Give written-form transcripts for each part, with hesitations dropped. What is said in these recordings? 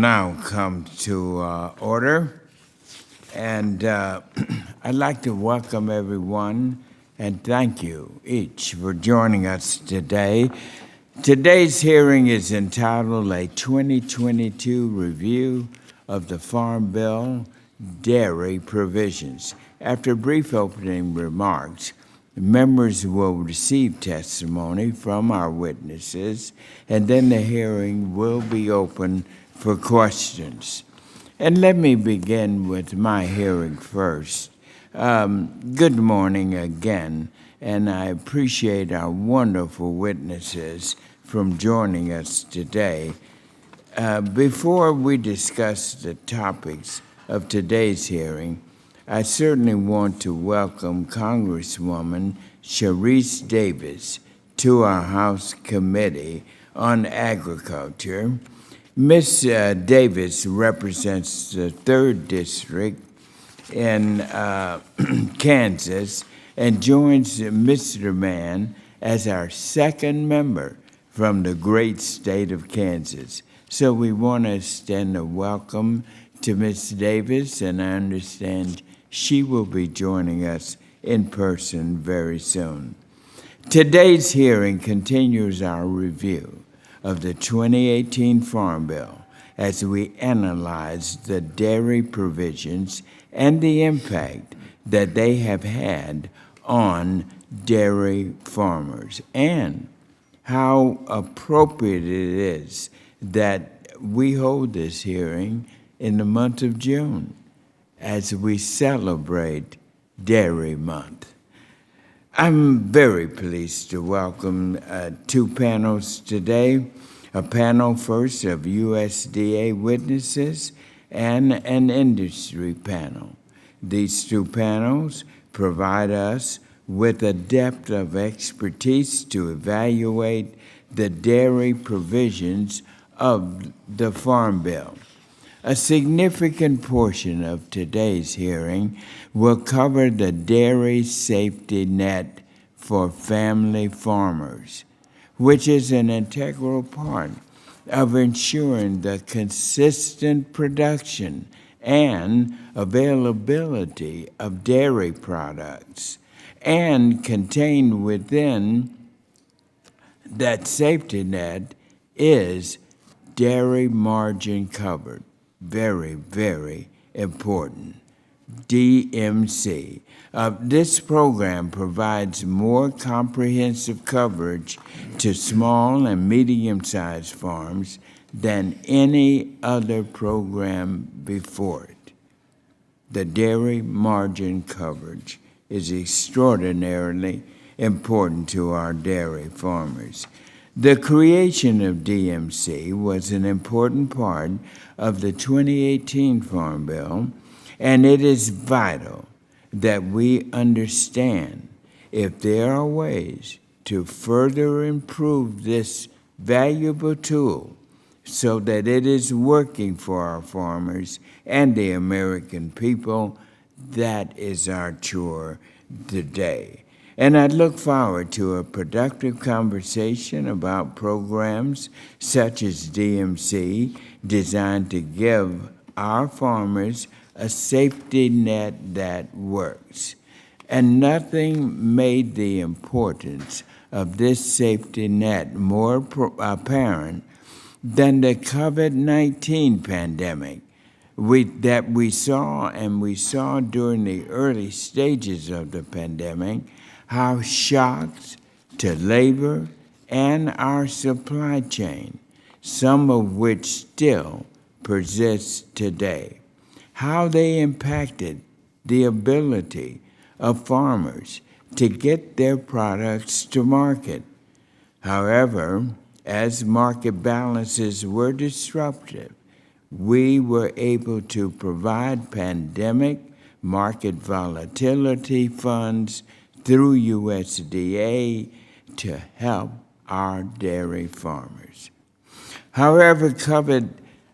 Now come to order, and I'd like to welcome everyone and thank you each for joining us today. Today's hearing is entitled A 2022 Review of the Farm Bill Dairy Provisions. After brief opening remarks, members will receive testimony from our witnesses, and then the hearing will be open for questions. And let me begin with my hearing first. Good morning again, and I appreciate our wonderful witnesses from joining us today. Before we discuss the topics of today's hearing, I certainly want to welcome Congresswoman Sharice Davids to our House Committee on Agriculture. Ms. Davis represents the 3rd District in Kansas and joins Mr. Mann as our 2nd member from the great state of Kansas. So we want to extend a welcome to Ms. Davis, and I understand she will be joining us in person very soon. Today's hearing continues our review of the 2018 Farm Bill as we analyze the dairy provisions and the impact that they have had on dairy farmers, and how appropriate it is that we hold this hearing in the month of June as we celebrate Dairy Month. I'm very pleased to welcome 2 panels today, a panel first of USDA witnesses and an industry panel. These 2 panels provide us with a depth of expertise to evaluate the dairy provisions of the Farm Bill. A significant portion of today's hearing will cover the dairy safety net for family farmers, which is an integral part of ensuring the consistent production and availability of dairy products. And contained within that safety net is dairy margin covered. Very, very important. DMC. This program provides more comprehensive coverage to small and medium-sized farms than any other program before it. The dairy margin coverage is extraordinarily important to our dairy farmers. The creation of DMC was an important part of the 2018 Farm Bill, and it is vital that we understand if there are ways to further improve this valuable tool so that it is working for our farmers and the American people. That is our chore today. And I look forward to a productive conversation about programs such as DMC designed to give our farmers a safety net that works. And nothing made the importance of this safety net more apparent than the COVID-19 pandemic that we saw during the early stages of the pandemic, how shocks to labor and our supply chain, some of which still persist today, how they impacted the ability of farmers to get their products to market. However, as market balances were disrupted, we were able to provide pandemic market volatility funds through USDA to help our dairy farmers. However, COVID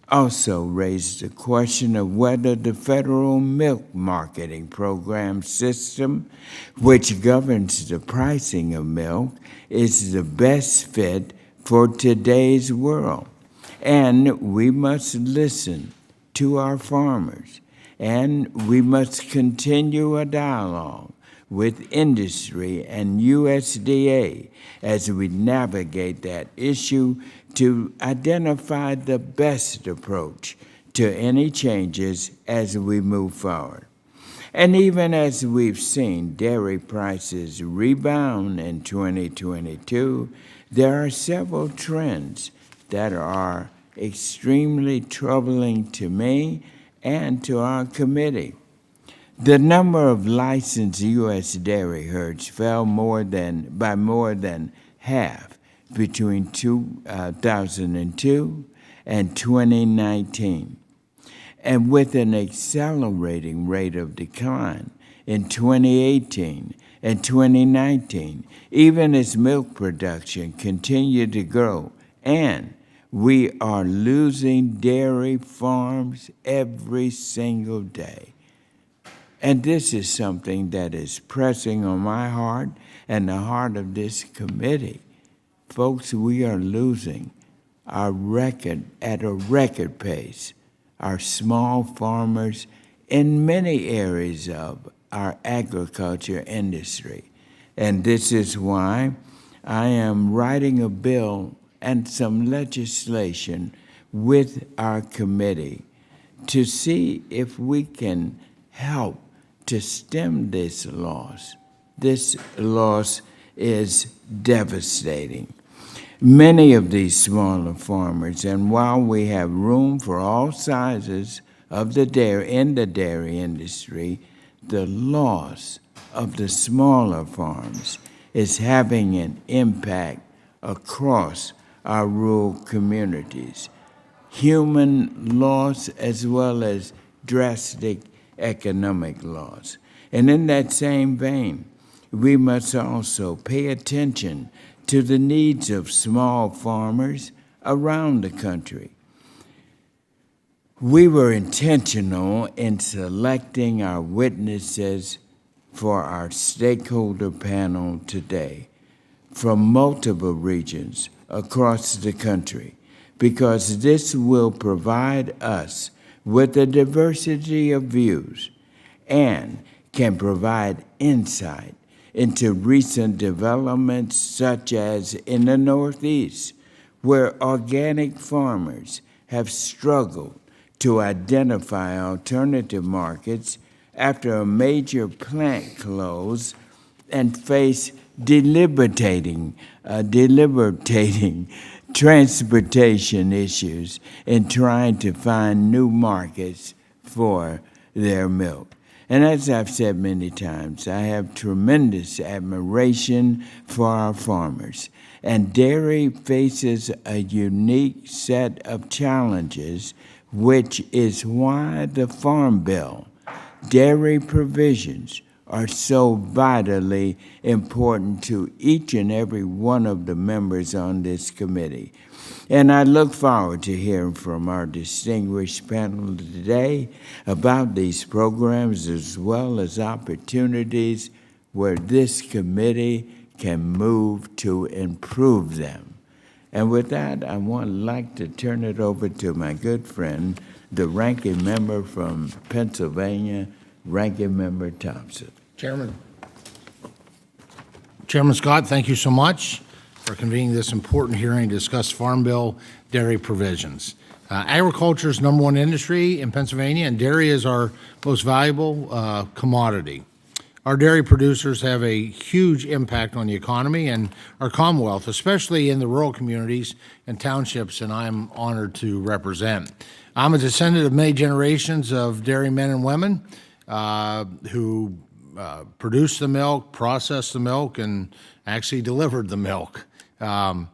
also raised the question of whether the federal milk marketing program system, which governs the pricing of milk, is the best fit for today's world. And we must listen to our farmers, and we must continue a dialogue with industry and USDA as we navigate that issue to identify the best approach to any changes as we move forward. And even as we've seen dairy prices rebound in 2022, there are several trends that are extremely troubling to me and to our committee. The number of licensed U.S. dairy herds fell by more than half between 2002 and 2019, and with an accelerating rate of decline in 2018 and 2019, even as milk production continued to grow, and we are losing dairy farms every single day. And this is something that is pressing on my heart and the heart of this committee. Folks, we are losing our record at a record pace, our small farmers in many areas of our agriculture industry. And this is why I am writing a bill and some legislation with our committee to see if we can help to stem this loss. This loss is devastating. Many of these smaller farmers, and while we have room for all sizes of the dairy industry, the loss of the smaller farms is having an impact across our rural communities. Human loss as well as drastic economic loss. And in that same vein, we must also pay attention to the needs of small farmers around the country. We were intentional in selecting our witnesses for our stakeholder panel today from multiple regions across the country, because this will provide us with a diversity of views and can provide insight into recent developments, such as in the Northeast, where organic farmers have struggled to identify alternative markets after a major plant close and face debilitating transportation issues in trying to find new markets for their milk. And as I've said many times, I have tremendous admiration for our farmers. And dairy faces a unique set of challenges, which is why the Farm Bill, dairy provisions, are so vitally important to each and every one of the members on this committee. And I look forward to hearing from our distinguished panel today about these programs as well as opportunities where this committee can move to improve them. And with that, I would like to turn it over to my good friend, the ranking member from Pennsylvania, Ranking Member Thompson. Chairman Scott, thank you so much for convening this important hearing to discuss Farm Bill dairy provisions. Agriculture is number one industry in Pennsylvania, and dairy is our most valuable commodity. Our dairy producers have a huge impact on the economy and our Commonwealth, especially in the rural communities and townships, and I'm honored to represent. I'm a descendant of many generations of dairy men and women who produced the milk, processed the milk, and actually delivered the milk. But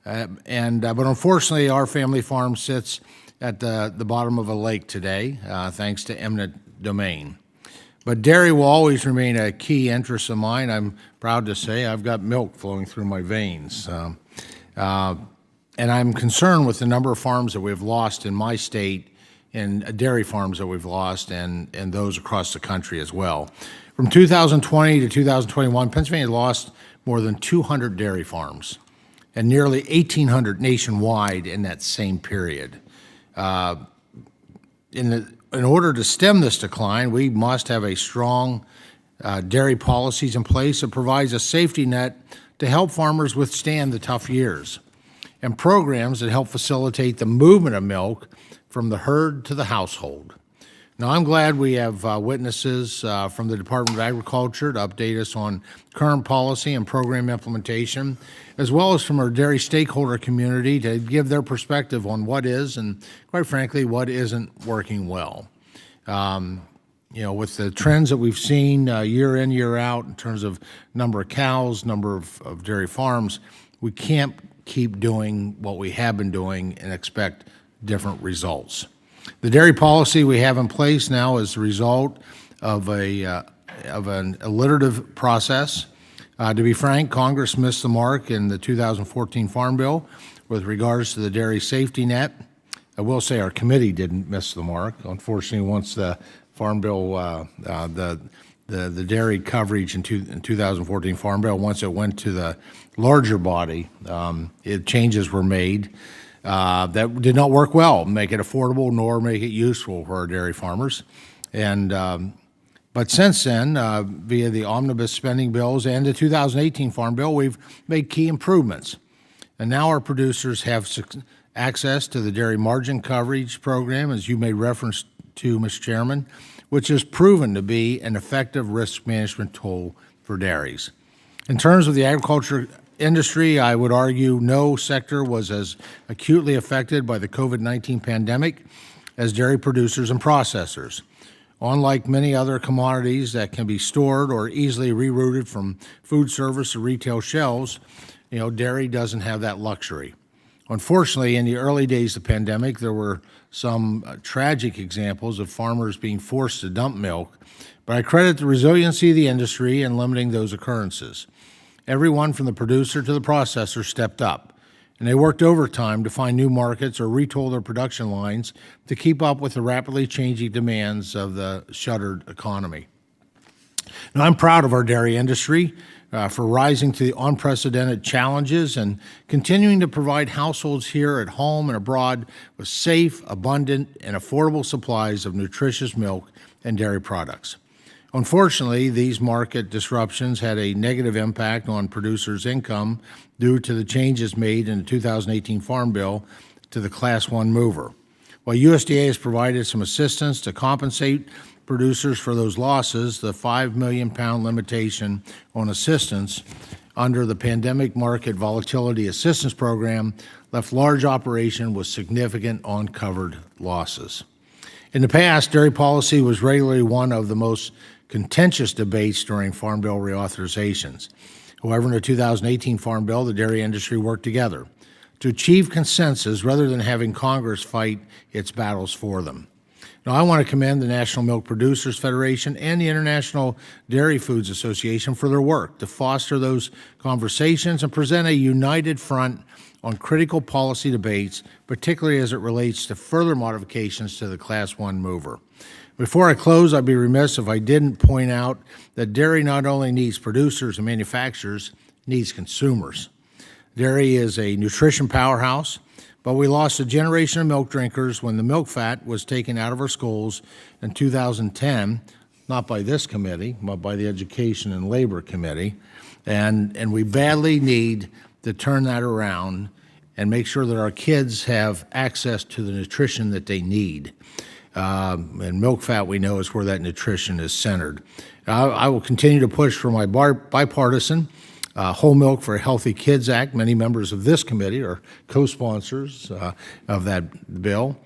unfortunately, our family farm sits at the bottom of a lake today, thanks to eminent domain. But dairy will always remain a key interest of mine. I'm proud to say I've got milk flowing through my veins. And I'm concerned with the number of farms that we've lost in my state, and dairy farms that we've lost, and those across the country as well. From 2020 to 2021, Pennsylvania lost more than 200 dairy farms. and nearly 1,800 nationwide in that same period. In order to stem this decline, we must have a strong dairy policies in place that provides a safety net to help farmers withstand the tough years, and programs that help facilitate the movement of milk from the herd to the household. Now, I'm glad we have witnesses from the Department of Agriculture to update us on current policy and program implementation, as well as from our dairy stakeholder community to give their perspective on what is and, quite frankly, what isn't working well. With the trends that we've seen year in, year out in terms of number of cows, number of dairy farms, we can't keep doing what we have been doing and expect different results. The dairy policy we have in place now is the result of an iterative process. To be frank, Congress missed the mark in the 2014 Farm Bill with regards to the dairy safety net. I will say our committee didn't miss the mark. Unfortunately, once the Farm Bill, the dairy coverage in 2014 Farm Bill, once it went to the larger body, changes were made that did not work well, make it affordable nor make it useful for our dairy farmers. But since then, via the omnibus spending bills and the 2018 Farm Bill, we've made key improvements. And now our producers have access to the Dairy Margin Coverage Program, as you made reference to, Mr. Chairman, which has proven to be an effective risk management tool for dairies. In terms of the agriculture industry, I would argue no sector was as acutely affected by the COVID-19 pandemic as dairy producers and processors. Unlike many other commodities that can be stored or easily rerouted from food service to retail shelves, dairy doesn't have that luxury. Unfortunately, in the early days of the pandemic, there were some tragic examples of farmers being forced to dump milk, but I credit the resiliency of the industry in limiting those occurrences. Everyone from the producer to the processor stepped up, and they worked overtime to find new markets or retool their production lines to keep up with the rapidly changing demands of the shuttered economy. Now, I'm proud of our dairy industry for rising to the unprecedented challenges and continuing to provide households here at home and abroad with safe, abundant, and affordable supplies of nutritious milk and dairy products. Unfortunately, these market disruptions had a negative impact on producers' income due to the changes made in the 2018 Farm Bill to the Class 1 mover. While USDA has provided some assistance to compensate producers for those losses, the 5 million pound limitation on assistance under the Pandemic Market Volatility Assistance Program left large operations with significant uncovered losses. In the past, dairy policy was regularly one of the most contentious debates during Farm Bill reauthorizations. However, in the 2018 Farm Bill, the dairy industry worked together to achieve consensus rather than having Congress fight its battles for them. Now, I want to commend the National Milk Producers Federation and the International Dairy Foods Association for their work to foster those conversations and present a united front on critical policy debates, particularly as it relates to further modifications to the Class 1 mover. Before I close, I'd be remiss if I didn't point out that dairy not only needs producers and manufacturers, it needs consumers. Dairy is a nutrition powerhouse, but we lost a generation of milk drinkers when the milk fat was taken out of our schools in 2010, not by this committee, but by the Education and Labor Committee. And we badly need to turn that around and make sure that our kids have access to the nutrition that they need. And milk fat, we know, is where that nutrition is centered. I will continue to push for my bipartisan Whole Milk for Healthy Kids Act. Many members of this committee are co-sponsors of that bill,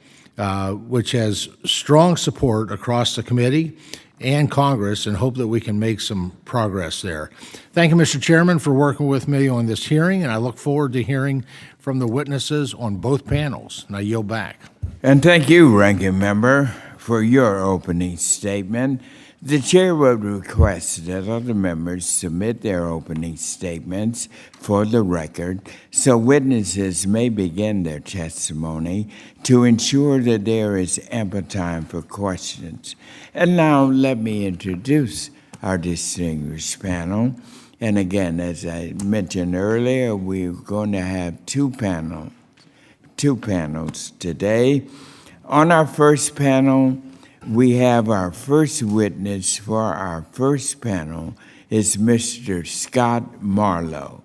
which has strong support across the committee and Congress, and hope that we can make some progress there. Thank you, Mr. Chairman, for working with me on this hearing, and I look forward to hearing from the witnesses on both panels. And I yield back. And thank you, Ranking Member, for your opening statement. The chair would request that other members submit their opening statements for the record so witnesses may begin their testimony to ensure that there is ample time for questions. And now let me introduce our distinguished panel. And again, as I mentioned earlier, we're going to have two panels today. On our first panel, we have our first witness for our first panel is Mr. Scott Marlowe.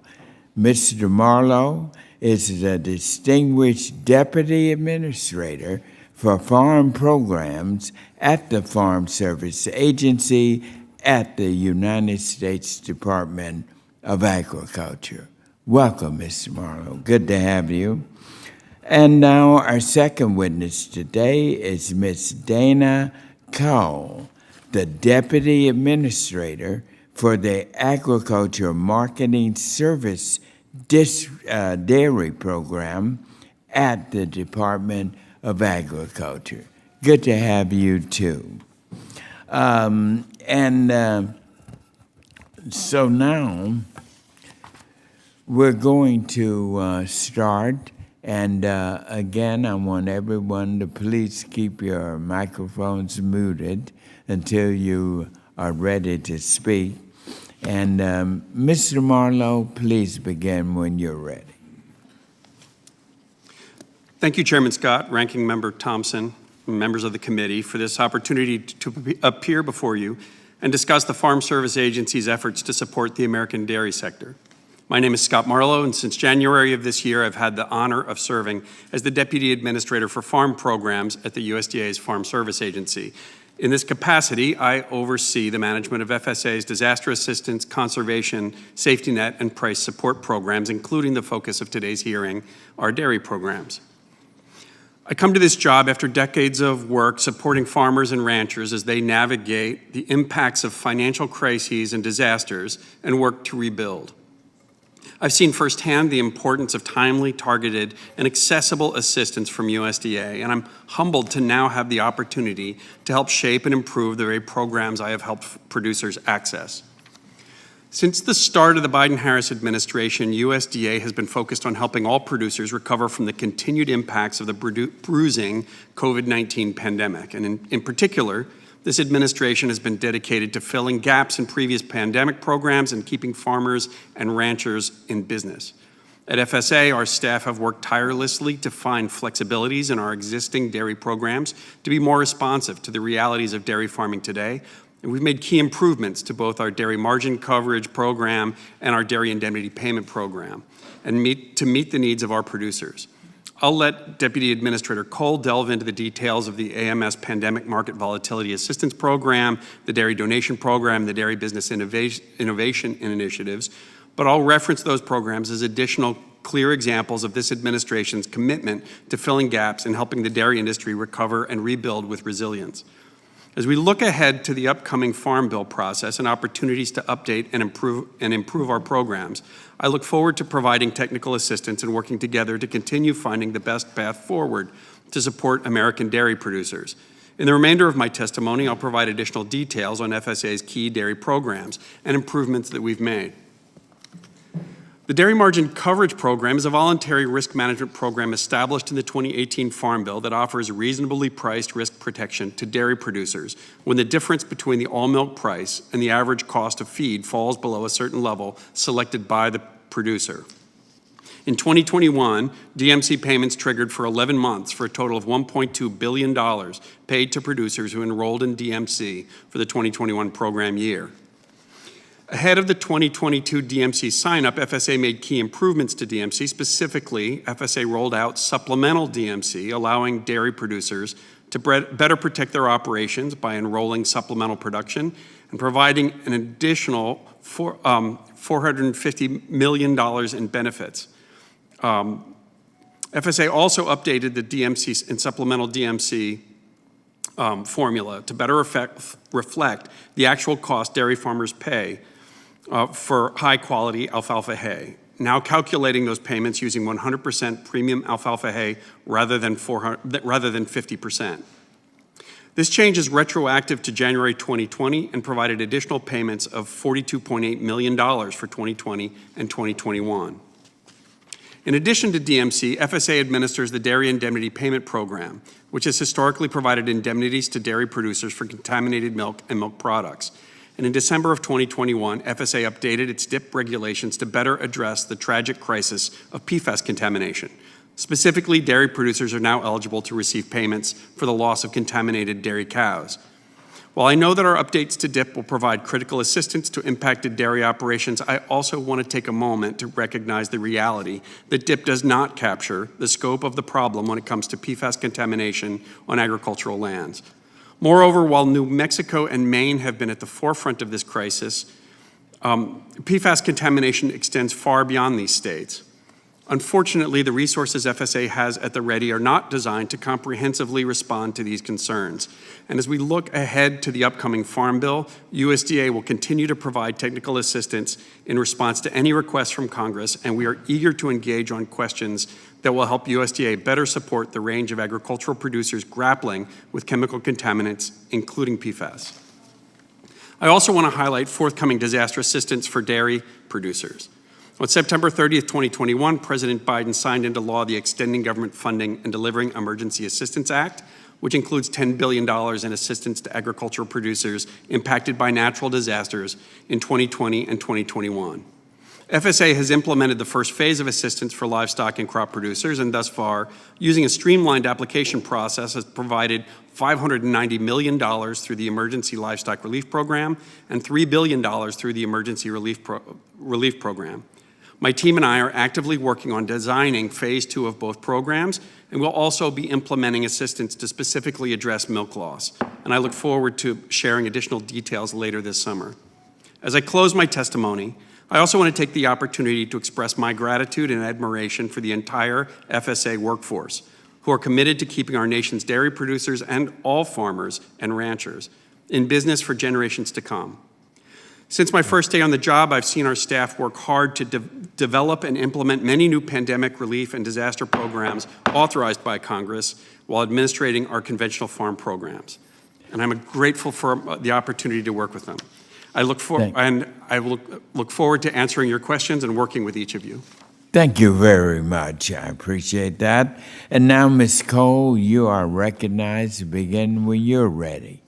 Mr. Marlowe is the Distinguished Deputy Administrator for Farm Programs at the Farm Service Agency at the United States Department of Agriculture. Welcome, Mr. Marlowe. Good to have you. And now our second witness today is Ms. Dana Cowell, the Deputy Administrator for the Agriculture Marketing Service Dairy Program at the Department of Agriculture. Good to have you too. So now we're going to start. And again, I want everyone to please keep your microphones muted until you are ready to speak. And Mr. Marlowe, please begin when you're ready. Thank you, Chairman Scott, Ranking Member Thompson, and members of the committee for this opportunity to appear before you and discuss the Farm Service Agency's efforts to support the American dairy sector. My name is Scott Marlowe, and since January of this year, I've had the honor of serving as the Deputy Administrator for Farm Programs at the USDA's Farm Service Agency. In this capacity, I oversee the management of FSA's disaster assistance, conservation, safety net, and price support programs, including the focus of today's hearing, our dairy programs. I come to this job after decades of work supporting farmers and ranchers as they navigate the impacts of financial crises and disasters and work to rebuild. I've seen firsthand the importance of timely, targeted, and accessible assistance from USDA, and I'm humbled to now have the opportunity to help shape and improve the very programs I have helped producers access. Since the start of the Biden-Harris administration, USDA has been focused on helping all producers recover from the continued impacts of the bruising COVID-19 pandemic. And in particular, this administration has been dedicated to filling gaps in previous pandemic programs and keeping farmers and ranchers in business. At FSA, our staff have worked tirelessly to find flexibilities in our existing dairy programs to be more responsive to the realities of dairy farming today. And we've made key improvements to both our dairy margin coverage program and our dairy indemnity payment program, and to meet the needs of our producers. I'll let Deputy Administrator Cole delve into the details of the AMS Pandemic Market Volatility Assistance Program, the Dairy Donation Program, the Dairy Business Innovation Initiatives, but I'll reference those programs as additional clear examples of this administration's commitment to filling gaps and helping the dairy industry recover and rebuild with resilience. As we look ahead to the upcoming Farm Bill process and opportunities to update and improve our programs, I look forward to providing technical assistance and working together to continue finding the best path forward to support American dairy producers. In the remainder of my testimony, I'll provide additional details on FSA's key dairy programs and improvements that we've made. The Dairy Margin Coverage Program is a voluntary risk management program established in the 2018 Farm Bill that offers reasonably priced risk protection to dairy producers when the difference between the all-milk price and the average cost of feed falls below a certain level selected by the producer. In 2021, DMC payments triggered for 11 months for a total of $1.2 billion paid to producers who enrolled in DMC for the 2021 program year. Ahead of the 2022 DMC sign-up, FSA made key improvements to DMC. Specifically, FSA rolled out supplemental DMC, allowing dairy producers to better protect their operations by enrolling supplemental production and providing an additional $450 million in benefits. FSA also updated the DMC and supplemental DMC formula to better reflect the actual cost dairy farmers pay for high-quality alfalfa hay, now calculating those payments using 100% premium alfalfa hay rather than 50%. This change is retroactive to January 2020 and provided additional payments of $42.8 million for 2020 and 2021. In addition to DMC, FSA administers the Dairy Indemnity Payment Program, which has historically provided indemnities to dairy producers for contaminated milk and milk products. And in December of 2021, FSA updated its DIP regulations to better address the tragic crisis of PFAS contamination. Specifically, dairy producers are now eligible to receive payments for the loss of contaminated dairy cows. While I know that our updates to DIP will provide critical assistance to impacted dairy operations, I also want to take a moment to recognize the reality that DIP does not capture the scope of the problem when it comes to PFAS contamination on agricultural lands. Moreover, while New Mexico and Maine have been at the forefront of this crisis, PFAS contamination extends far beyond these states. Unfortunately, the resources FSA has at the ready are not designed to comprehensively respond to these concerns. And as we look ahead to the upcoming Farm Bill, USDA will continue to provide technical assistance in response to any requests from Congress, and we are eager to engage on questions that will help USDA better support the range of agricultural producers grappling with chemical contaminants, including PFAS. I also want to highlight forthcoming disaster assistance for dairy producers. On September 30th, 2021, President Biden signed into law the Extending Government Funding and Delivering Emergency Assistance Act, which includes $10 billion in assistance to agricultural producers impacted by natural disasters in 2020 and 2021. FSA has implemented the first phase of assistance for livestock and crop producers, and thus far, using a streamlined application process, has provided $590 million through the Emergency Livestock Relief Program and $3 billion through the Emergency Relief Program. My team and I are actively working on designing phase 2 of both programs, and we'll also be implementing assistance to specifically address milk loss. And I look forward to sharing additional details later this summer. As I close my testimony, I also want to take the opportunity to express my gratitude and admiration for the entire FSA workforce, who are committed to keeping our nation's dairy producers and all farmers and ranchers in business for generations to come. Since my first day on the job, I've seen our staff work hard to develop and implement many new pandemic relief and disaster programs authorized by Congress while administrating our conventional farm programs. And I'm grateful for the opportunity to work with them. I look forward to answering your questions and working with each of you. Thank you very much. I appreciate that. And now, Ms. Cole, you are recognized to begin when you're ready.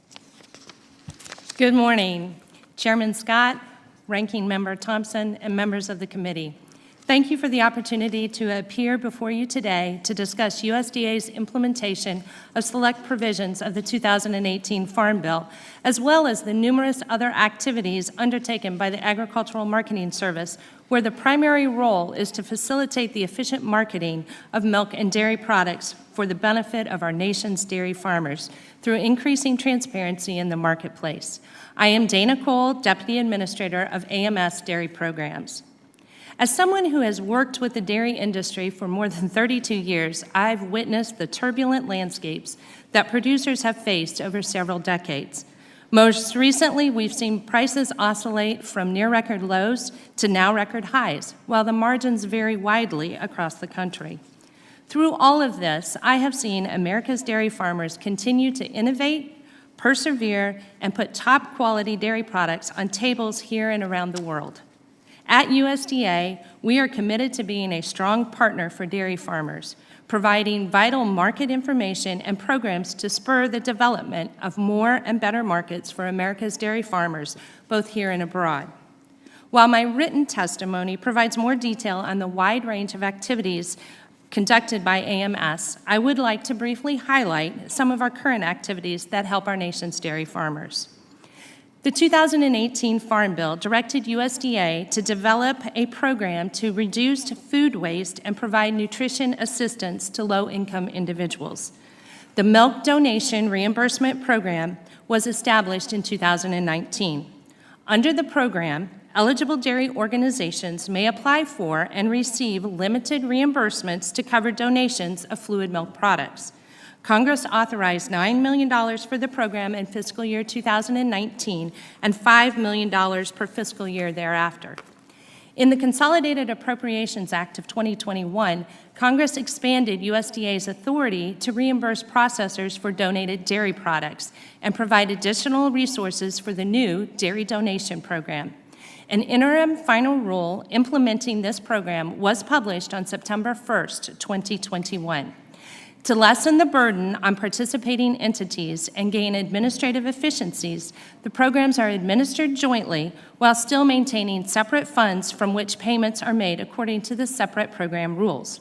Good morning, Chairman Scott, Ranking Member Thompson, and members of the committee. Thank you for the opportunity to appear before you today to discuss USDA's implementation of select provisions of the 2018 Farm Bill, as well as the numerous other activities undertaken by the Agricultural Marketing Service, where the primary role is to facilitate the efficient marketing of milk and dairy products for the benefit of our nation's dairy farmers through increasing transparency in the marketplace. I am Dana Cole, Deputy Administrator of AMS Dairy Programs. As someone who has worked with the dairy industry for more than 32 years, I've witnessed the turbulent landscapes that producers have faced over several decades. Most recently, we've seen prices oscillate from near record lows to now record highs, while the margins vary widely across the country. Through all of this, I have seen America's dairy farmers continue to innovate, persevere, and put top quality dairy products on tables here and around the world. At USDA, we are committed to being a strong partner for dairy farmers, providing vital market information and programs to spur the development of more and better markets for America's dairy farmers, both here and abroad. While my written testimony provides more detail on the wide range of activities conducted by AMS, I would like to briefly highlight some of our current activities that help our nation's dairy farmers. The 2018 Farm Bill directed USDA to develop a program to reduce food waste and provide nutrition assistance to low-income individuals. The Milk Donation Reimbursement Program was established in 2019. Under the program, eligible dairy organizations may apply for and receive limited reimbursements to cover donations of fluid milk products. Congress authorized $9 million for the program in fiscal year 2019 and $5 million per fiscal year thereafter. In the Consolidated Appropriations Act of 2021, Congress expanded USDA's authority to reimburse processors for donated dairy products and provide additional resources for the new Dairy Donation Program. An interim final rule implementing this program was published on September 1st, 2021. To lessen the burden on participating entities and gain administrative efficiencies, the programs are administered jointly while still maintaining separate funds from which payments are made according to the separate program rules.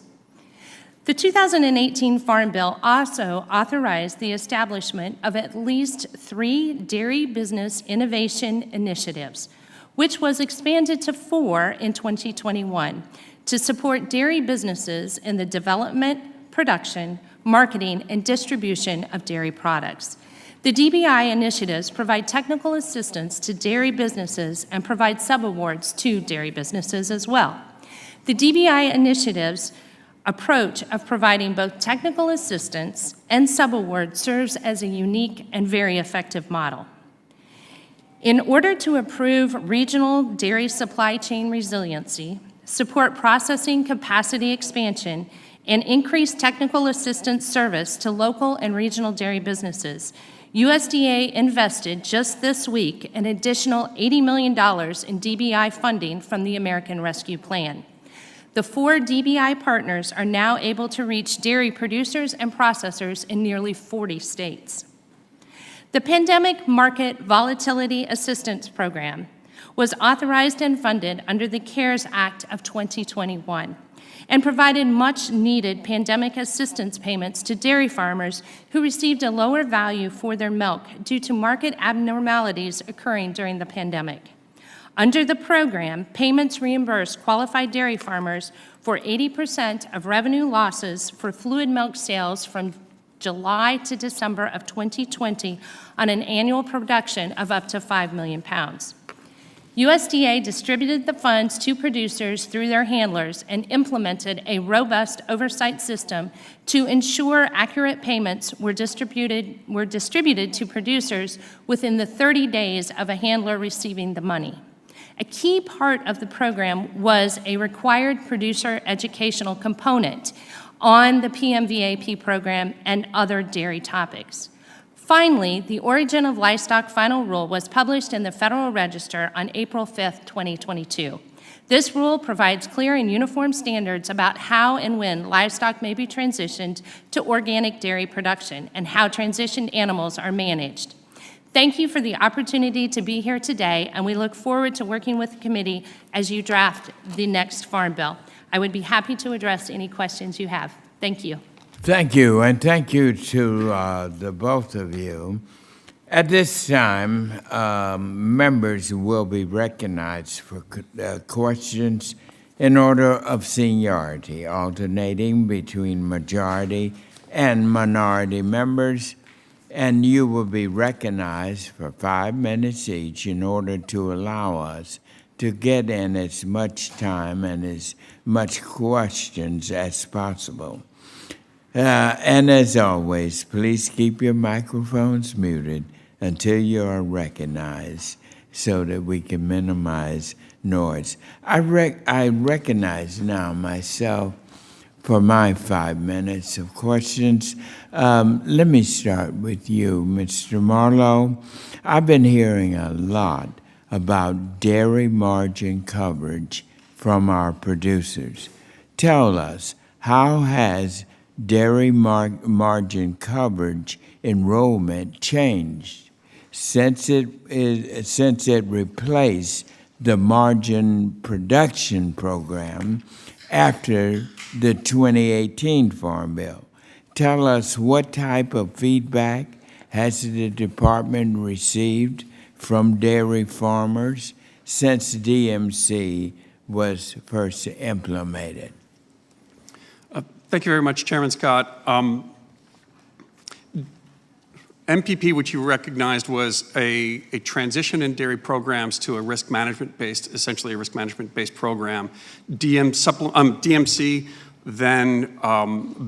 The 2018 Farm Bill also authorized the establishment of at least 3 dairy business innovation initiatives, which was expanded to 4 in 2021, to support dairy businesses in the development, production, marketing, and distribution of dairy products. The DBI initiatives provide technical assistance to dairy businesses and provide subawards to dairy businesses as well. The DBI initiatives approach of providing both technical assistance and subawards serves as a unique and very effective model. In order to improve regional dairy supply chain resiliency, support processing capacity expansion, and increase technical assistance service to local and regional dairy businesses, USDA invested just this week an additional $80 million in DBI funding from the American Rescue Plan. The 4 DBI partners are now able to reach dairy producers and processors in nearly 40 states. The Pandemic Market Volatility Assistance Program was authorized and funded under the CARES Act of 2021 and provided much-needed pandemic assistance payments to dairy farmers who received a lower value for their milk due to market abnormalities occurring during the pandemic. Under the program, payments reimbursed qualified dairy farmers for 80% of revenue losses for fluid milk sales from July to December of 2020 on an annual production of up to 5 million pounds. USDA distributed the funds to producers through their handlers and implemented a robust oversight system to ensure accurate payments were distributed to producers within the 30 days of a handler receiving the money. A key part of the program was a required producer educational component on the PMVAP program and other dairy topics. Finally, the Origin of Livestock Final Rule was published in the Federal Register on April 5, 2022. This rule provides clear and uniform standards about how and when livestock may be transitioned to organic dairy production and how transitioned animals are managed. Thank you for the opportunity to be here today, and we look forward to working with the committee as you draft the next Farm Bill. I would be happy to address any questions you have. Thank you. Thank you, and thank you to the both of you. At this time, members will be recognized for questions in order of seniority, alternating between majority and minority members, and you will be recognized for 5 minutes each in order to allow us to get in as much time and as much questions as possible. And as always, please keep your microphones muted until you are recognized so that we can minimize noise. I recognize now myself for my 5 minutes of questions. Let me start with you, Mr. Marlowe. I've been hearing a lot about dairy margin coverage from our producers. Tell us, how has dairy margin coverage enrollment changed since it replaced the margin production program after the 2018 Farm Bill? Tell us, what type of feedback has the department received from dairy farmers since DMC was first implemented? Thank you very much, Chairman Scott. MPP, which you recognized, was a transition in dairy programs to a risk management-based, essentially a risk management-based program. DMC then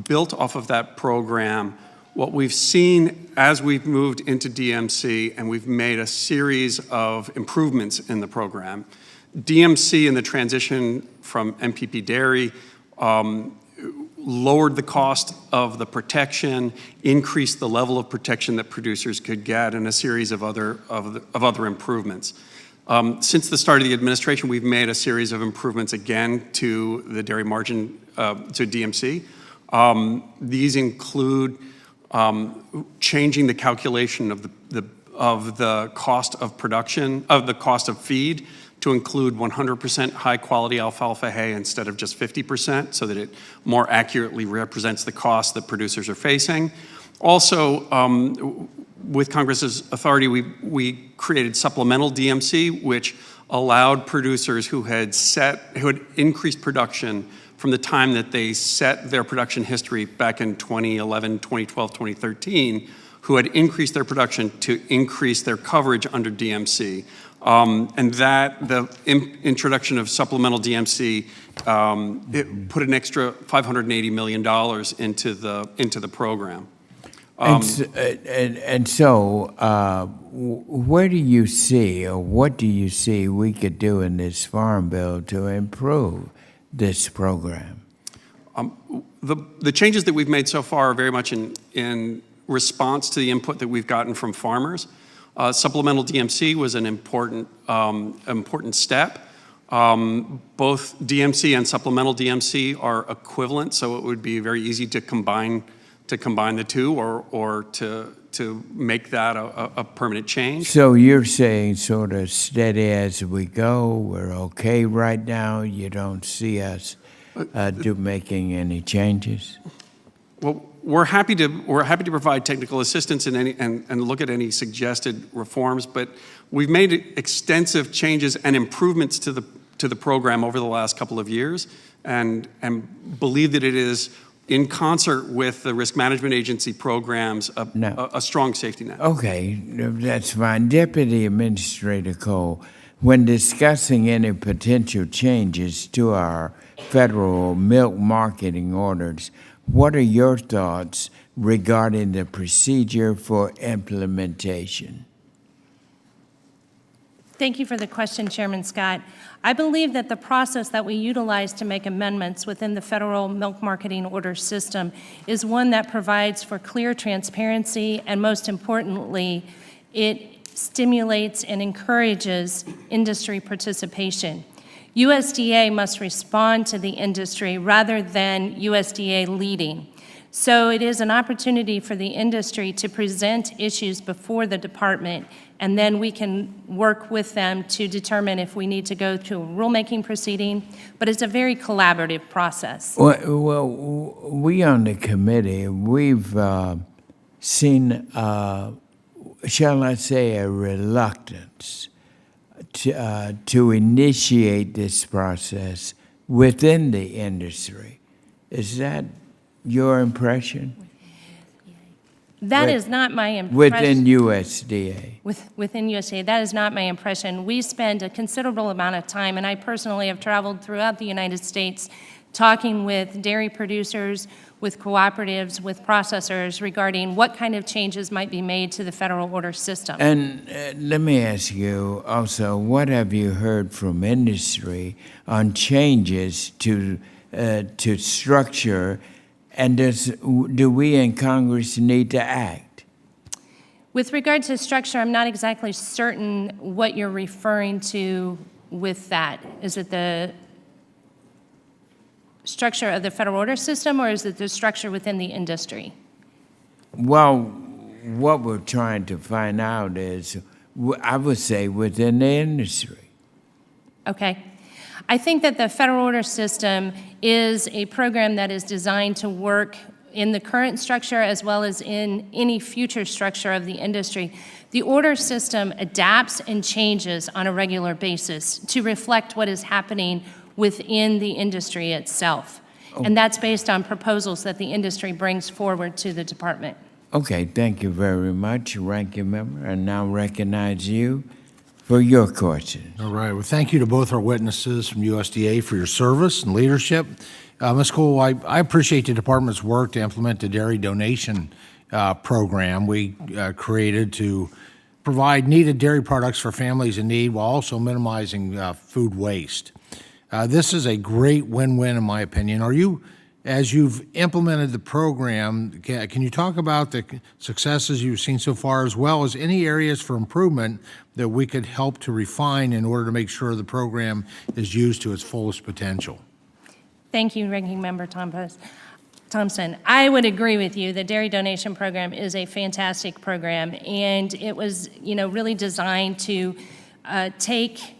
built off of that program. What we've seen as we've moved into DMC, and we've made a series of improvements in the program. DMC in the transition from MPP dairy lowered the cost of the protection, increased the level of protection that producers could get, and a series of other improvements. Since the start of the administration, we've made a series of improvements again to the dairy margin, to DMC. These include changing the calculation of the cost of production, of the cost of feed, to include 100% high-quality alfalfa hay instead of just 50%, so that it more accurately represents the costs that producers are facing. Also, with Congress's authority, we created supplemental DMC, which allowed producers who had increased production from the time that they set their production history back in 2011, 2012, 2013, who had increased their production to increase their coverage under DMC. And that the introduction of supplemental DMC, it put an extra $580 million into the program. And so, where do you see, or what do you see we could do in this Farm Bill to improve this program? The changes that we've made so far are very much in response to the input that we've gotten from farmers. Supplemental DMC was an important step. Both DMC and supplemental DMC are equivalent, so it would be very easy to combine the two, or to make that a permanent change. So you're saying sort of steady as we go, we're okay right now, you don't see us making any changes? Well, we're happy to provide technical assistance in any and look at any suggested reforms, but we've made extensive changes and improvements to the program over the last couple of years, and believe that it is, in concert with the risk management agency programs, a strong safety net. Okay, that's fine. Deputy Administrator Cole, when discussing any potential changes to our federal milk marketing orders, what are your thoughts regarding the procedure for implementation? Thank you for the question, Chairman Scott. I believe that the process that we utilize to make amendments within the federal milk marketing order system is one that provides for clear transparency, and most importantly, it stimulates and encourages industry participation. USDA must respond to the industry rather than USDA leading. So it is an opportunity for the industry to present issues before the department, and then we can work with them to determine if we need to go to a rulemaking proceeding, but it's a very collaborative process. Well, we on the committee, we've seen, shall I say, a reluctance to initiate this process within the industry. Is that your impression? That is not my impression. Within USDA? Within USDA, that is not my impression. We spend a considerable amount of time, and I personally have traveled throughout the United States talking with dairy producers, with cooperatives, with processors regarding what kind of changes might be made to the federal order system. And let me ask you also, what have you heard from industry on changes to structure, and do we in Congress need to act? With regard to structure, I'm not exactly certain what you're referring to with that. Is it the structure of the federal order system, or is it the structure within the industry? Well, what we're trying to find out is, I would say, within the industry. Okay. I think that the federal order system is a program that is designed to work in the current structure as well as in any future structure of the industry. The order system adapts and changes on a regular basis to reflect what is happening within the industry itself. And that's based on proposals that the industry brings forward to the department. Okay, thank you very much, Ranking Member. I now recognize you for your question. All right. Well, thank you to both our witnesses from USDA for your service and leadership. Ms. Cole, I appreciate the department's work to implement the dairy donation program we created to provide needed dairy products for families in need while also minimizing food waste. This is a great win-win, in my opinion. As you've implemented the program, can you talk about the successes you've seen so far, as well as any areas for improvement that we could help to refine in order to make sure the program is used to its fullest potential? Thank you, Ranking Member Tompkins. Thompson, I would agree with you. The dairy donation program is a fantastic program, and it was, really designed to take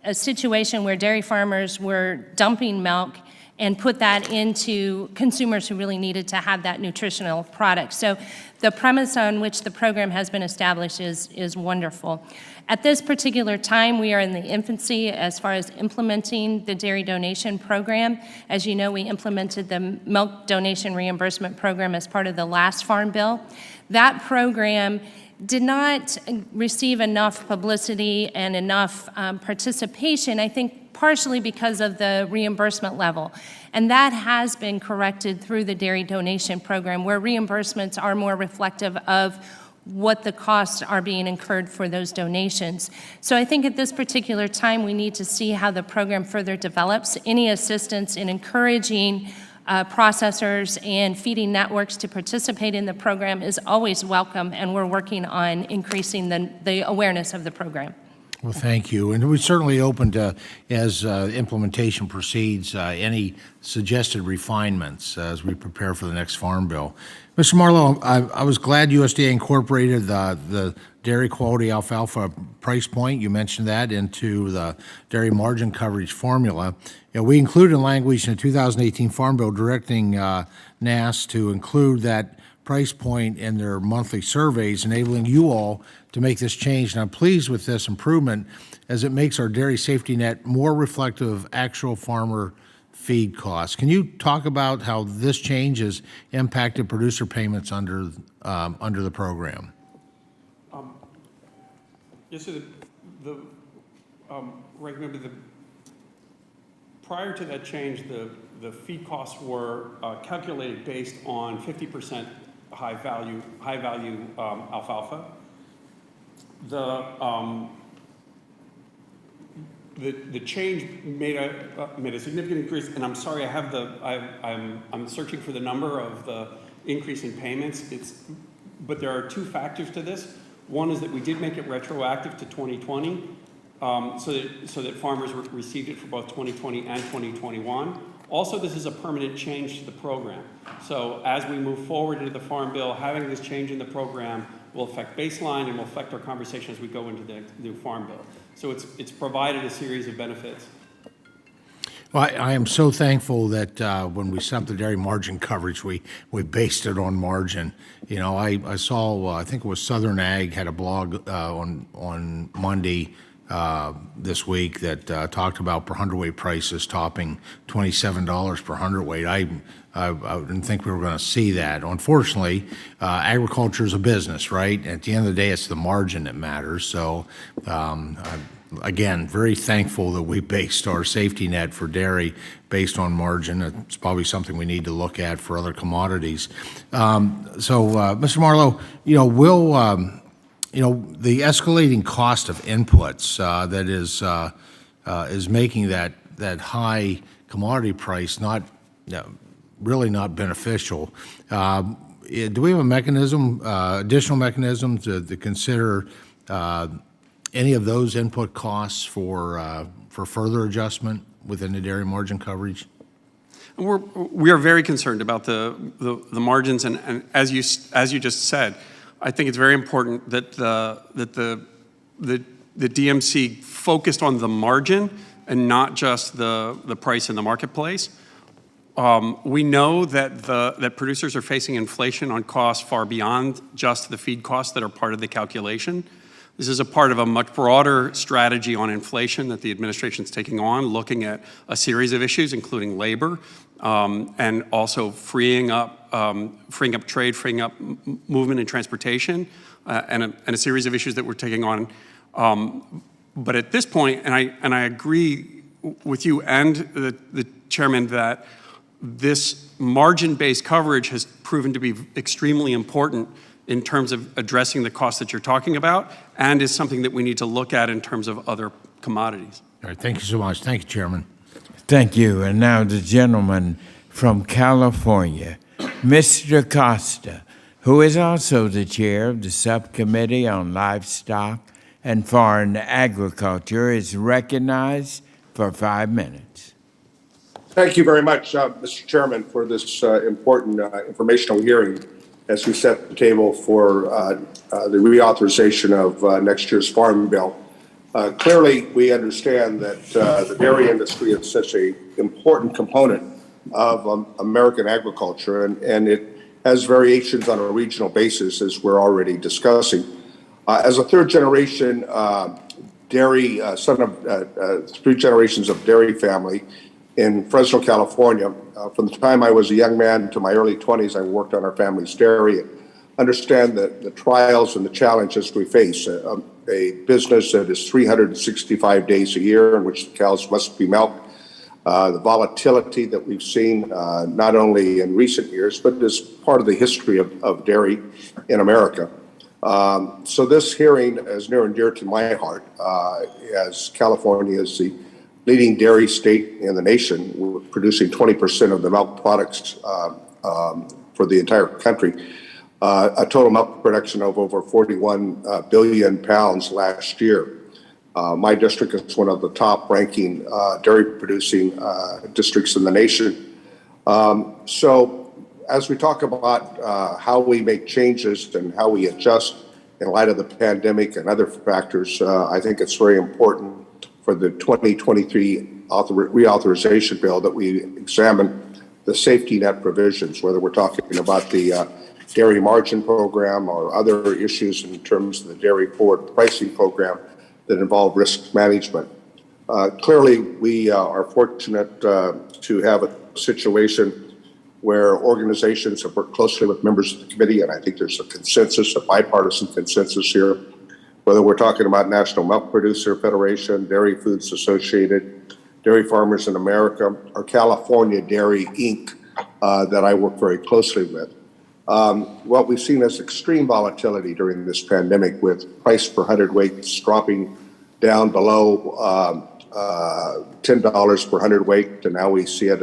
a situation where dairy farmers were dumping milk and put that into consumers who really needed to have that nutritional product. So the premise on which the program has been established is wonderful. At this particular time, we are in the infancy as far as implementing the dairy donation program. As you know, we implemented the milk donation reimbursement program as part of the last Farm Bill. That program did not receive enough publicity and enough participation, I think partially because of the reimbursement level. And that has been corrected through the dairy donation program, where reimbursements are more reflective of what the costs are being incurred for those donations. So I think at this particular time, we need to see how the program further develops. Any assistance in encouraging processors and feeding networks to participate in the program is always welcome, and we're working on increasing the awareness of the program. Well, thank you. And we're certainly open to, as implementation proceeds, any suggested refinements as we prepare for the next Farm Bill. Mr. Marlowe, I was glad USDA incorporated the dairy quality alfalfa price point. You mentioned that into the dairy margin coverage formula. We included language in the 2018 Farm Bill directing NASS to include that price point in their monthly surveys, enabling you all to make this change. And I'm pleased with this improvement as it makes our dairy safety net more reflective of actual farmer feed costs. Can you talk about how this change has impacted producer payments under the program? Yes, sir. Ranking Member, prior to that change, the feed costs were calculated based on 50% high value alfalfa. The change made a significant increase, and I'm sorry, I'm searching for the number of the increase in payments. But there are two factors to this. One is that we did make it retroactive to 2020, so that farmers received it for both 2020 and 2021. Also, this is a permanent change to the program. So as we move forward into the Farm Bill, having this change in the program will affect baseline and will affect our conversation as we go into the new Farm Bill. So it's provided a series of benefits. Well, I am so thankful that when we set up the dairy margin coverage, we based it on margin. I saw, I think it was Southern Ag had a blog on Monday this week that talked about per hundredweight prices topping $27 per hundredweight. I didn't think we were going to see that. Unfortunately, agriculture is a business, right? At the end of the day, it's the margin that matters. So, again, very thankful that we based our safety net for dairy based on margin. It's probably something we need to look at for other commodities. Mr. Marlowe, will the escalating cost of inputs that is making that high commodity price really not beneficial. Do we have a mechanism, additional mechanism to consider any of those input costs for further adjustment within the dairy margin coverage? We are very concerned about the margins, and as you just said, I think it's very important that the DMC focused on the margin and not just the price in the marketplace. We know that producers are facing inflation on costs far beyond just the feed costs that are part of the calculation. This is a part of a much broader strategy on inflation that the administration is taking on, looking at a series of issues, including labor, and also freeing up trade, freeing up movement and transportation, and a series of issues that we're taking on. But at this point, and I agree with you and the chairman that this margin-based coverage has proven to be extremely important in terms of addressing the costs that you're talking about, and is something that we need to look at in terms of other commodities. All right, thank you so much. Thank you, Chairman. Thank you. And now the gentleman from California, Mr. Costa, who is also the chair of the Subcommittee on Livestock and Foreign Agriculture, is recognized for 5 minutes. Thank you very much, Mr. Chairman, for this important informational hearing as we set the table for the reauthorization of next year's Farm Bill. Clearly, we understand that the dairy industry is such an important component of American agriculture, and it has variations on a regional basis, as we're already discussing. As a third generation dairy, son of 3 generations of dairy family in Fresno, California, from the time I was a young man to my early 20s, I worked on our family's dairy and understand the trials and the challenges we face. A business that is 365 days a year in which the cows must be milked. The volatility that we've seen not only in recent years, but as part of the history of dairy in America. So this hearing is near and dear to my heart, as California is the leading dairy state in the nation. We're producing 20% of the milk products for the entire country. A total milk production of over 41 billion pounds last year. My district is one of the top ranking dairy producing districts in the nation. So as we talk about how we make changes and how we adjust in light of the pandemic and other factors, I think it's very important for the 2023 reauthorization bill that we examine the safety net provisions, whether we're talking about the dairy margin program or other issues in terms of the dairy forward pricing program that involve risk management. Clearly, we are fortunate to have a situation where organizations have worked closely with members of the committee, and I think there's a consensus, a bipartisan consensus here, whether we're talking about National Milk Producer Federation, Dairy Foods Associated, Dairy Farmers in America, or California Dairy Inc., that I work very closely with. What we've seen is extreme volatility during this pandemic, with price per hundredweight dropping down below $10 per hundredweight, and now we see it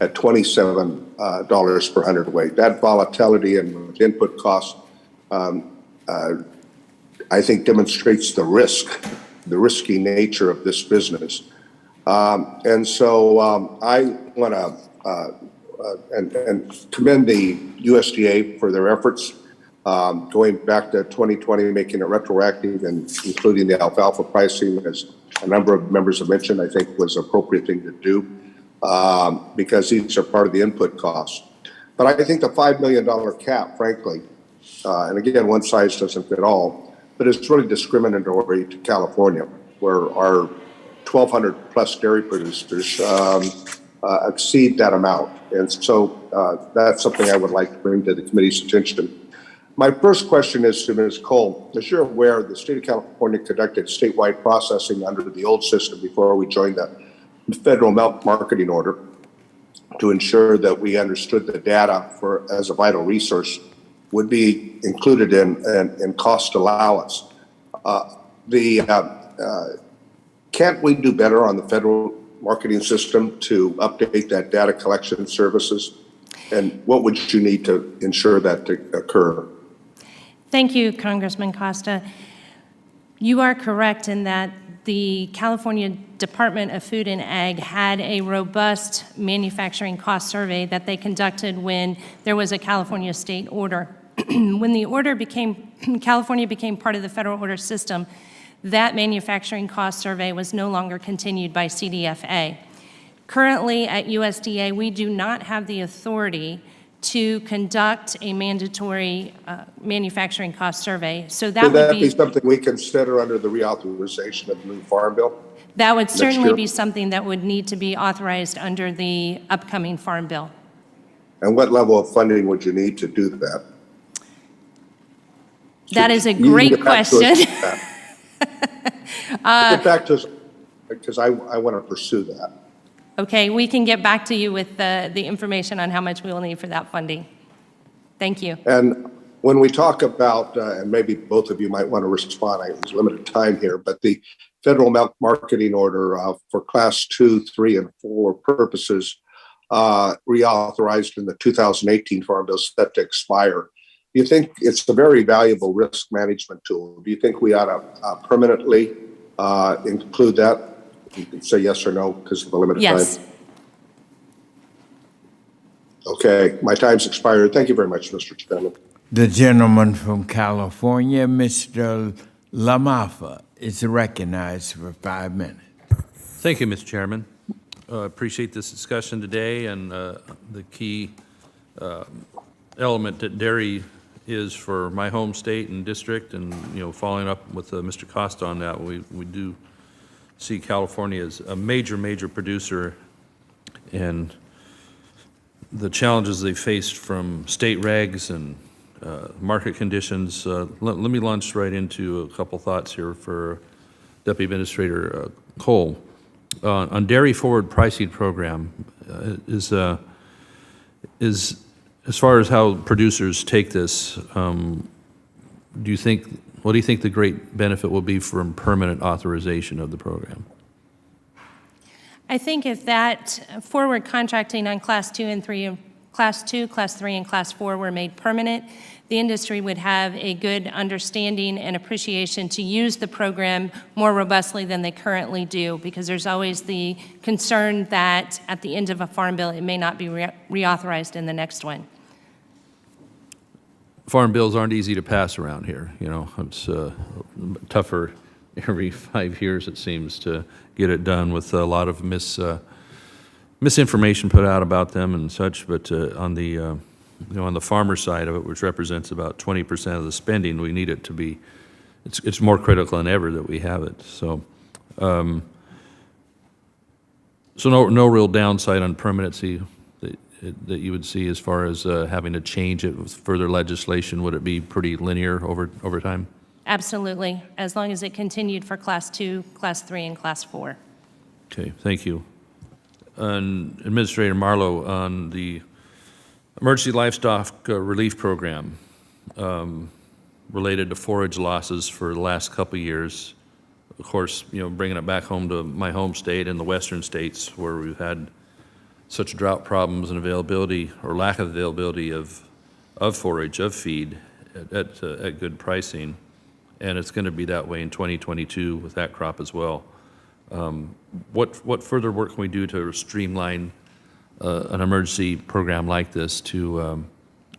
at $27 per hundredweight. That volatility and input costs, I think, demonstrates the risky nature of this business. And so I want to and commend the USDA for their efforts going back to 2020, making it retroactive and including the alfalfa pricing, as a number of members have mentioned, I think was an appropriate thing to do because these are part of the input costs. But I think the $5 million cap, frankly, and again, one size doesn't fit all, but it's really discriminatory to California, where our 1,200 plus dairy producers exceed that amount. And so that's something I would like to bring to the committee's attention. My first question is to Ms. Cole. As you're aware, the state of California conducted statewide processing under the old system before we joined the federal milk marketing order to ensure that we understood the data as a vital resource would be included in cost allowance. Can't we do better on the federal marketing system to update that data collection services? And what would you need to ensure that to occur? Thank you, Congressman Costa. You are correct in that the California Department of Food and Ag had a robust manufacturing cost survey that they conducted when there was a California state order. When the order California became part of the federal order system, that manufacturing cost survey was no longer continued by CDFA. Currently at USDA, we do not have the authority to conduct a mandatory manufacturing cost survey. So that would would be something we consider under the reauthorization of the new Farm Bill? That would certainly be something that would need to be authorized under the upcoming Farm Bill. And what level of funding would you need to do that? That is a great question. Get back to us, because I want to pursue that. Okay, we can get back to you with the information on how much we will need for that funding. Thank you. And when we talk about, and maybe both of you might want to respond, there's limited time here, but the federal milk marketing order for class 2, 3, and 4 purposes reauthorized in the 2018 Farm Bill set to expire. Do you think it's a very valuable risk management tool? Do you think we ought to permanently include that? You can say yes or no because of the limited time. Okay, my time's expired. Thank you very much, Mr. Chairman. The gentleman from California, Mr. Lamafa, is recognized for 5 minutes. Thank you, Mr. Chairman. Appreciate this discussion today and the key element that dairy is for my home state and district, and, following up with Mr. Costa on that, we do see California as a major producer, and the challenges they faced from state regs and market conditions. Let me launch right into a couple thoughts here for Deputy Administrator Cole. On dairy forward pricing program, is as far as how producers take this, what do you think the great benefit will be from permanent authorization of the program? I think if that forward contracting on Class 2 and 3, Class 2, Class 3, and Class 4 were made permanent, the industry would have a good understanding and appreciation to use the program more robustly than they currently do, because there's always the concern that at the end of a farm bill, it may not be reauthorized in the next one. Farm bills aren't easy to pass around here, It's tougher every 5 years, it seems, to get it done with a lot of misinformation put out about them and such. But on the on the farmer side of it, which represents about 20% of the spending, we need it to be. It's more critical than ever that we have it. So, no real downside on permanency that you would see as far as having to change it with further legislation. Would it be pretty linear over time? Absolutely, as long as it continued for Class 2, Class 3, and Class 4. Okay, thank you. And Administrator Marlowe, on the Emergency Livestock Relief Program related to forage losses for the last couple of years, of course, bringing it back home to my home state and the western states where we've had such drought problems and availability or lack of availability of forage, of feed at good pricing. And it's going to be that way in 2022 with that crop as well. What further work can we do to streamline an emergency program like this to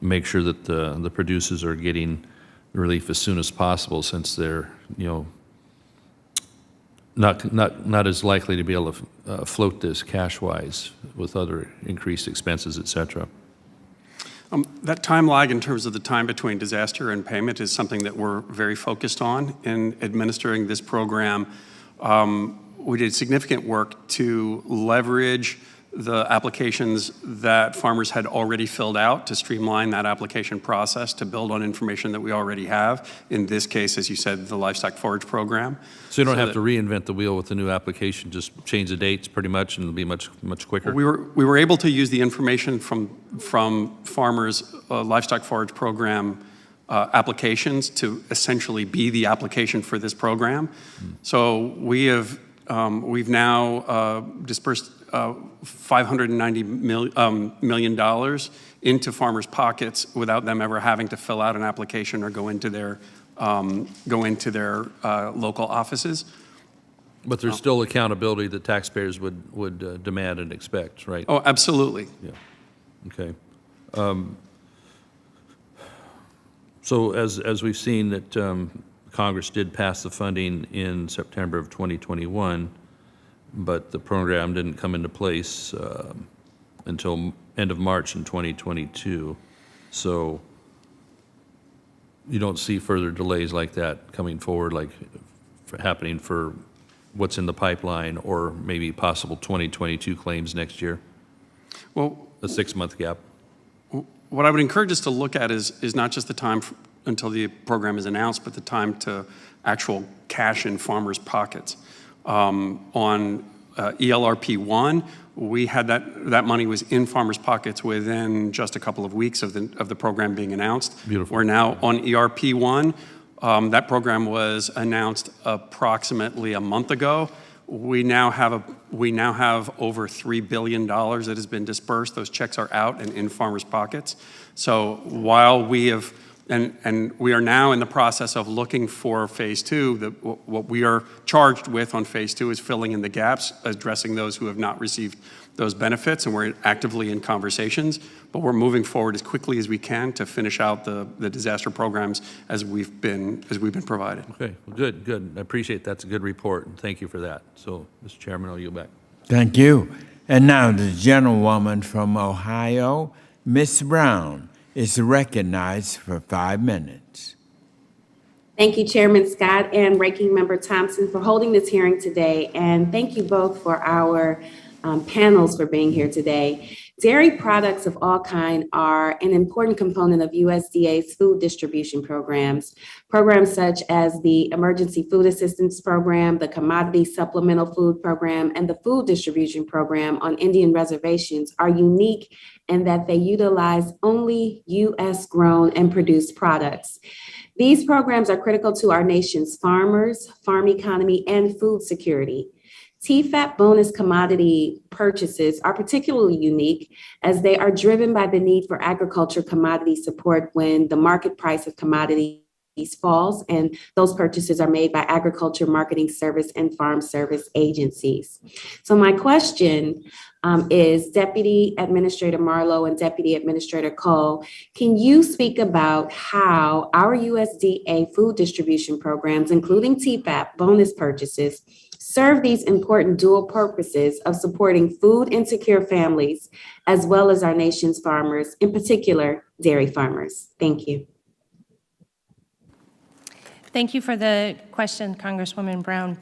make sure that the producers are getting relief as soon as possible, since they're not as likely to be able to float this cash-wise with other increased expenses, et cetera? That time lag in terms of the time between disaster and payment is something that we're very focused on in administering this program. We did significant work to leverage the applications that farmers had already filled out to streamline that application process, to build on information that we already have. In this case, as you said, the Livestock Forage Program. So you don't have to reinvent the wheel with the new application, just change the dates pretty much, and it'll be much quicker? We were able to use the information from farmers' Livestock Forage Program applications to essentially be the application for this program. So we've now dispersed $590 million into farmers' pockets without them ever having to fill out an application or go into their local offices. But there's still accountability that taxpayers would demand and expect, right? Oh, absolutely. Yeah. Okay. So as we've seen that Congress did pass the funding in September of 2021, but the program didn't come into place until end of March in 2022. So you don't see further delays like that coming forward, like happening for what's in the pipeline, or maybe possible 2022 claims next year? Well, a 6-month gap. What I would encourage us to look at is not just the time until the program is announced, but the time to actual cash in farmers' pockets. On ELRP1, we had that money was in farmers' pockets within just a couple of weeks of the program being announced. Beautiful. We're now on ERP1. That program was announced approximately a month ago. We now have over $3 billion that has been dispersed. Those checks are out and in farmers' pockets. So while we have And we are now in the process of looking for phase two. What we are charged with on phase two is filling in the gaps, addressing those who have not received those benefits, and we're actively in conversations, but we're moving forward as quickly as we can to finish out the disaster programs as we've been provided. Okay, well, good. I appreciate that's a good report, and thank you for that. So, Mr. Chairman, I'll yield back. Thank you. And now the gentlewoman from Ohio, Ms. Brown, is recognized for 5 minutes. Thank you, Chairman Scott and Ranking Member Thompson, for holding this hearing today. And thank you both for our panels for being here today. Dairy products of all kind are an important component of USDA's food distribution programs. Programs such as the Emergency Food Assistance Program, the Commodity Supplemental Food Program, and the Food Distribution Program on Indian reservations are unique in that they utilize only U.S. grown and produced products. These programs are critical to our nation's farmers, farm economy, and food security. TFAP bonus commodity purchases are particularly unique as they are driven by the need for agriculture commodity support when the market price of commodities falls, and those purchases are made by Agriculture Marketing Service and Farm Service agencies. So my question is, Deputy Administrator Marlowe and Deputy Administrator Cole, can you speak about how our USDA food distribution programs, including TFAP bonus purchases, serve these important dual purposes of supporting food insecure families, as well as our nation's farmers, in particular, dairy farmers? Thank you. Thank you for the question, Congresswoman Brown.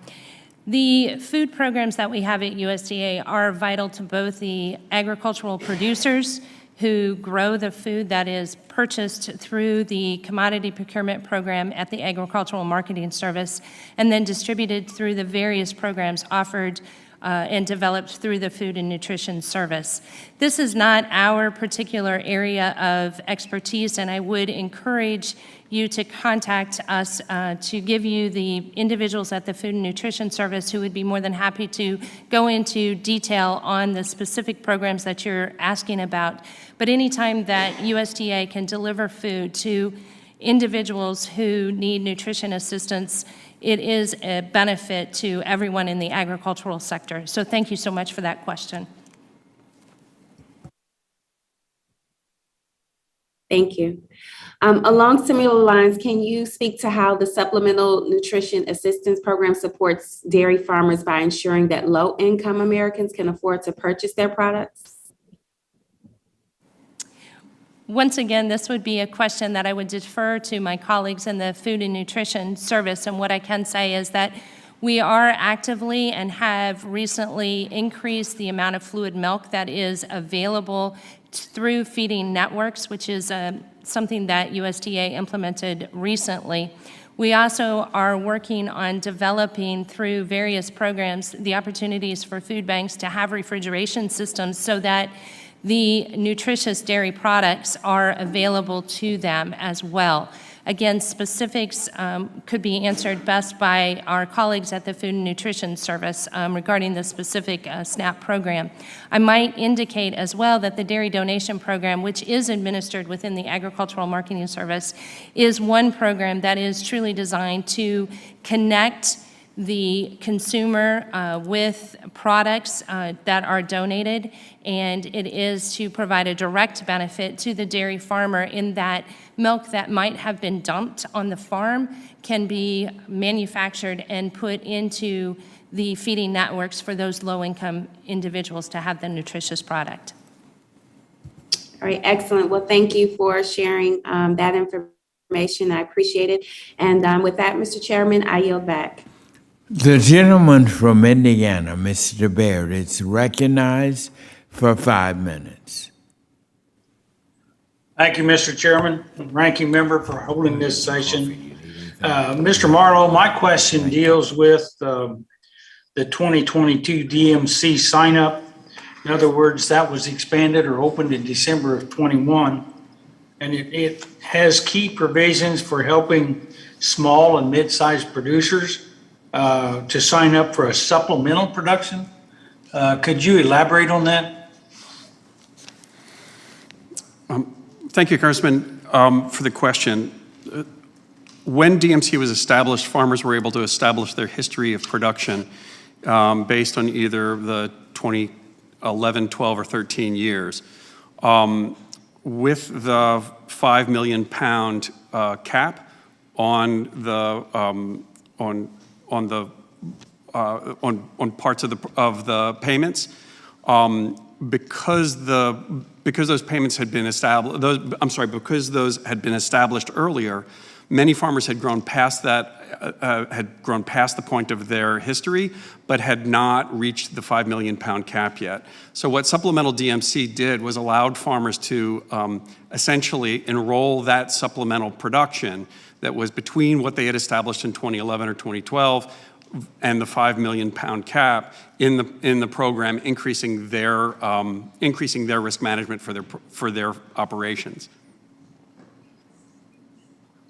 The food programs that we have at USDA are vital to both the agricultural producers who grow the food that is purchased through the commodity procurement program at the Agricultural Marketing Service, and then distributed through the various programs offered and developed through the Food and Nutrition Service. This is not our particular area of expertise, and I would encourage you to contact us to give you the individuals at the Food and Nutrition Service who would be more than happy to go into detail on the specific programs that you're asking about. But anytime that USDA can deliver food to individuals who need nutrition assistance, it is a benefit to everyone in the agricultural sector. So thank you so much for that question. Thank you. Along similar lines, can you speak to how the Supplemental Nutrition Assistance Program supports dairy farmers by ensuring that low-income Americans can afford to purchase their products? Once again, this would be a question that I would defer to my colleagues in the Food and Nutrition Service. And what I can say is that we are actively and have recently increased the amount of fluid milk that is available through feeding networks, which is something that USDA implemented recently. We also are working on developing through various programs the opportunities for food banks to have refrigeration systems so that the nutritious dairy products are available to them as well. Again, specifics could be answered best by our colleagues at the Food and Nutrition Service regarding the specific SNAP program. I might indicate as well that the Dairy Donation Program, which is administered within the Agricultural Marketing Service, is one program that is truly designed to connect the consumer with products that are donated, and it is to provide a direct benefit to the dairy farmer in that milk that might have been dumped on the farm can be manufactured and put into the feeding networks for those low-income individuals to have the nutritious product. All right, excellent. Well, thank you for sharing that information. I appreciate it. And with that, Mr. Chairman, I yield back. The gentleman from Indiana, Mr. Baird, is recognized for 5 minutes. Thank you, Mr. Chairman, Ranking Member, for holding this session. Mr. Marlowe, my question deals with the 2022 DMC sign-up. In other words, that was expanded or opened in December of 21, and it has key provisions for helping small and mid-sized producers to sign up for a supplemental production. Could you elaborate on that? Thank you, Congressman. for the question. When DMC was established, farmers were able to establish their history of production based on either the 2011, 12, or 13 years. With the 5 million pound cap on the on parts of the payments, because those payments had been established, because those had been established earlier, many farmers had grown past that, the point of their history, but had not reached the 5 million pound cap yet. So what supplemental DMC did was allowed farmers to essentially enroll that supplemental production that was between what they had established in 2011 or 2012 and the 5 million pound cap in the program, increasing their risk management for their operations.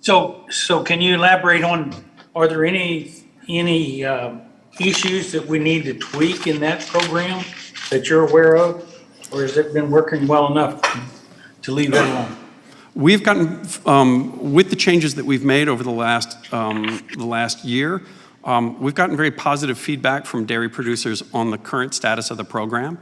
So can you elaborate on, are there any issues that we need to tweak in that program that you're aware of? Or has it been working well enough to leave it alone? We've gotten, with the changes that we've made over the last year, we've gotten very positive feedback from dairy producers on the current status of the program.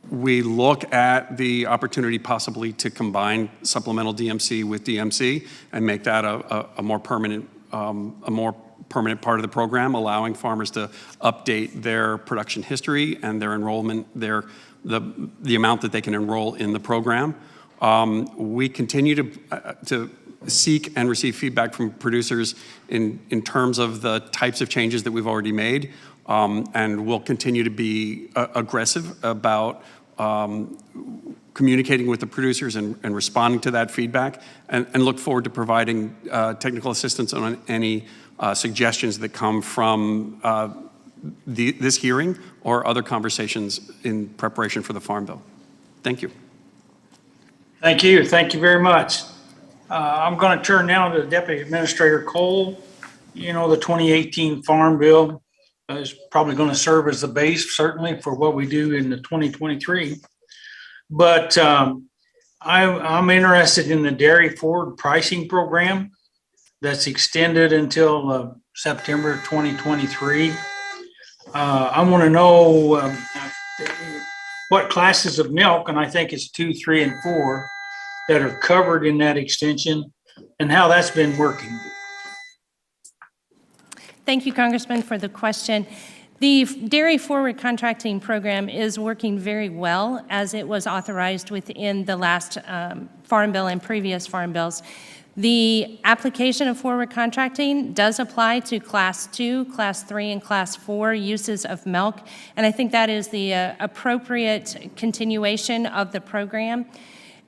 We look at the opportunity possibly to combine supplemental DMC with DMC and make that a more permanent part of the program, allowing farmers to update their production history and their enrollment, the amount that they can enroll in the program. We continue to seek and receive feedback from producers in terms of the types of changes that we've already made, and we'll continue to be aggressive about communicating with the producers and responding to that feedback, and look forward to providing technical assistance on any suggestions that come from this hearing or other conversations in preparation for the Farm Bill. Thank you. Thank you. Thank you very much. I'm going to turn now to Deputy Administrator Cole. You know, the 2018 Farm Bill is probably going to serve as the base, certainly, for what we do in the 2023. But I'm interested in the dairy forward pricing program that's extended until September 2023. I want to know what classes of milk, and I think it's 2, 3, and 4, that are covered in that extension, and how that's been working. Thank you, Congressman, for the question. The Dairy Forward Contracting Program is working very well as it was authorized within the last Farm Bill and previous Farm Bills. The application of forward contracting does apply to Class 2, Class 3, and Class 4 uses of milk, and I think that is the appropriate continuation of the program.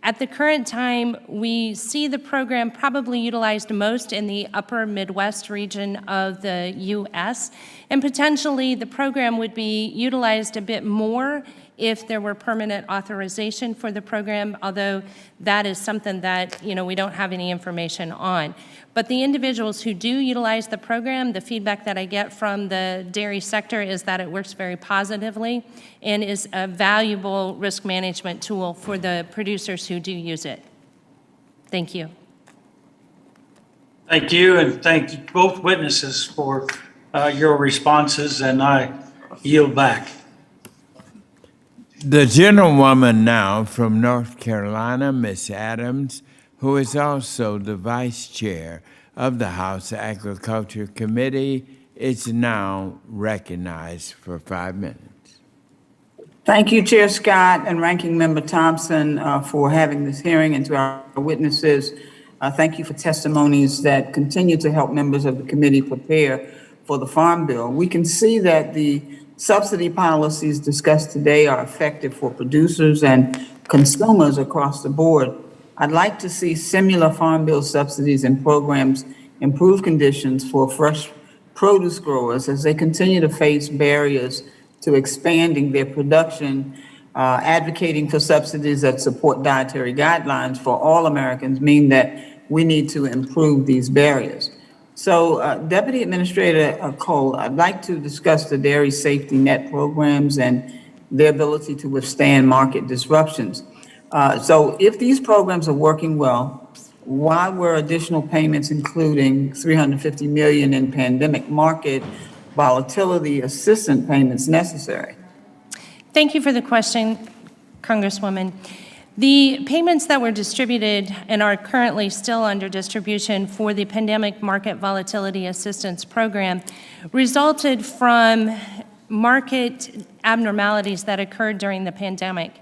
At the current time, we see the program probably utilized most in the upper Midwest region of the U.S., and potentially the program would be utilized a bit more if there were permanent authorization for the program, although that is something that, we don't have any information on. But the individuals who do utilize the program, the feedback that I get from the dairy sector is that it works very positively and is a valuable risk management tool for the producers who do use it. Thank you. Thank you, and thank you both witnesses for your responses, and I yield back. The gentlewoman now from North Carolina, Ms. Adams, who is also the vice chair of the House Agriculture Committee, is now recognized for 5 minutes. Thank you, Chair Scott and Ranking Member Thompson, for having this hearing, and to our witnesses, thank you for testimonies that continue to help members of the committee prepare for the Farm Bill. We can see that the subsidy policies discussed today are effective for producers and consumers across the board. I'd like to see similar Farm Bill subsidies and programs improve conditions for fresh produce growers as they continue to face barriers to expanding their production. Advocating for subsidies that support dietary guidelines for all Americans mean that we need to improve these barriers. So, Deputy Administrator Cole, I'd like to discuss the dairy safety net programs and their ability to withstand market disruptions. So if these programs are working well, why were additional payments, including $350 million in pandemic market volatility assistance payments, necessary? Thank you for the question, Congresswoman. The payments that were distributed and are currently still under distribution for the Pandemic Market Volatility Assistance Program resulted from market abnormalities that occurred during the pandemic.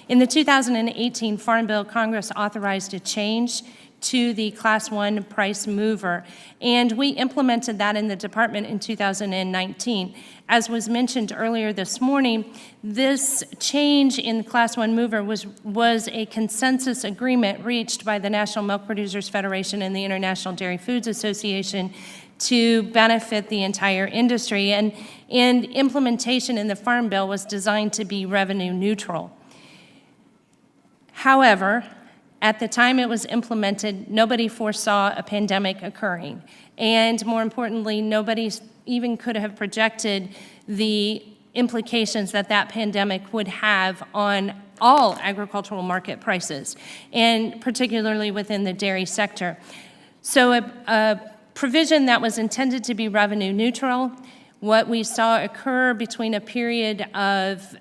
In the 2018 Farm Bill, Congress authorized a change to the Class 1 price mover, and we implemented that in the department in 2019. As was mentioned earlier this morning, this change in the Class 1 mover was a consensus agreement reached by the National Milk Producers Federation and the International Dairy Foods Association to benefit the entire industry, and implementation in the Farm Bill was designed to be revenue neutral. However, at the time it was implemented, nobody foresaw a pandemic occurring. And more importantly, nobody even could have projected the implications that that pandemic would have on all agricultural market prices, and particularly within the dairy sector. So a provision that was intended to be revenue neutral, what we saw occur between a period of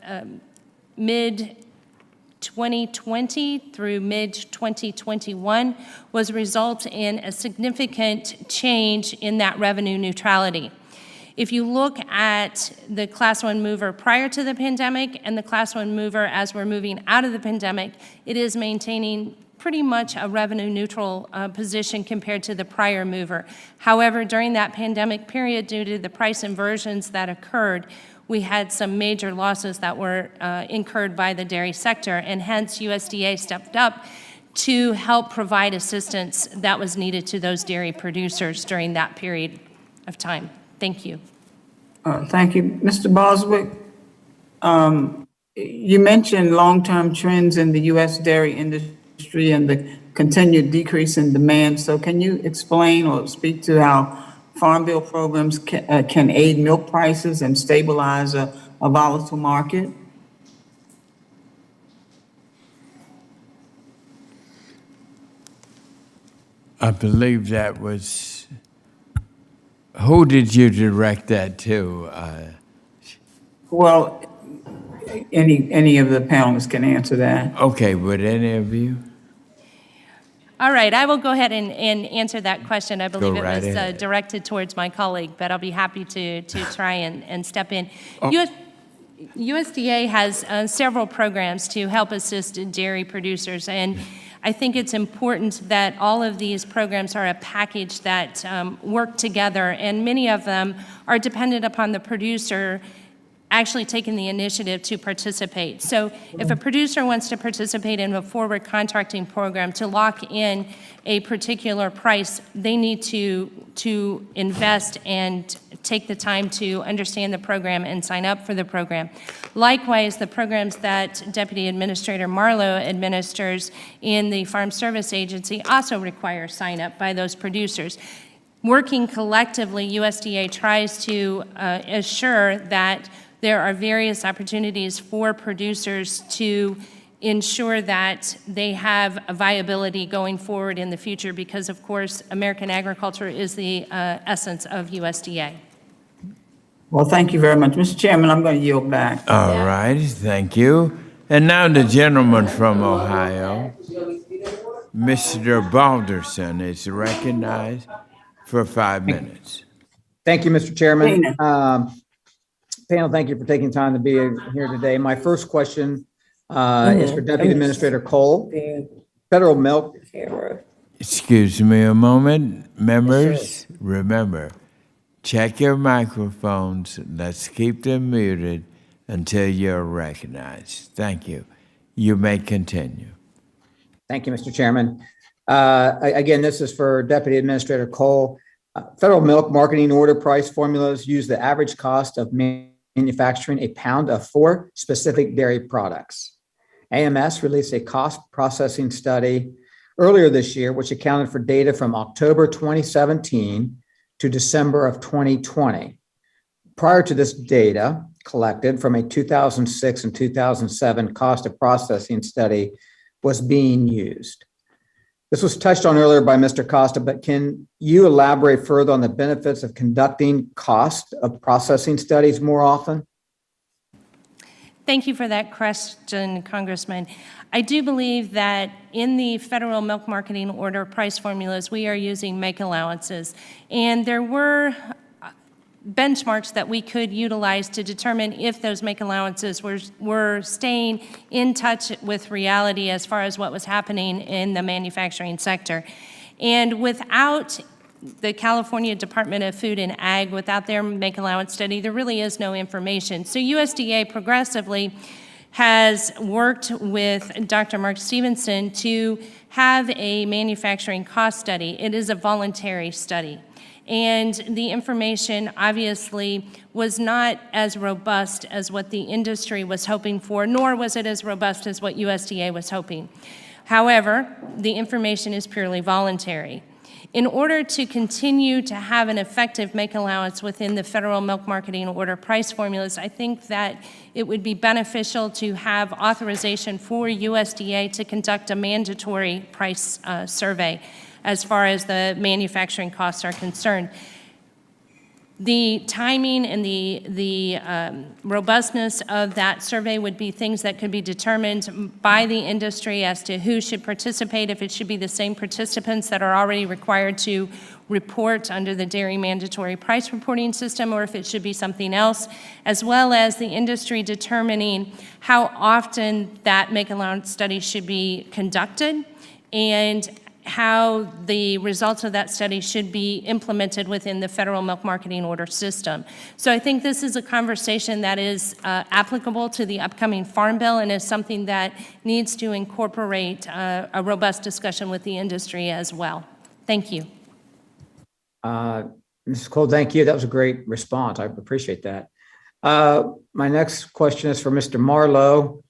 mid-2020 through mid-2021 was result in a significant change in that revenue neutrality. If you look at the Class 1 mover prior to the pandemic and the Class 1 mover as we're moving out of the pandemic, it is maintaining pretty much a revenue neutral position compared to the prior mover. However, during that pandemic period, due to the price inversions that occurred, we had some major losses that were incurred by the dairy sector, and hence USDA stepped up to help provide assistance that was needed to those dairy producers during that period of time. Thank you. Thank you. Mr. Boswick, you mentioned long-term trends in the U.S. dairy industry and the continued decrease in demand. So can you explain or speak to how Farm Bill programs can aid milk prices and stabilize a volatile market? I believe that was, who did you direct that to? Well, any of the panelists can answer that. Okay, would any of you? All right, I will go ahead and answer that question. I believe Go it right was ahead. directed towards my colleague, but I'll be happy to try and step in. USDA has several programs to help assist dairy producers, and I think it's important that all of these programs are a package that work together, and many of them are dependent upon the producer actually taking the initiative to participate. So if a producer wants to participate in a forward contracting program to lock in a particular price, they need to invest and take the time to understand the program and sign up for the program. Likewise, the programs that Deputy Administrator Marlowe administers in the Farm Service Agency also require sign up by those producers. Working collectively, USDA tries to assure that there are various opportunities for producers to ensure that they have a viability going forward in the future because, of course, American agriculture is the essence of USDA. Well, thank you very much. Mr. Chairman, I'm going to yield back. All right, thank you. And now the gentleman from Ohio, Mr. Balderson, is recognized for 5 minutes. Thank you, Mr. Chairman. Panel, thank you for taking time to be here today. My first question is for Deputy Administrator Cole. Federal milk. Excuse me a moment. Members, remember, check your microphones. Let's keep them muted until you're recognized. Thank you. You may continue. Thank you, Mr. Chairman. Again, this is for Deputy Administrator Cole. Federal milk marketing order price formulas use the average cost of manufacturing a pound of 4 specific dairy products. AMS released a cost processing study earlier this year, which accounted for data from October 2017 to December of 2020. Prior to this data collected from a 2006 and 2007 cost of processing study was being used. This was touched on earlier by Mr. Costa, but can you elaborate further on the benefits of conducting cost of processing studies more often? Thank you for that question, Congressman. I do believe that in the federal milk marketing order price formulas, we are using make allowances. And there were benchmarks that we could utilize to determine if those make allowances were staying in touch with reality as far as what was happening in the manufacturing sector. And without the California Department of Food and Ag, without their make allowance study, there really is no information. So USDA progressively has worked with Dr. Mark Stevenson to have a manufacturing cost study. It is a voluntary study. And the information obviously was not as robust as what the industry was hoping for, nor was it as robust as what USDA was hoping. However, the information is purely voluntary. In order to continue to have an effective make allowance within the federal milk marketing order price formulas, I think that it would be beneficial to have authorization for USDA to conduct a mandatory price survey as far as the manufacturing costs are concerned. The timing and the robustness of that survey would be things that could be determined by the industry as to who should participate, if it should be the same participants that are already required to report under the dairy mandatory price reporting system, or if it should be something else, as well as the industry determining how often that make allowance study should be conducted, and how the results of that study should be implemented within the federal milk marketing order system. So I think this is a conversation that is applicable to the upcoming Farm Bill and is something that needs to incorporate a robust discussion with the industry as well. Thank you. Mrs. Cole, thank you. That was a great response. I appreciate that. My next question is for Mr. Marlowe.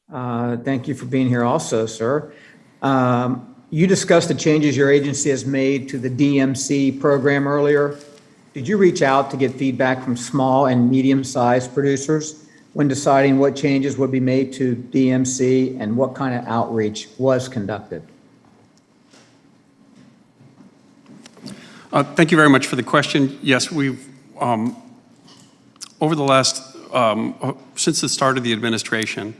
Thank you for being here also, sir. You discussed the changes your agency has made to the DMC program earlier. Did you reach out to get feedback from small and medium-sized producers when deciding what changes would be made to DMC, and what kind of outreach was conducted? Thank you very much for the question. Yes, we've, over the last, since the start of the administration,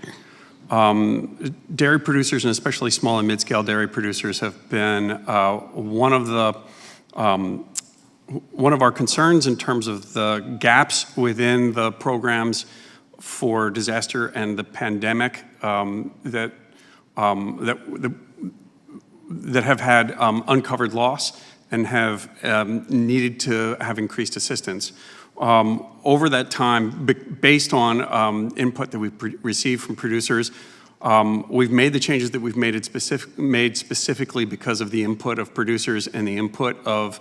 dairy producers, and especially small and mid-scale dairy producers, have been one of our concerns in terms of the gaps within the programs for disaster and the pandemic that have had uncovered loss and have needed to have increased assistance. Over that time, based on input that we've received from producers, we've made the changes that we've made specifically because of the input of producers and the input of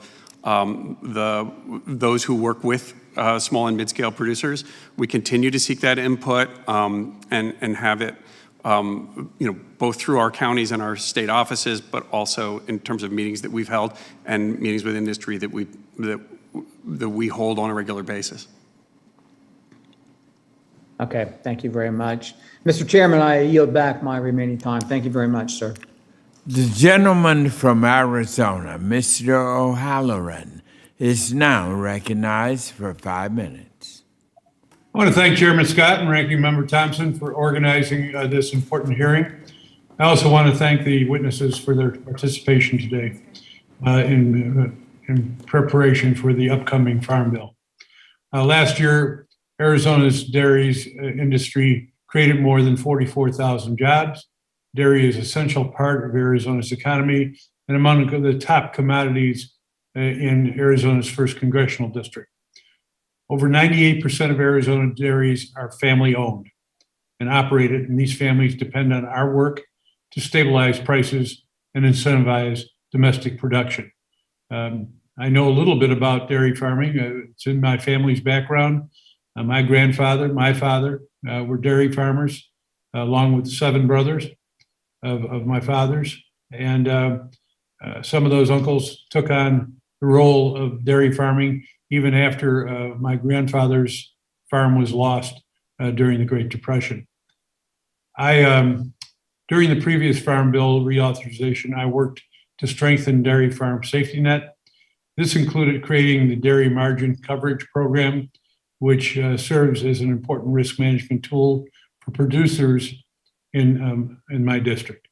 those who work with small and mid-scale producers. We continue to seek that input and have it, both through our counties and our state offices, but also in terms of meetings that we've held and meetings with industry that we hold on a regular basis. Okay, thank you very much. Mr. Chairman, I yield back my remaining time. Thank you very much, sir. The gentleman from Arizona, Mr. O'Halloran, is now recognized for 5 minutes. I want to thank Chairman Scott and Ranking Member Thompson for organizing this important hearing. I also want to thank the witnesses for their participation today in preparation for the upcoming Farm Bill. Last year, Arizona's dairies industry created more than 44,000 jobs. Dairy is an essential part of Arizona's economy and among the top commodities in Arizona's 1st Congressional District. Over 98% of Arizona dairies are family-owned and operated, and these families depend on our work to stabilize prices and incentivize domestic production. I know a little bit about dairy farming. It's in my family's background. My grandfather, my father were dairy farmers, along with 7 brothers of my father's. And some of those uncles took on the role of dairy farming even after my grandfather's farm was lost during the Great Depression. I During the previous Farm Bill reauthorization, I worked to strengthen dairy farm safety net. This included creating the Dairy Margin Coverage Program, which serves as an important risk management tool for producers in my district.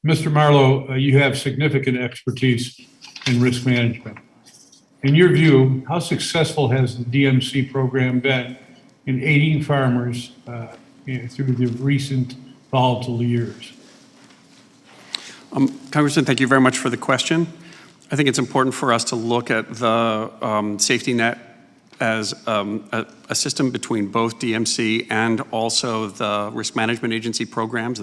Mr. Marlowe, you have significant expertise in risk management. In your view, how successful has the DMC program been in aiding farmers through the recent volatile years? Congressman, thank you very much for the question. I think it's important for us to look at the safety net as a system between both DMC and also the risk management agency programs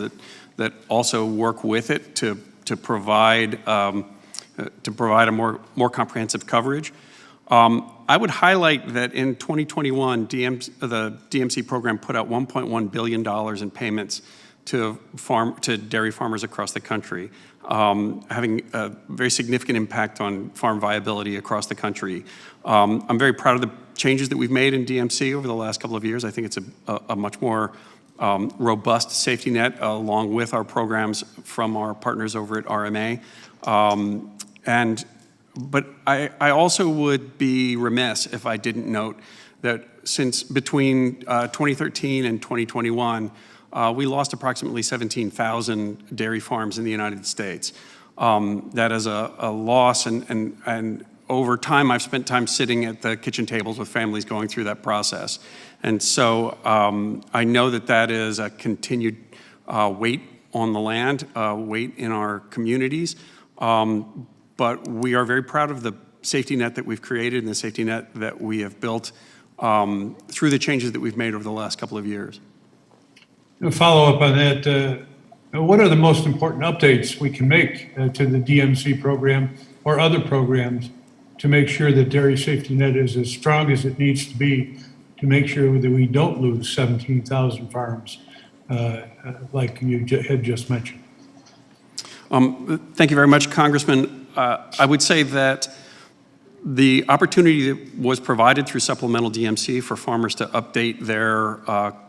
that also work with it to provide a more comprehensive coverage. I would highlight that in 2021, the DMC program put out $1.1 billion in payments to dairy farmers across the country, having a very significant impact on farm viability across the country. I'm very proud of the changes that we've made in DMC over the last couple of years. I think it's a much more robust safety net, along with our programs from our partners over at RMA. But I also would be remiss if I didn't note that since between 2013 and 2021, we lost approximately 17,000 dairy farms in the United States. That is a loss, and over time, I've spent time sitting at the kitchen tables with families going through that process. And so I know that is a continued weight on the land, weight in our communities. But we are very proud of the safety net that we've created and the safety net that we have built through the changes that we've made over the last couple of years. A follow-up on that, what are the most important updates we can make to the DMC program or other programs to make sure that dairy safety net is as strong as it needs to be to make sure that we don't lose 17,000 farms like you had just mentioned? Thank you very much, Congressman. I would say that the opportunity that was provided through supplemental DMC for farmers to update their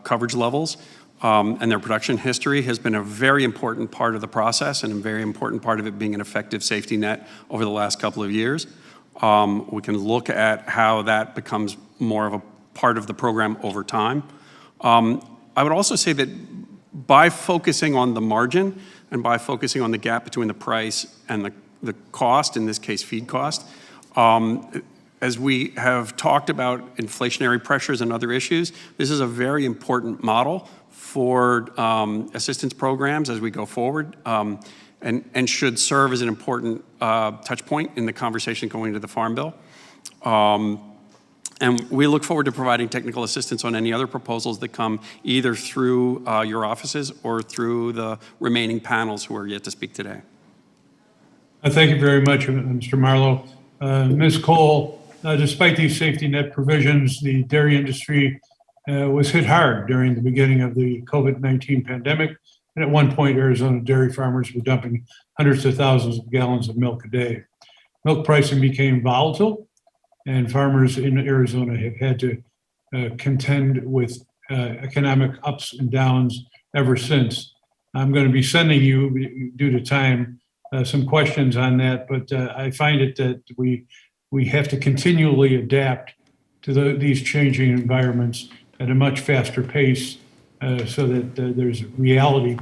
coverage levels and their production history has been a very important part of the process and a very important part of it being an effective safety net over the last couple of years. We can look at how that becomes more of a part of the program over time. I would also say that by focusing on the margin and by focusing on the gap between the price and the cost, in this case feed cost, as we have talked about inflationary pressures and other issues, this is a very important model for assistance programs as we go forward, and should serve as an important touch point in the conversation going to the Farm Bill. And we look forward to providing technical assistance on any other proposals that come either through your offices or through the remaining panels who are yet to speak today. Thank you very much, Mr. Marlowe. Ms. Cole, despite these safety net provisions, the dairy industry was hit hard during the beginning of the COVID-19 pandemic. And at one point, Arizona dairy farmers were dumping hundreds of thousands of gallons of milk a day. Milk pricing became volatile, and farmers in Arizona have had to contend with economic ups and downs ever since. I'm going to be sending you, due to time, some questions on that, but I find it that we have to continually adapt to these changing environments at a much faster pace so that there's reality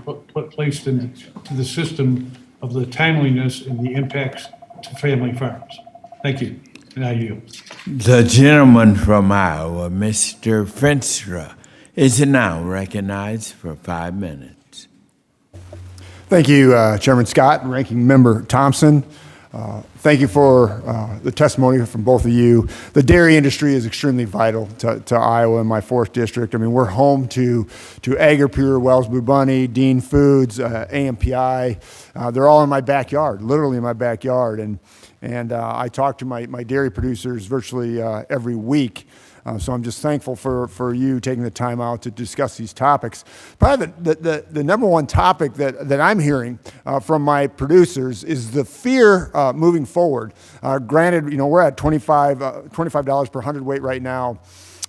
placed into the system of the timeliness and the impacts to family farms. Thank you, and I yield. The gentleman from Iowa, Mr. Fenstra, is now recognized for 5 minutes. Thank you, Chairman Scott and Ranking Member Thompson. Thank you for the testimony from both of you. The dairy industry is extremely vital to Iowa and my 4th district. I mean, we're home to AgriPure, Wells Blue Bunny, Dean Foods, AMPI. They're all in my backyard, literally in my backyard. And I talk to my dairy producers virtually every week. So I'm just thankful for you taking the time out to discuss these topics. Probably the number one topic that I'm hearing from my producers is the fear moving forward. Granted, we're at $25 per hundredweight right now.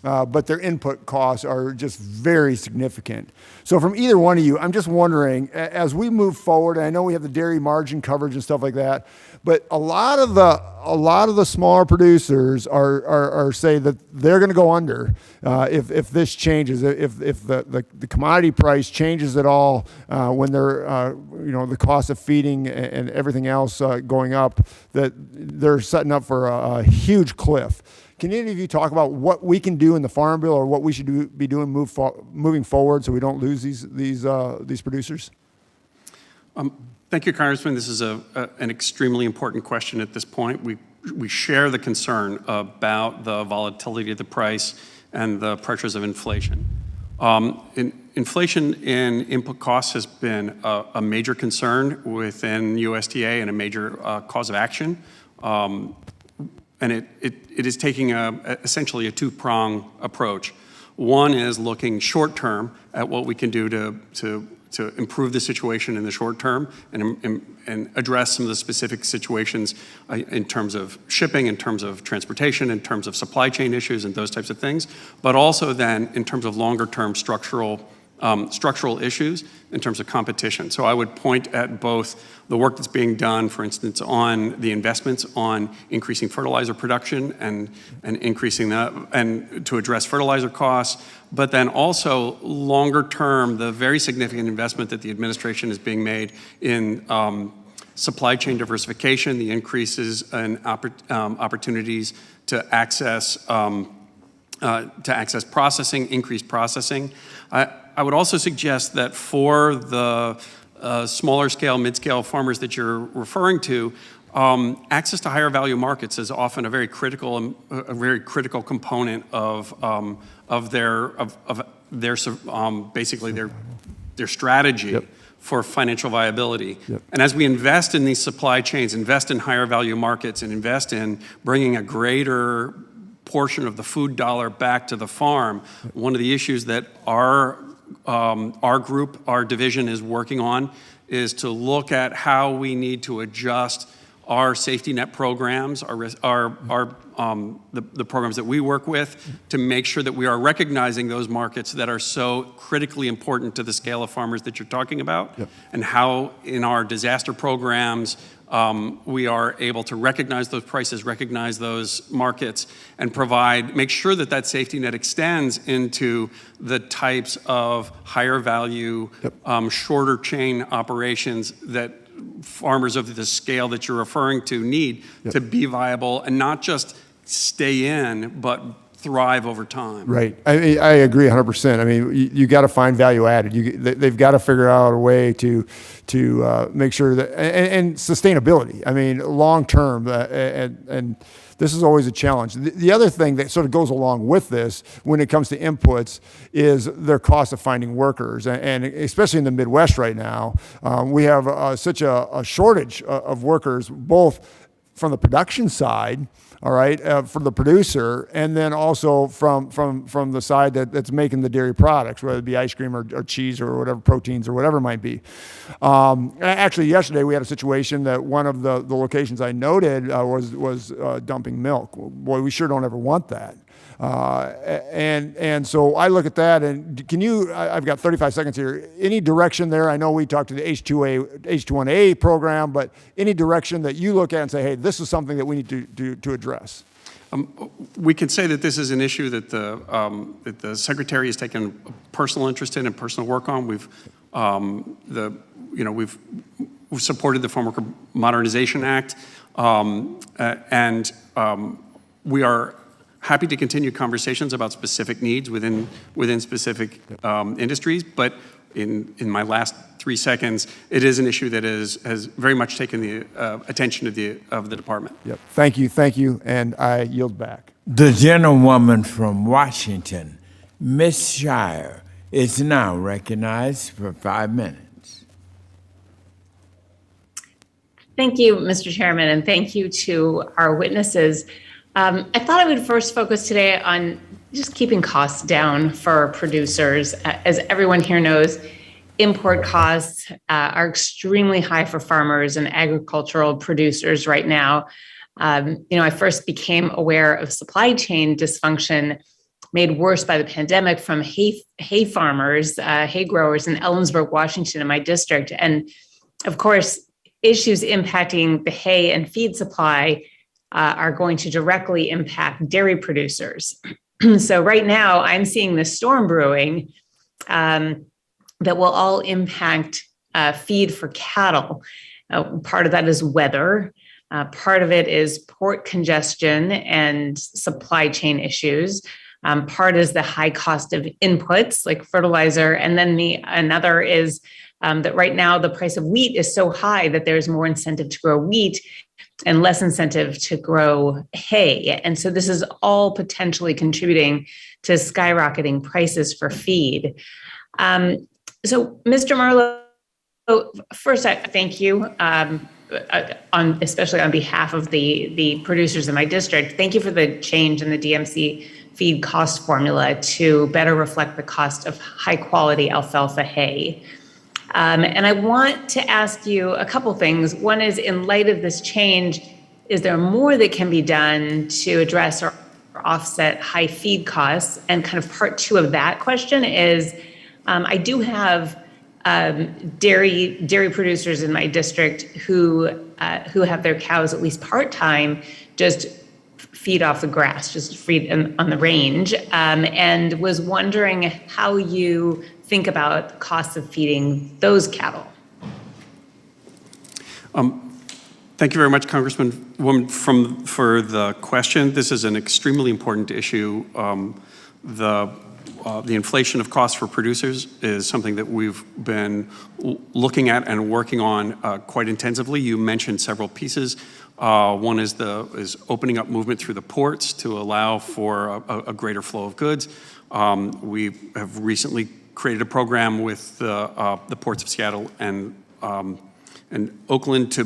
but their input costs are just very significant. So from either one of you, I'm just wondering, as we move forward, and I know we have the dairy margin coverage and stuff like that, but a lot of the smaller producers are say that they're going to go under if this changes, if the commodity price changes at all when they're the cost of feeding and everything else going up, that they're setting up for a huge cliff. Can any of you talk about what we can do in the Farm Bill, or what we should be doing moving forward so we don't lose these producers? Thank you, Congressman. This is an extremely important question at this point. We share the concern about the volatility of the price and the pressures of inflation. Inflation in input costs has been a major concern within USDA and a major cause of action. And it is taking essentially a two-prong approach. One is looking short-term at what we can do to improve the situation in the short term and address some of the specific situations in terms of shipping, in terms of transportation, in terms of supply chain issues and those types of things, but also then in terms of longer-term structural issues in terms of competition. So I would point at both the work that's being done, for instance, on the investments on increasing fertilizer production and increasing that, and to address fertilizer costs, but then also longer term, the very significant investment that the administration is being made in supply chain diversification, the increases in opportunities to access processing, increased processing. I would also suggest that for the smaller scale, mid-scale farmers that you're referring to, access to higher value markets is often a very critical component of their strategy. Yep. For financial viability. Yep. And as we invest in these supply chains, invest in higher value markets, and invest in bringing a greater portion of the food dollar back to the farm, one of the issues that our division is working on is to look at how we need to adjust our safety net programs, the programs that we work with, to make sure that we are recognizing those markets that are so critically important to the scale of farmers that you're talking about, Yep. and how in our disaster programs we are able to recognize those prices, recognize those markets, and make sure that that safety net extends into the types of higher value, shorter chain operations that farmers of the scale that you're referring to need to be viable and not just stay in, but thrive over time. Right. I agree 100%. I mean, you got to find value added. They've got to figure out a way to make sure that, and sustainability. I mean, long term, and this is always a challenge. The other thing that sort of goes along with this when it comes to inputs is their cost of finding workers. And especially in the Midwest right now, we have such a shortage of workers, both from the production side, all right, for the producer, and then also from the side that's making the dairy products, whether it be ice cream or cheese or whatever, proteins or whatever it might be. Actually, yesterday we had a situation that one of the locations I noted was dumping milk. Boy, we sure don't ever want that. And so I look at that, and I've got 35 seconds here. Any direction there? I know we talked to the H2A program, but any direction that you look at and say, hey, this is something that we need to address? We can say that this is an issue that the Secretary has taken a personal interest in and personal work on. We've supported the Farm Worker Modernization Act, and we are happy to continue conversations about specific needs within specific industries, but in my last 3 seconds, it is an issue that has very much taken the attention of the department. Yep. Thank you, and I yield back. The gentlewoman from Washington, Ms. Shire, is now recognized for 5 minutes. Thank you, Mr. Chairman, and thank you to our witnesses. I thought I would first focus today on just keeping costs down for producers. As everyone here knows, import costs are extremely high for farmers and agricultural producers right now. I first became aware of supply chain dysfunction made worse by the pandemic from hay farmers, hay growers in Ellensburg, Washington, in my district. And of course, issues impacting the hay and feed supply are going to directly impact dairy producers. So right now, I'm seeing this storm brewing that will all impact feed for cattle. Part of that is weather. Part of it is port congestion and supply chain issues. Part is the high cost of inputs like fertilizer. And then another is that right now the price of wheat is so high that there's more incentive to grow wheat and less incentive to grow hay. And so this is all potentially contributing to skyrocketing prices for feed. So Mr. Marlowe, first, I thank you, especially on behalf of the producers in my district. Thank you for the change in the DMC feed cost formula to better reflect the cost of high quality alfalfa hay. And I want to ask you a couple things. One is, in light of this change, is there more that can be done to address or offset high feed costs? And kind of part two of that question is, I do have dairy producers in my district who have their cows, at least part-time, just feed off the grass, just feed on the range, and was wondering how you think about the cost of feeding those cattle. Thank you very much, Congresswoman, for the question. This is an extremely important issue. The inflation of costs for producers is something that we've been looking at and working on quite intensively. You mentioned several pieces. One is opening up movement through the ports to allow for a greater flow of goods. We have recently created a program with the ports of Seattle and Oakland to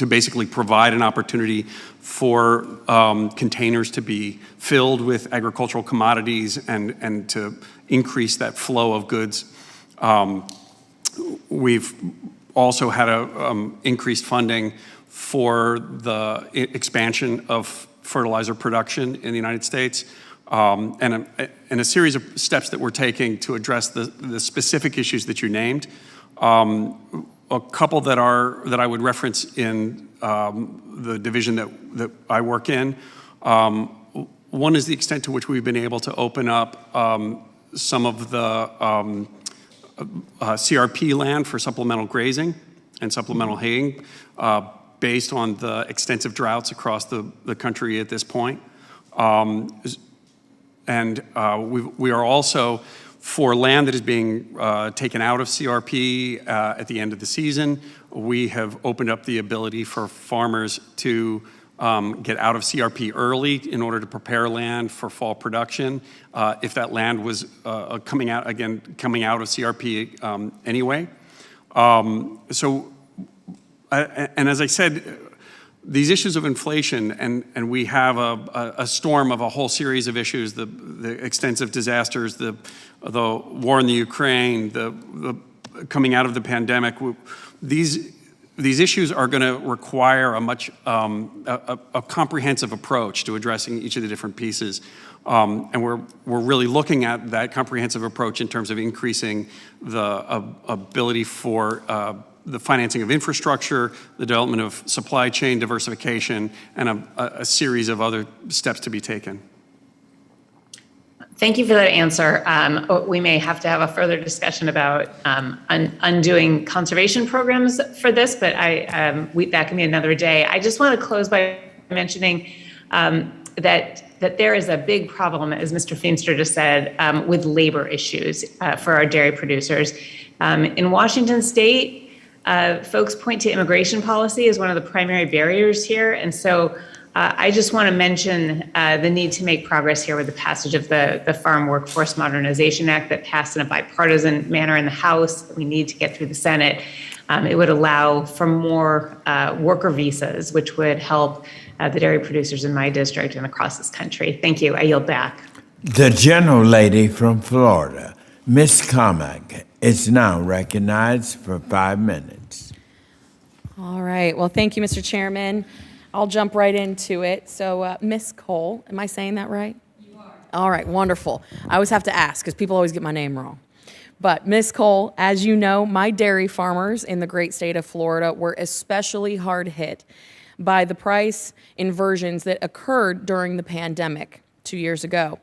basically provide an opportunity for containers to be filled with agricultural commodities and to increase that flow of goods. We've also had increased funding for the expansion of fertilizer production in the United States, and a series of steps that we're taking to address the specific issues that you named. A couple that I would reference in the division that I work in. One is the extent to which we've been able to open up some of the CRP land for supplemental grazing and supplemental haying based on the extensive droughts across the country at this point. And we are also, for land that is being taken out of CRP at the end of the season, we have opened up the ability for farmers to get out of CRP early in order to prepare land for fall production if that land was coming out of CRP anyway. And as I said, these issues of inflation, and we have a storm of a whole series of issues, the extensive disasters, the war in the Ukraine, the coming out of the pandemic. These issues are going to require a comprehensive approach to addressing each of the different pieces. And we're really looking at that comprehensive approach in terms of increasing the ability for the financing of infrastructure, the development of supply chain diversification, and a series of other steps to be taken. Thank you for that answer. We may have to have a further discussion about undoing conservation programs for this, but that can be another day. I just want to close by mentioning that there is a big problem, as Mr. Feenstra just said, with labor issues for our dairy producers. In Washington State, folks point to immigration policy as one of the primary barriers here. And so I just want to mention the need to make progress here with the passage of the Farm Workforce Modernization Act that passed in a bipartisan manner in the House. We need to get through the Senate. It would allow for more worker visas, which would help the dairy producers in my district and across this country. Thank you. I yield back. The gentlelady from Florida, Ms. Carmack, is now recognized for 5 minutes. All right. Well, thank you, Mr. Chairman. I'll jump right into it. So, Miss Cole, am I saying that right? You are. All right, wonderful. I always have to ask because people always get my name wrong. But Miss Cole, as you know, my dairy farmers in the great state of Florida were especially hard hit by the price inversions that occurred during the pandemic 2 years ago.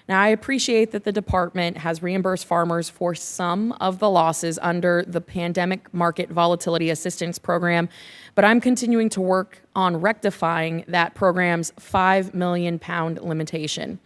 Now, I appreciate that the department has reimbursed farmers for some of the losses under the Pandemic Market Volatility Assistance Program, but I'm continuing to work on rectifying that program's 5 million pound limitation.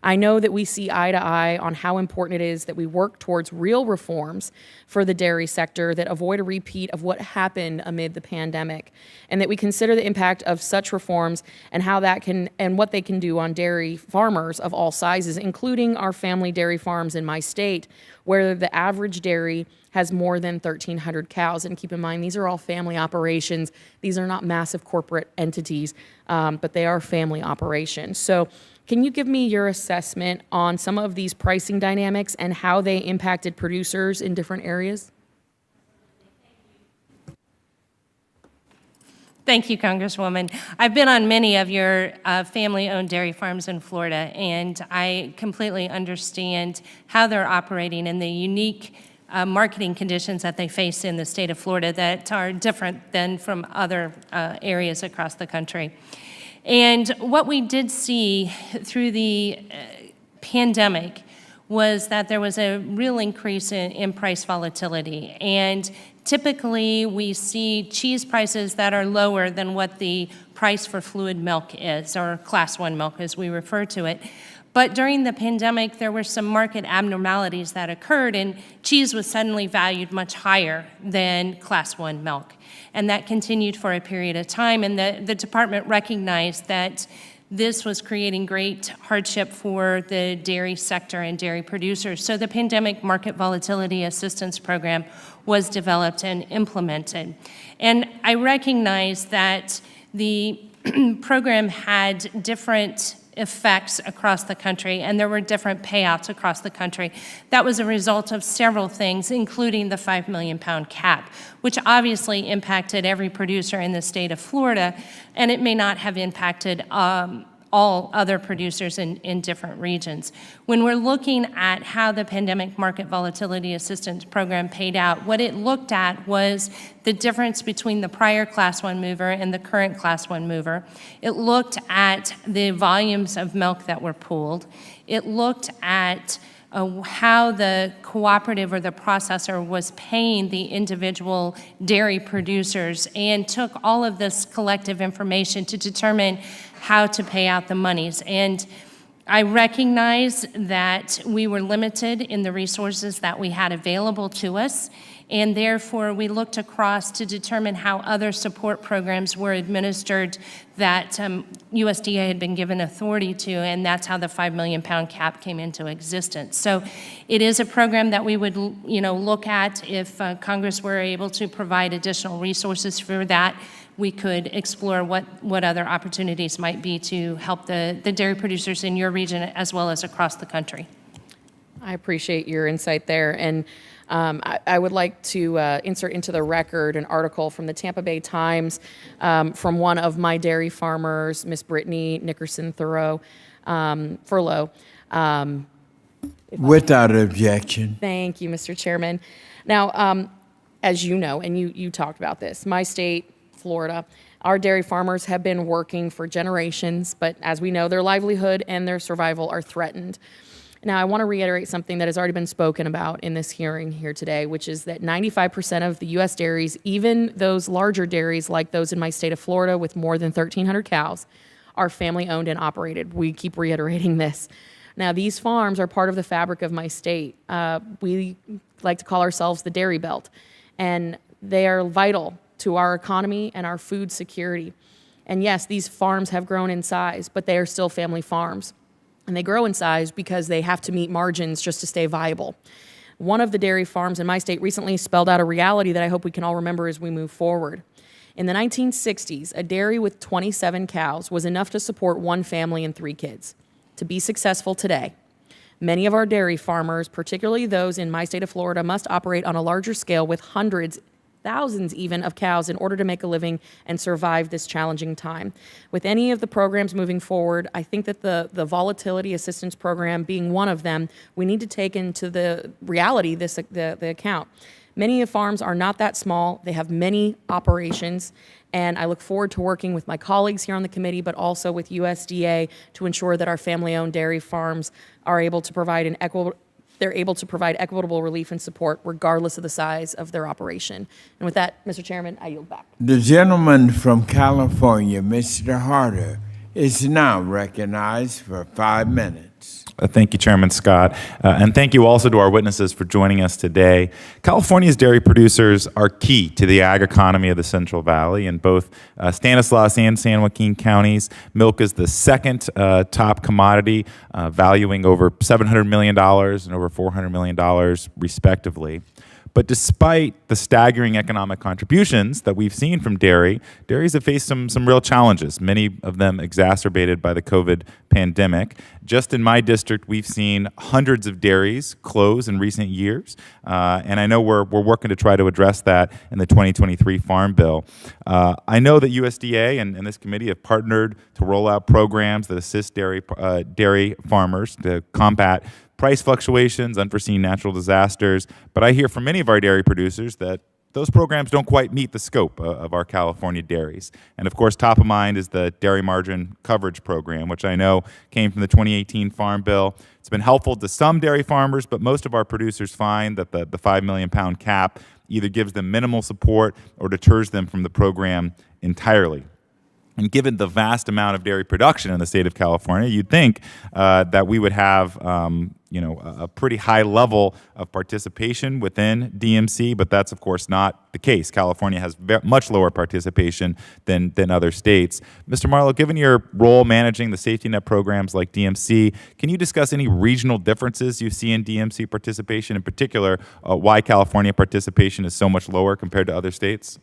I know that we see eye to eye on how important it is that we work towards real reforms for the dairy sector that avoid a repeat of what happened amid the pandemic, and that we consider the impact of such reforms and how that can and what they can do on dairy farmers of all sizes, including our family dairy farms in my state, where the average dairy has more than 1,300 cows. And keep in mind, these are all family operations. These are not massive corporate entities, but they are family operations. So can you give me your assessment on some of these pricing dynamics and how they impacted producers in different areas? Thank you, Congresswoman. I've been on many of your family-owned dairy farms in Florida, and I completely understand how they're operating and the unique marketing conditions that they face in the state of Florida that are different than from other areas across the country. And what we did see through the pandemic was that there was a real increase in price volatility. And typically, we see cheese prices that are lower than what the price for fluid milk is, or Class 1 milk as we refer to it. But during the pandemic, there were some market abnormalities that occurred, and cheese was suddenly valued much higher than Class 1 milk. And that continued for a period of time, and the department recognized that this was creating great hardship for the dairy sector and dairy producers. So the Pandemic Market Volatility Assistance Program was developed and implemented. And I recognize that the program had different effects across the country, and there were different payouts across the country. That was a result of several things, including the 5 million pound cap, which obviously impacted every producer in the state of Florida, and it may not have impacted all other producers in different regions. When we're looking at how the Pandemic Market Volatility Assistance Program paid out, what it looked at was the difference between the prior Class 1 mover and the current Class 1 mover. It looked at the volumes of milk that were pooled. It looked at how the cooperative or the processor was paying the individual dairy producers, and took all of this collective information to determine how to pay out the monies. And I recognize that we were limited in the resources that we had available to us, and therefore we looked across to determine how other support programs were administered that USDA had been given authority to, and that's how the 5 million pound cap came into existence. So it is a program that we would look at if Congress were able to provide additional resources for that. We could explore what other opportunities might be to help the dairy producers in your region as well as across the country. I appreciate your insight there. And I would like to insert into the record an article from the Tampa Bay Times from one of my dairy farmers, Miss Brittany Nickerson Furlow. Without objection. Thank you, Mr. Chairman. Now, as you know, and you talked about this, my state, Florida, our dairy farmers have been working for generations, but as we know, their livelihood and their survival are threatened. Now, I want to reiterate something that has already been spoken about in this hearing here today, which is that 95% of the U.S. dairies, even those larger dairies like those in my state of Florida with more than 1,300 cows, are family-owned and operated. We keep reiterating this. Now, these farms are part of the fabric of my state. We like to call ourselves the Dairy Belt, and they are vital to our economy and our food security. And yes, these farms have grown in size, but they are still family farms. And they grow in size because they have to meet margins just to stay viable. One of the dairy farms in my state recently spelled out a reality that I hope we can all remember as we move forward. In the 1960s, a dairy with 27 cows was enough to support one family and 3 kids. To be successful today, many of our dairy farmers, particularly those in my state of Florida, must operate on a larger scale with hundreds thousands even of cows in order to make a living and survive this challenging time. With any of the programs moving forward, I think that the volatility assistance program being one of them, we need to take into the reality the account. Many farms are not that small. They have many operations, and I look forward to working with my colleagues here on the committee, but also with USDA to ensure that our family-owned dairy farms are able to provide equitable relief and support regardless of the size of their operation. And with that, Mr. Chairman, I yield back. The gentleman from California, Mr. Harder, is now recognized for 5 minutes. Thank you, Chairman Scott. And thank you also to our witnesses for joining us today. California's dairy producers are key to the ag economy of the Central Valley. In both Stanislaus and San Joaquin counties, milk is the second top commodity, valuing over $700 million and over $400 million, respectively. But despite the staggering economic contributions that we've seen from dairies have faced some real challenges, many of them exacerbated by the COVID pandemic. Just in my district, we've seen hundreds of dairies close in recent years, and I know we're working to try to address that in the 2023 Farm Bill. I know that USDA and this committee have partnered to roll out programs that assist dairy farmers to combat price fluctuations, unforeseen natural disasters, but I hear from many of our dairy producers that those programs don't quite meet the scope of our California dairies. And of course, top of mind is the Dairy Margin Coverage Program, which I know came from the 2018 Farm Bill. It's been helpful to some dairy farmers, but most of our producers find that the 5 million pound cap either gives them minimal support or deters them from the program entirely. And given the vast amount of dairy production in the state of California, you'd think that we would have a pretty high level of participation within DMC, but that's of course not the case. California has much lower participation than other states. Mr. Marlowe, given your role managing the safety net programs like DMC, can you discuss any regional differences you see in DMC participation, in particular, why California participation is so much lower compared to other states?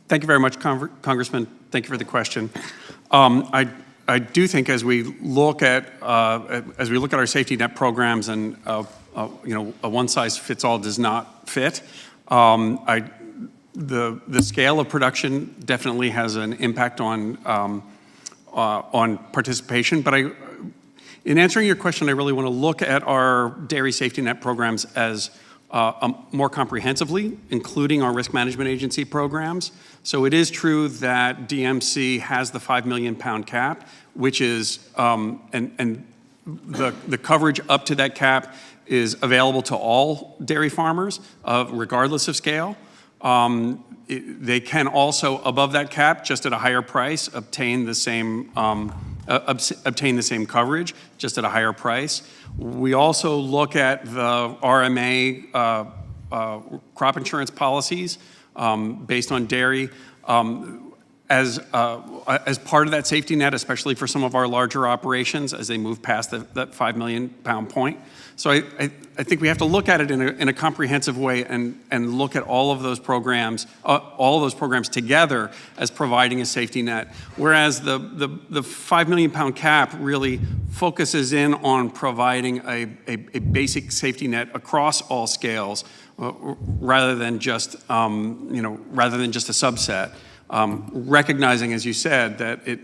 Thank you very much, Congressman. Thank you for the question. I do think as we look at our safety net programs, and a one size fits all does not fit. The scale of production definitely has an impact on participation. But in answering your question, I really want to look at our dairy safety net programs as more comprehensively, including our risk management agency programs. So it is true that DMC has the 5 million pound cap, which is, and the coverage up to that cap is available to all dairy farmers, regardless of scale. They can also, above that cap, just at a higher price, obtain the same coverage, just at a higher price. We also look at the RMA crop insurance policies based on dairy as part of that safety net, especially for some of our larger operations as they move past that 5 million pound point. So I think we have to look at it in a comprehensive way and look at all of those programs together as providing a safety net. Whereas the 5 million pound cap really focuses in on providing a basic safety net across all scales, rather than just a subset. Recognizing, as you said, that it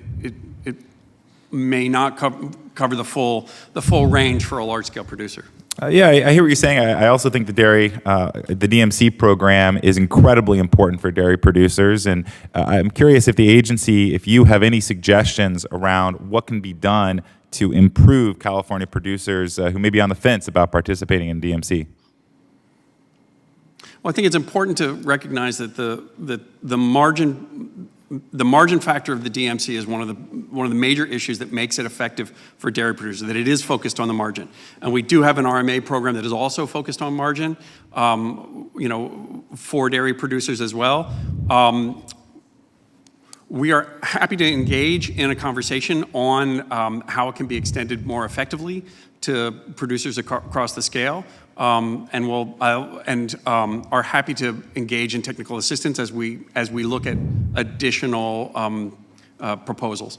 may not cover the full range for a large-scale producer. Yeah, I hear what you're saying. I also think the DMC program is incredibly important for dairy producers, and I'm curious if you have any suggestions around what can be done to improve California producers who may be on the fence about participating in DMC. Well, I think it's important to recognize that the margin factor of the DMC is one of the major issues that makes it effective for dairy producers, that it is focused on the margin. And we do have an RMA program that is also focused on margin, for dairy producers as well. We are happy to engage in a conversation on how it can be extended more effectively to producers across the scale, and are happy to engage in technical assistance as we look at additional proposals.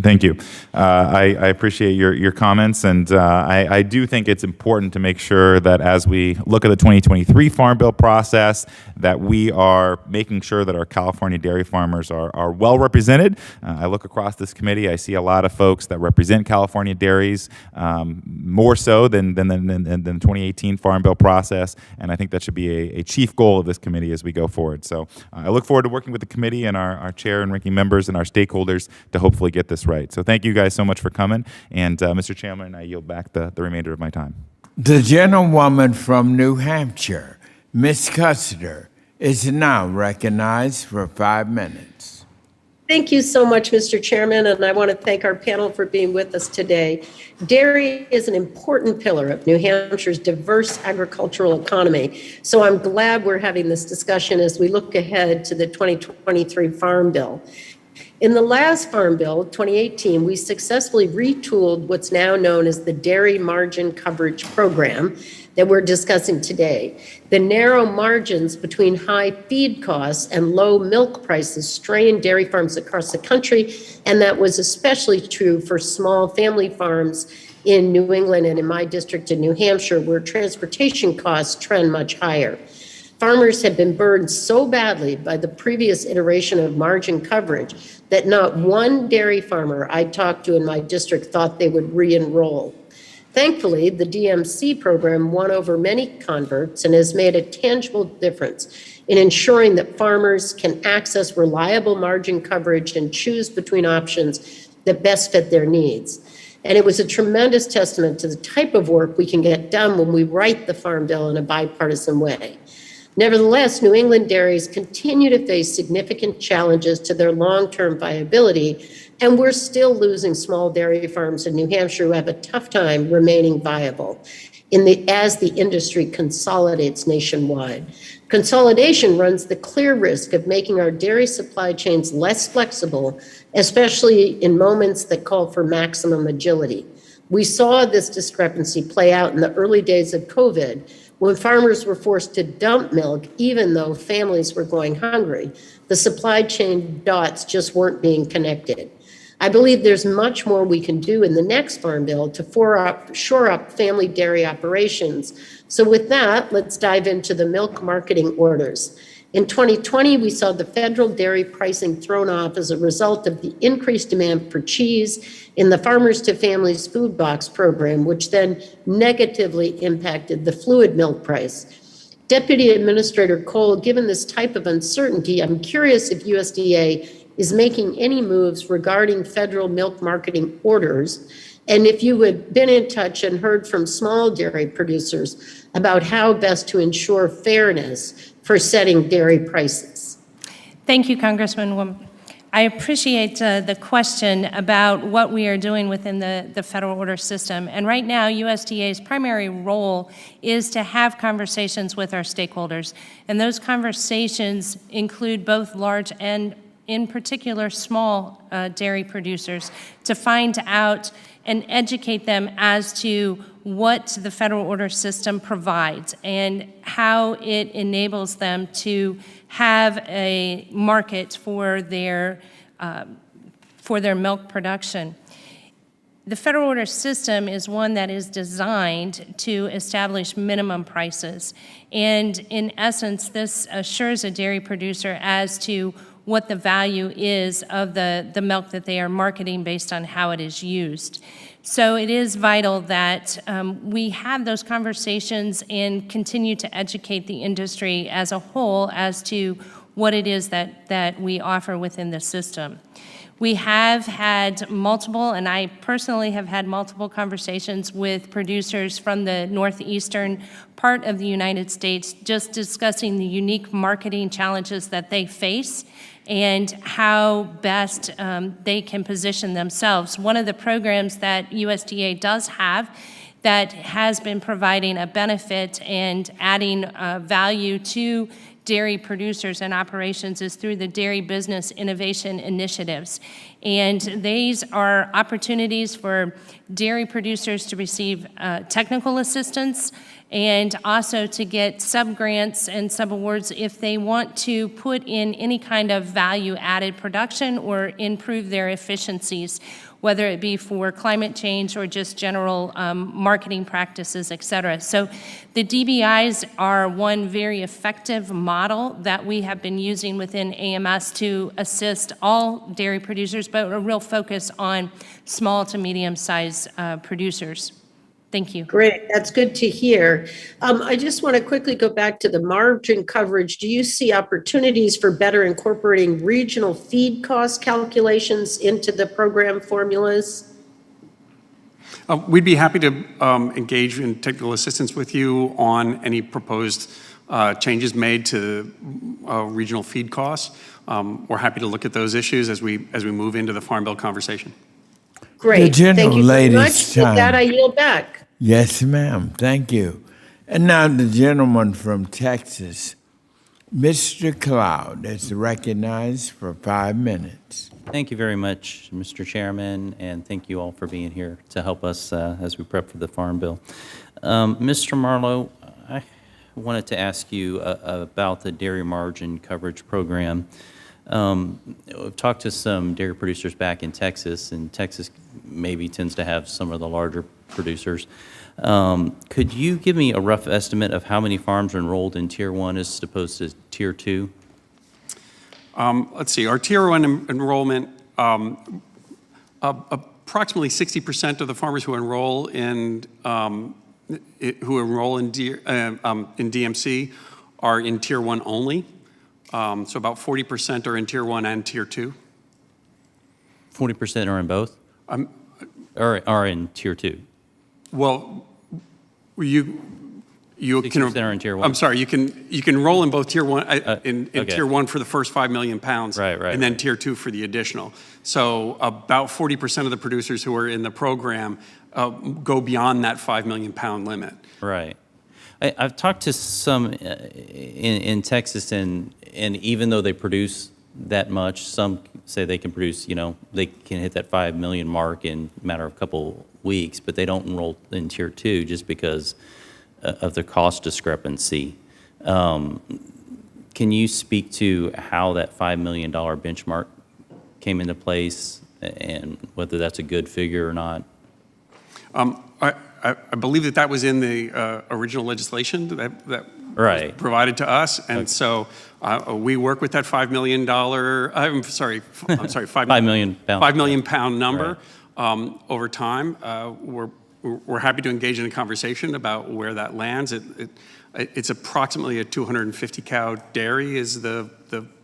Thank you. I appreciate your comments, and I do think it's important to make sure that as we look at the 2023 Farm Bill process, that we are making sure that our California dairy farmers are well represented. I look across this committee, I see a lot of folks that represent California dairies, more so than the 2018 Farm Bill process, and I think that should be a chief goal of this committee as we go forward. So I look forward to working with the committee and our chair and ranking members and our stakeholders to hopefully get this right. So thank you guys so much for coming. And Mr. Chairman, I yield back the remainder of my time. The gentlewoman from New Hampshire, Ms. Custer, is now recognized for 5 minutes. Thank you so much, Mr. Chairman, and I want to thank our panel for being with us today. Dairy is an important pillar of New Hampshire's diverse agricultural economy, so I'm glad we're having this discussion as we look ahead to the 2023 Farm Bill. In the last Farm Bill, 2018, we successfully retooled what's now known as the Dairy Margin Coverage Program that we're discussing today. The narrow margins between high feed costs and low milk prices strained dairy farms across the country, and that was especially true for small family farms in New England and in my district in New Hampshire, where transportation costs trend much higher. Farmers had been burned so badly by the previous iteration of margin coverage that not one dairy farmer I talked to in my district thought they would re-enroll. Thankfully, the DMC program won over many converts and has made a tangible difference in ensuring that farmers can access reliable margin coverage and choose between options that best fit their needs. And it was a tremendous testament to the type of work we can get done when we write the Farm Bill in a bipartisan way. Nevertheless, New England dairies continue to face significant challenges to their long-term viability, and we're still losing small dairy farms in New Hampshire who have a tough time remaining viable as the industry consolidates nationwide. Consolidation runs the clear risk of making our dairy supply chains less flexible, especially in moments that call for maximum agility. We saw this discrepancy play out in the early days of COVID, when farmers were forced to dump milk, even though families were going hungry. The supply chain dots just weren't being connected. I believe there's much more we can do in the next Farm Bill to shore up family dairy operations. So with that, let's dive into the milk marketing orders. In 2020, we saw the federal dairy pricing thrown off as a result of the increased demand for cheese in the Farmers to Families Food Box program, which then negatively impacted the fluid milk price. Deputy Administrator Cole, given this type of uncertainty, I'm curious if USDA is making any moves regarding federal milk marketing orders, and if you had been in touch and heard from small dairy producers about how best to ensure fairness for setting dairy prices. Thank you, Congresswoman. I appreciate the question about what we are doing within the federal order system. And right now, USDA's primary role is to have conversations with our stakeholders. And those conversations include both large and, in particular, small dairy producers to find out and educate them as to what the federal order system provides and how it enables them to have a market for their milk production. The federal order system is one that is designed to establish minimum prices. And in essence, this assures a dairy producer as to what the value is of the milk that they are marketing based on how it is used. So it is vital that we have those conversations and continue to educate the industry as a whole as to what it is that we offer within the system. We have had multiple, and I personally have had multiple conversations with producers from the northeastern part of the United States, just discussing the unique marketing challenges that they face and how best they can position themselves. One of the programs that USDA does have that has been providing a benefit and adding value to dairy producers and operations is through the Dairy Business Innovation Initiatives. And these are opportunities for dairy producers to receive technical assistance and also to get sub-grants and sub-awards if they want to put in any kind of value-added production or improve their efficiencies. whether it be for climate change or just general marketing practices, et cetera. So the DBIs are one very effective model that we have been using within AMS to assist all dairy producers, but a real focus on small to medium-sized producers. Thank you. Great, that's good to hear. I just want to quickly go back to the margin coverage. Do you see opportunities for better incorporating regional feed cost calculations into the program formulas? We'd be happy to engage in technical assistance with you on any proposed changes made to regional feed costs. We're happy to look at those issues as we move into the Farm Bill conversation. Great, thank you very much. lady's With that, time. I yield back. Yes, ma'am. Thank you. And now the gentleman from Texas, Mr. Cloud, is recognized for 5 minutes. Thank you very much, Mr. Chairman, and thank you all for being here to help us as we prep for the Farm Bill. Mr. Marlowe, I wanted to ask you about the dairy margin coverage program. I've talked to some dairy producers back in Texas, and Texas maybe tends to have some of the larger producers. Could you give me a rough estimate of how many farms are enrolled in Tier 1 as opposed to Tier 2? Let's see, our Tier 1 enrollment, approximately 60% of the farmers who enroll in DMC are in Tier 1 only. So about 40% are in Tier 1 and Tier 2. 40% are in both? Or are in Tier 2? Well, you can. 60% are in Tier 1? I'm sorry, you can enroll in both Tier 1, in okay. Tier 1 for the first 5 million pounds. Right. And then Tier 2 for the additional. So about 40% of the producers who are in the program go beyond that 5 million pound limit. Right. I've talked to some in Texas, and even though they produce that much, some say they can produce, they can hit that 5 million mark in a matter of a couple weeks, but they don't enroll in Tier 2 just because of the cost discrepancy. Can you speak to how that $5 million benchmark came into place and whether that's a good figure or not? I believe that was in the original legislation that right. was provided to us, and so we work with that $5 million. I'm sorry, $5 million pound number over time. We're happy to engage in a conversation about where that lands. It's approximately a 250 cow dairy is the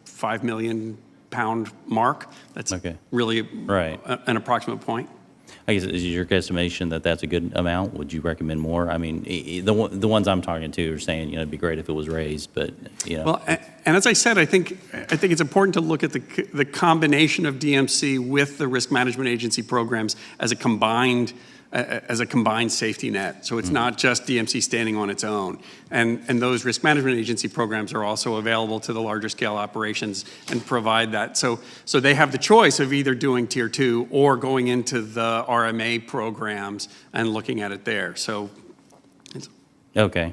5 million pound mark. That's really an approximate point. I guess is your guesstimation that that's a good amount? Would you recommend more? I mean, the ones I'm talking to are saying, it'd be great if it was raised, but Well, and as I said, I think it's important to look at the combination of DMC with the risk management agency programs as a combined safety net. So it's not just DMC standing on its own. And those risk management agency programs are also available to the larger scale operations and provide that. So they have the choice of either doing Tier 2 or going into the RMA programs and looking at it there. So okay.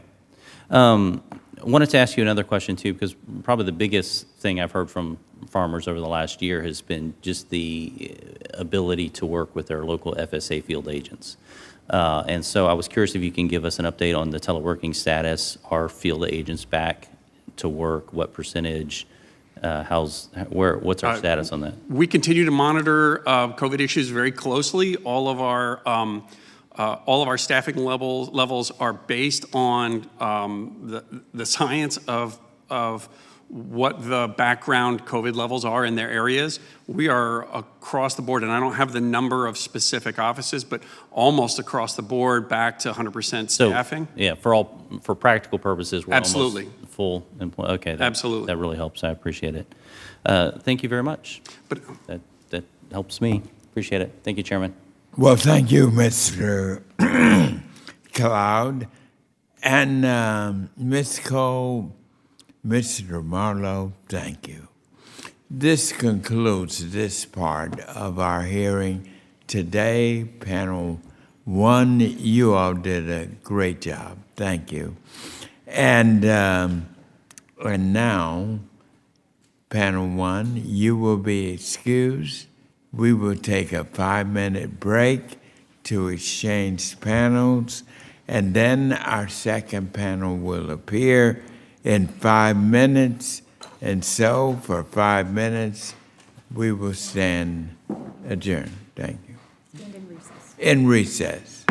I wanted to ask you another question too, because probably the biggest thing I've heard from farmers over the last year has been just the ability to work with their local FSA field agents. And so I was curious if you can give us an update on the teleworking status. Are field agents back to work? What percentage? What's our status on that? We continue to monitor COVID issues very closely. All of our staffing levels are based on the science of what the background COVID levels are in their areas. We are across the board, and I don't have the number of specific offices, but almost across the board back to 100% staffing. So, yeah, for practical purposes, we're Absolutely. almost full employee. Okay, Absolutely. That really helps. I appreciate it. Thank you very much. That helps me. Appreciate it. Thank you, Chairman. Well, thank you, Mr. Cloud. And Ms. Cole, Mr. Marlowe, thank you. This concludes this part of our hearing today. Panel 1, you all did a great job. Thank you. And now, Panel 1, you will be excused. We will take a 5-minute break to exchange panels, and then our second panel will appear in 5 minutes. And so, for 5 minutes, we will stand adjourned. Thank you. Stand in recess. In recess.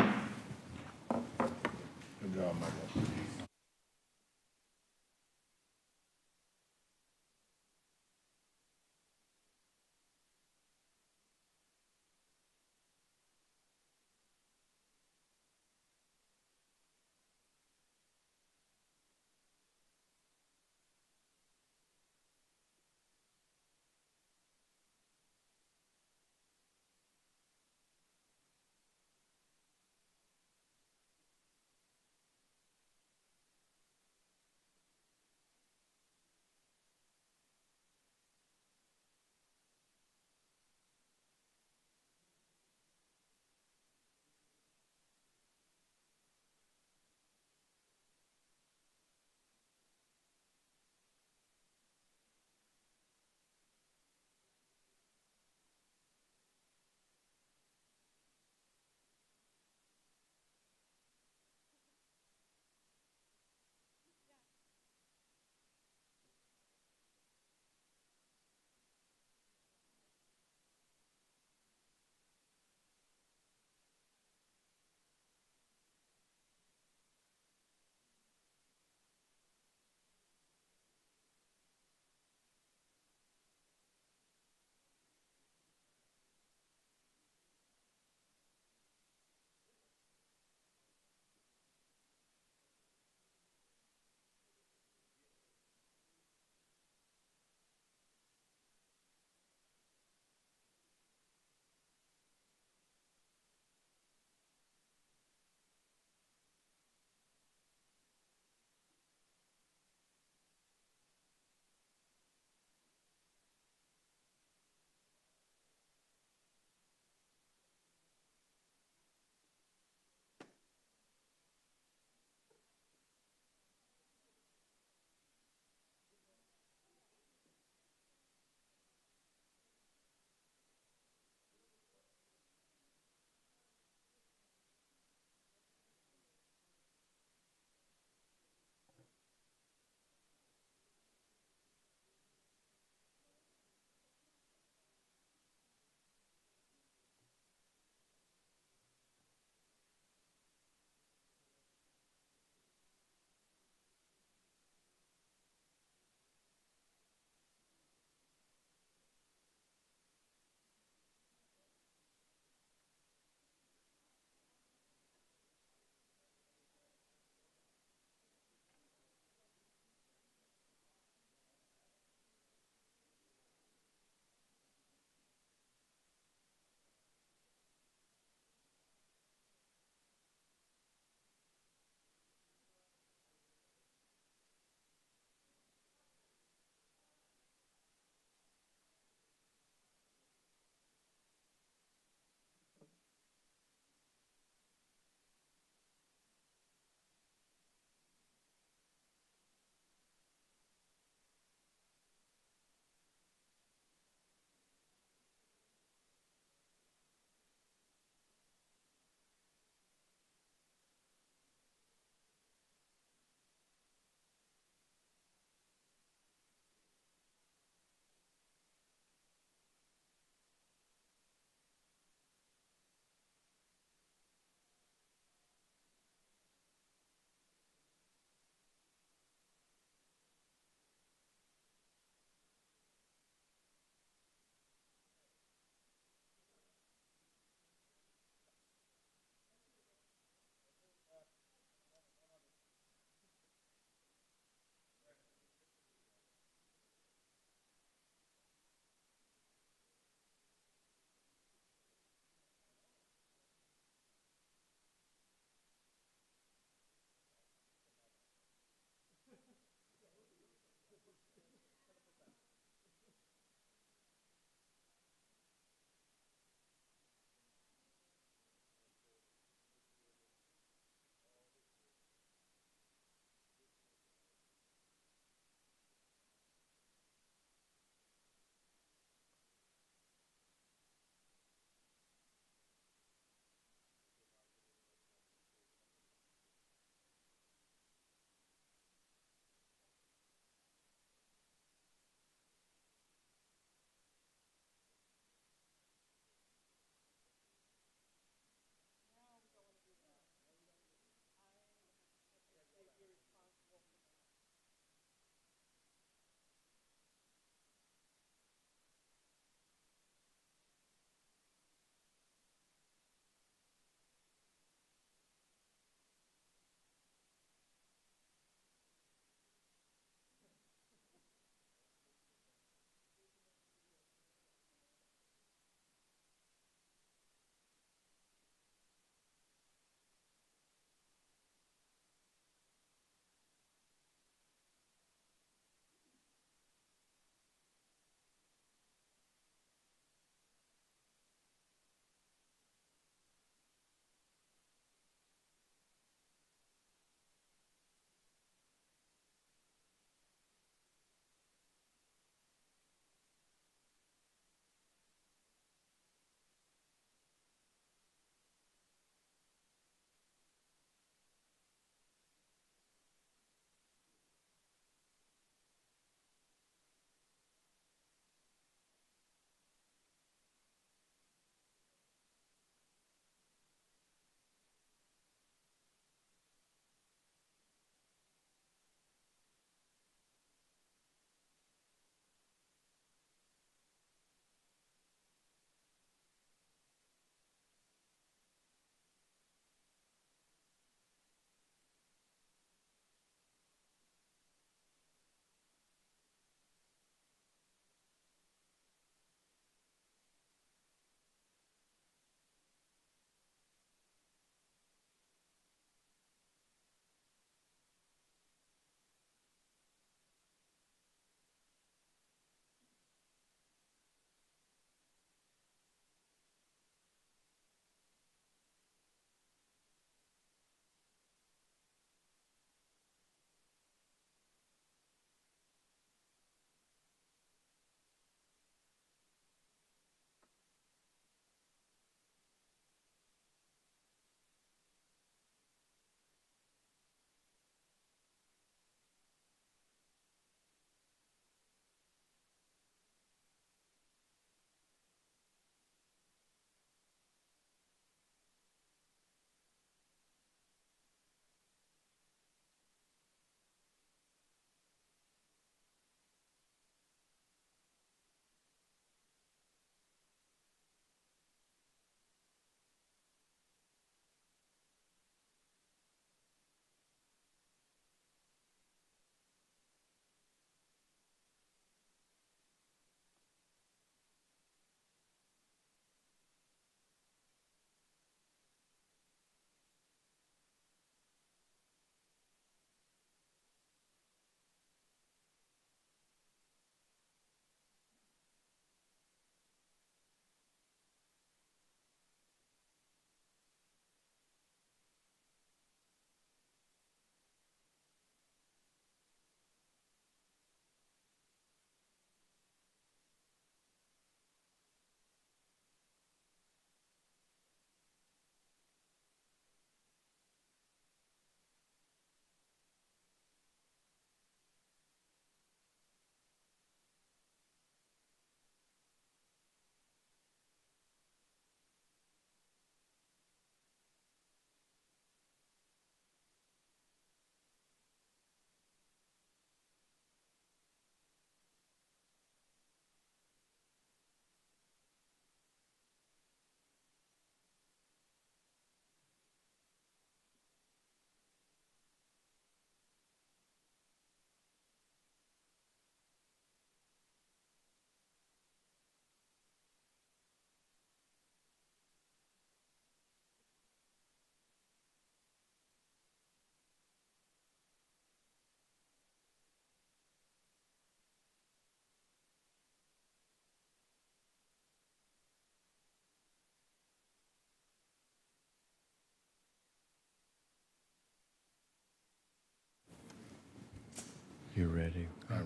You ready? All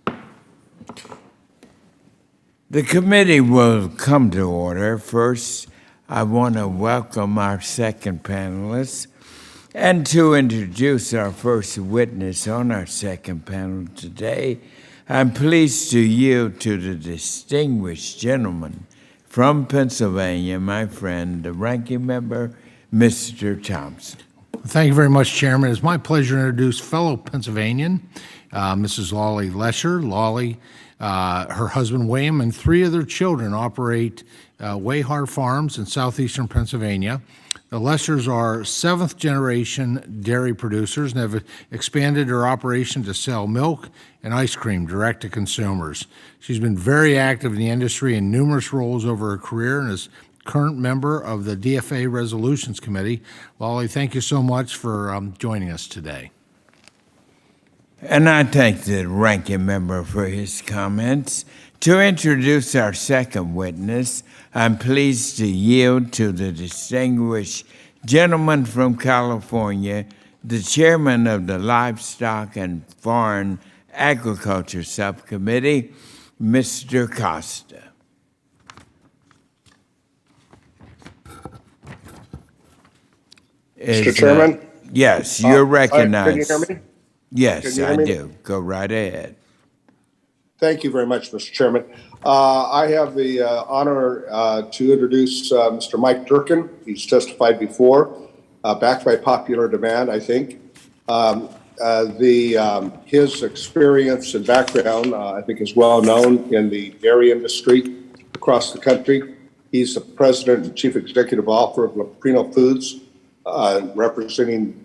right. The committee will come to order. First, I want to welcome our second panelist and to introduce our first witness on our second panel today. I'm pleased to yield to the distinguished gentleman from Pennsylvania, my friend, the ranking member, Mr. Thompson. Thank you very much, Chairman. It's my pleasure to introduce fellow Pennsylvanian, Mrs. Lolly Lesher. Lolly, her husband William, and 3 of their children operate Wayhar Farms in southeastern Pennsylvania. The Leshers are 7th generation dairy producers and have expanded their operation to sell milk and ice cream direct to consumers. She's been very active in the industry in numerous roles over her career and is current member of the DFA Resolutions Committee. Lolly, thank you so much for joining us today. And I thank the ranking member for his comments. To introduce our second witness, I'm pleased to yield to the distinguished gentleman from California, the chairman of the Livestock and Foreign Agriculture Subcommittee, Mr. Costa. Mr. Chairman? Yes, you're recognized. Can you hear me? Yes, Can you I hear me? do. Go right ahead. Thank you very much, Mr. Chairman. I have the honor to introduce Mr. Mike Durkin. He's testified before, backed by popular demand, I think. His experience and background, I think, is well known in the dairy industry across the country. He's the president and chief executive officer of Leprino Foods, representing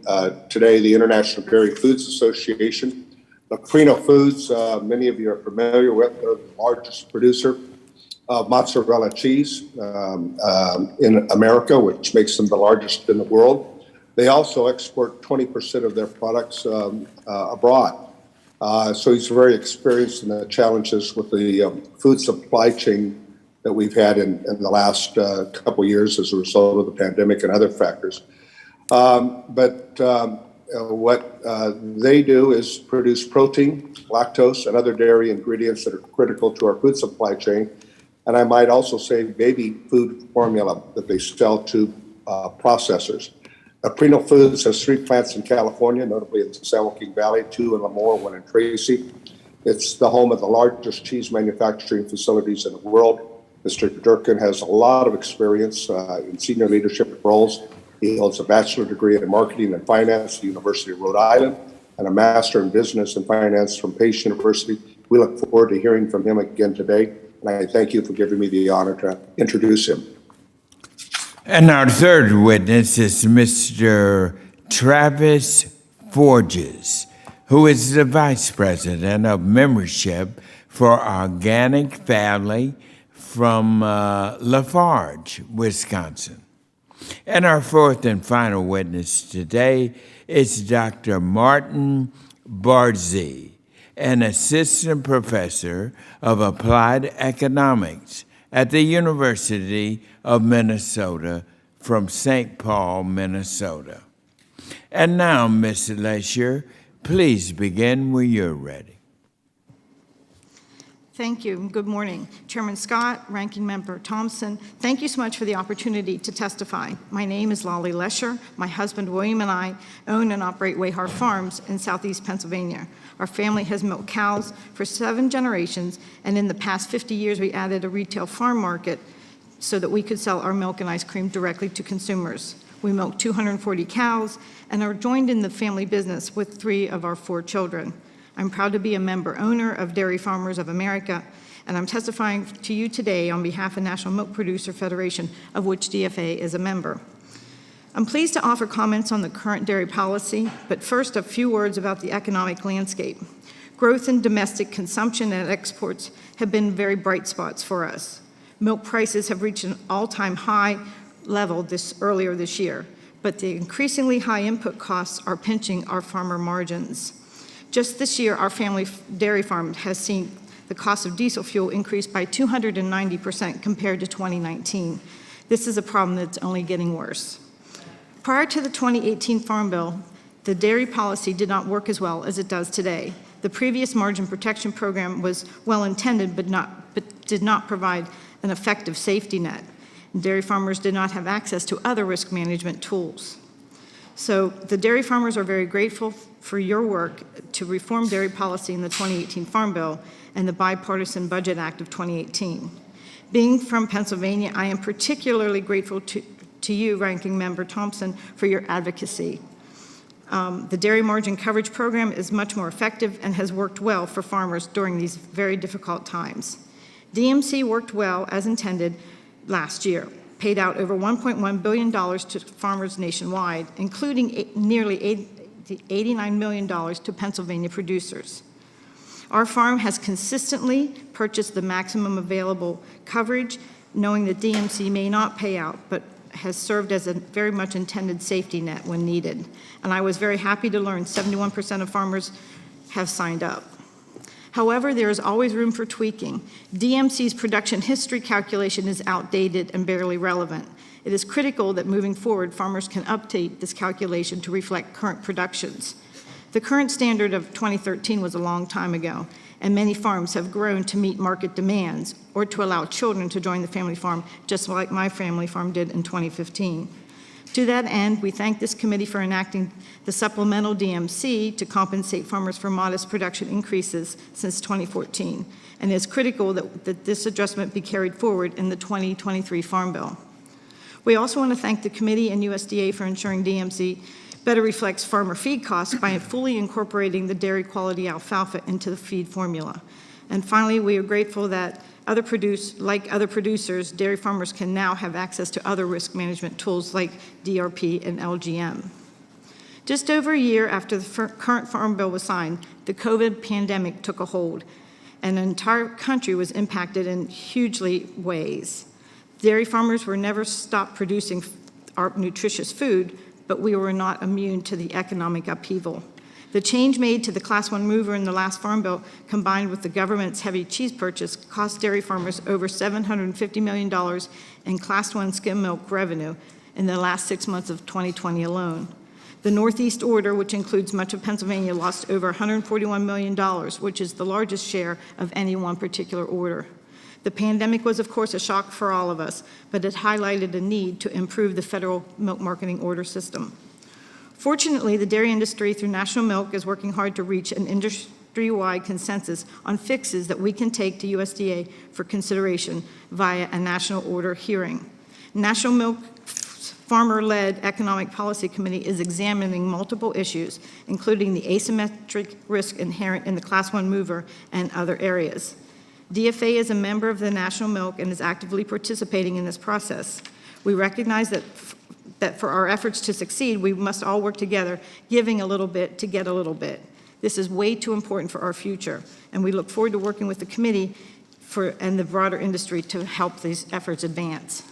today the International Dairy Foods Association. Leprino Foods, many of you are familiar with, they're the largest producer of mozzarella cheese in America, which makes them the largest in the world. They also export 20% of their products abroad. So he's very experienced in the challenges with the food supply chain that we've had in the last couple of years as a result of the pandemic and other factors. What they do is produce protein, lactose, and other dairy ingredients that are critical to our food supply chain. And I might also say baby food formula that they sell to processors. Leprino Foods has 3 plants in California, notably in the San Joaquin Valley, 2 in Lemoore, 1 in Tracy. It's the home of the largest cheese manufacturing facilities in the world. Mr. Durkin has a lot of experience in senior leadership roles. He holds a bachelor's degree in marketing and finance at the University of Rhode Island and a master in business and finance from Pace University. We look forward to hearing from him again today, and I thank you for giving me the honor to introduce him. And our third witness is Mr. Travis Forges, who is the Vice President of Membership for Organic Family from Lafarge, Wisconsin. And our fourth and final witness today is Dr. Martin Barzee, an assistant professor of applied economics at the University of Minnesota from St. Paul, Minnesota. And now, Ms. Lesher, please begin when you're ready. Thank you. Good morning. Chairman Scott, Ranking Member Thompson, thank you so much for the opportunity to testify. My name is Lolly Lesher. My husband William and I own and operate Wayhar Farms in southeast Pennsylvania. Our family has milked cows for 7 generations, and in the past 50 years we added a retail farm market so that we could sell our milk and ice cream directly to consumers. We milk 240 cows and are joined in the family business with 3 of our 4 children. I'm proud to be a member owner of Dairy Farmers of America, and I'm testifying to you today on behalf of National Milk Producer Federation, of which DFA is a member. I'm pleased to offer comments on the current dairy policy, but first a few words about the economic landscape. Growth in domestic consumption and exports have been very bright spots for us. Milk prices have reached an all-time high level earlier this year, but the increasingly high input costs are pinching our farmer margins. Just this year, our family dairy farm has seen the cost of diesel fuel increase by 290% compared to 2019. This is a problem that's only getting worse. Prior to the 2018 Farm Bill, the dairy policy did not work as well as it does today. The previous margin protection program was well-intended but did not provide an effective safety net. Dairy farmers did not have access to other risk management tools. So the dairy farmers are very grateful for your work to reform dairy policy in the 2018 Farm Bill and the Bipartisan Budget Act of 2018. Being from Pennsylvania, I am particularly grateful to you, Ranking Member Thompson, for your advocacy. The Dairy Margin Coverage Program is much more effective and has worked well for farmers during these very difficult times. DMC worked well as intended last year, paid out over $1.1 billion to farmers nationwide, including nearly $89 million to Pennsylvania producers. Our farm has consistently purchased the maximum available coverage, knowing that DMC may not pay out, but has served as a very much intended safety net when needed. And I was very happy to learn 71% of farmers have signed up. However, there is always room for tweaking. DMC's production history calculation is outdated and barely relevant. It is critical that moving forward, farmers can update this calculation to reflect current productions. The current standard of 2013 was a long time ago, and many farms have grown to meet market demands or to allow children to join the family farm, just like my family farm did in 2015. To that end, we thank this committee for enacting the supplemental DMC to compensate farmers for modest production increases since 2014, and it's critical that this adjustment be carried forward in the 2023 Farm Bill. We also want to thank the committee and USDA for ensuring DMC better reflects farmer feed costs by fully incorporating the dairy quality alfalfa into the feed formula. And finally, we are grateful that like other producers, dairy farmers can now have access to other risk management tools like DRP and LGM. Just over a year after the current Farm Bill was signed, the COVID pandemic took a hold, and the entire country was impacted in hugely ways. Dairy farmers were never stopped producing our nutritious food, but we were not immune to the economic upheaval. The change made to the Class 1 mover in the last Farm Bill, combined with the government's heavy cheese purchase, cost dairy farmers over $750 million in Class 1 skim milk revenue in the last 6 months of 2020 alone. The Northeast order, which includes much of Pennsylvania, lost over $141 million, which is the largest share of any one particular order. The pandemic was, of course, a shock for all of us, but it highlighted a need to improve the federal milk marketing order system. Fortunately, the dairy industry, through National Milk, is working hard to reach an industry-wide consensus on fixes that we can take to USDA for consideration via a national order hearing. National Milk Farmer-led Economic Policy Committee is examining multiple issues, including the asymmetric risk inherent in the Class 1 mover and other areas. DFA is a member of the National Milk and is actively participating in this process. We recognize that for our efforts to succeed, we must all work together, giving a little bit to get a little bit. This is way too important for our future, and we look forward to working with the committee and the broader industry to help these efforts advance.